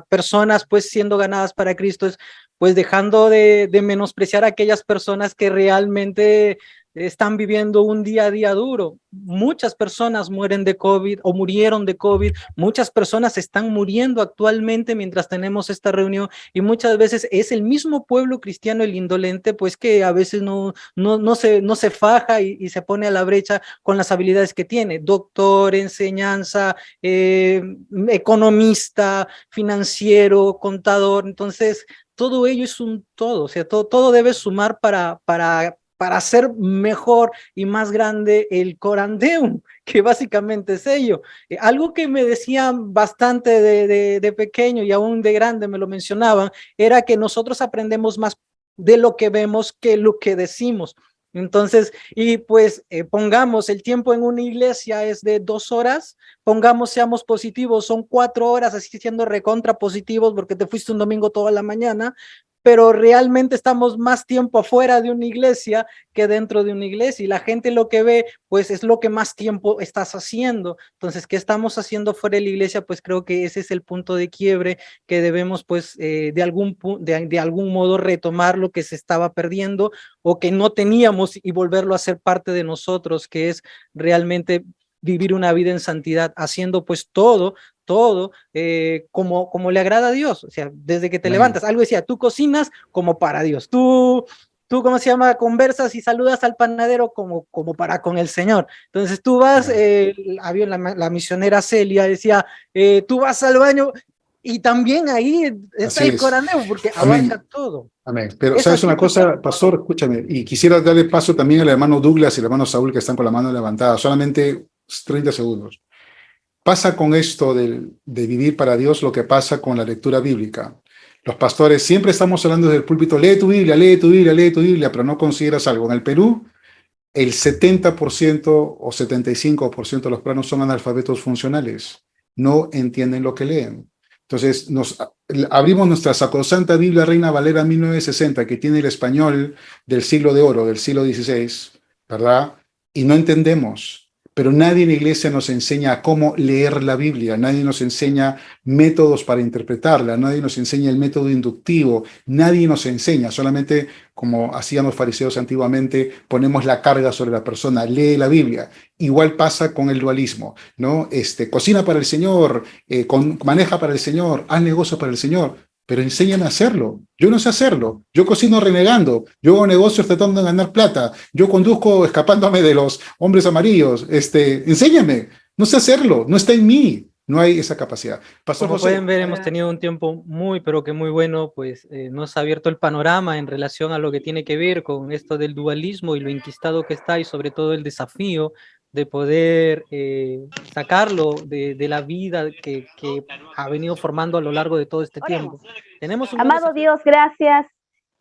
personas pues siendo ganadas para Cristo, es pues dejando de menospreciar a aquellas personas que realmente están viviendo un día a día duro. Muchas personas mueren de COVID o murieron de COVID, muchas personas están muriendo actualmente mientras tenemos esta reunión, y muchas veces es el mismo pueblo cristiano, el indolente, pues que a veces no se faja y se pone a la brecha con las habilidades que tiene: doctor, enseñanza, economista, financiero, contador. Entonces todo ello es un todo, o sea, todo debe sumar para hacer mejor y más grande el Corán Deum, que básicamente es ello. Algo que me decían bastante de pequeño, y aún de grande me lo mencionaban, era que nosotros aprendemos más de lo que vemos que lo que decimos. Entonces, y pues pongamos el tiempo en una iglesia es de 2 horas, pongamos, seamos positivos, son 4 horas, así siendo recontra positivos porque te fuiste un domingo toda la mañana, pero realmente estamos más tiempo afuera de una iglesia que dentro de una iglesia, y la gente lo que ve pues es lo que más tiempo estás haciendo. Entonces, ¿qué estamos haciendo fuera de la iglesia? Pues creo que ese es el punto de quiebre que debemos pues de algún modo retomar lo que se estaba perdiendo o que no teníamos, y volverlo a ser parte de nosotros, que es realmente vivir una vida en santidad, haciendo pues todo como le agrada a Dios. O sea, desde que te levantas, algo decía, tú cocinas como para Dios, tú ¿cómo se llama? Conversas y saludas al panadero como para con el Señor. Entonces tú vas, había la misionera Celia, decía, tú vas al baño Y también ahí está Así el es. coraneo, porque Amén. abarca todo. Amén. Pero Es ¿sabes así, una cosa, pastor. pastor? Escúchame, y quisiera darle paso también al hermano Douglas y al hermano Saúl que están con la mano levantada, solamente 30 segundos. Pasa con esto de vivir para Dios lo que pasa con la lectura bíblica. Los pastores siempre estamos hablando desde el púlpito, lee tu Biblia, lee tu Biblia, lee tu Biblia, pero no consideras algo. En el Perú, el 70% o 75% de los peruanos son analfabetos funcionales. No entienden lo que leen. Entonces, abrimos nuestra sacrosanta Biblia Reina Valera 1960, que tiene el español del siglo de oro, del siglo XVI, ¿verdad? Y no entendemos. Pero nadie en la iglesia nos enseña cómo leer la Biblia, nadie nos enseña métodos para interpretarla, nadie nos enseña el método inductivo, nadie nos enseña, solamente como hacían los fariseos antiguamente, ponemos la carga sobre la persona, lee la Biblia. Igual pasa con el dualismo, ¿no? Cocina para el Señor, maneja para el Señor, haz negocio para el Señor, pero enséñame a hacerlo. Yo no sé hacerlo. Yo cocino renegando, yo hago negocios tratando de ganar plata, yo conduzco escapándome de los hombres amarillos. Enséñame. No sé hacerlo, no está en mí. No hay esa capacidad. Pastor Como José. pueden ver, hemos tenido un tiempo muy, pero que muy bueno, pues nos ha abierto el panorama en relación a lo que tiene que ver con esto del dualismo y lo inquistado que está, y sobre todo el desafío de poder sacarlo de la vida que ha venido formando a lo largo de todo este tiempo. Tenemos un gran Amado desafío. Dios,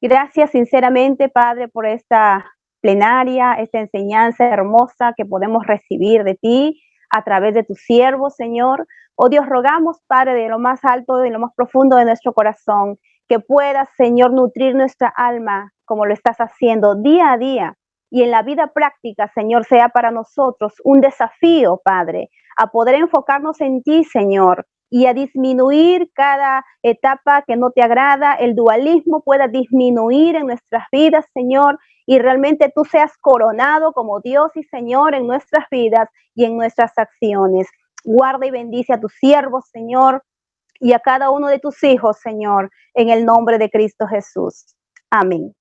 gracias sinceramente, Padre, por esta plenaria, esta enseñanza hermosa que podemos recibir de ti a través de tus siervos, Señor. Oh Dios, rogamos, Padre, de lo más alto y lo más profundo de nuestro corazón, que puedas, Señor, nutrir nuestra alma como lo estás haciendo día a día. Y en la vida práctica, Señor, sea para nosotros un desafío, Padre, a poder enfocarnos en ti, Señor, y a disminuir cada etapa que no te agrada, el dualismo pueda disminuir en nuestras vidas, Señor, y realmente tú seas coronado como Dios y Señor en nuestras vidas y en nuestras acciones. Guarda y bendice a tus siervos, Señor, y a cada uno de tus hijos, Señor, en el nombre de Cristo Jesús. Amén.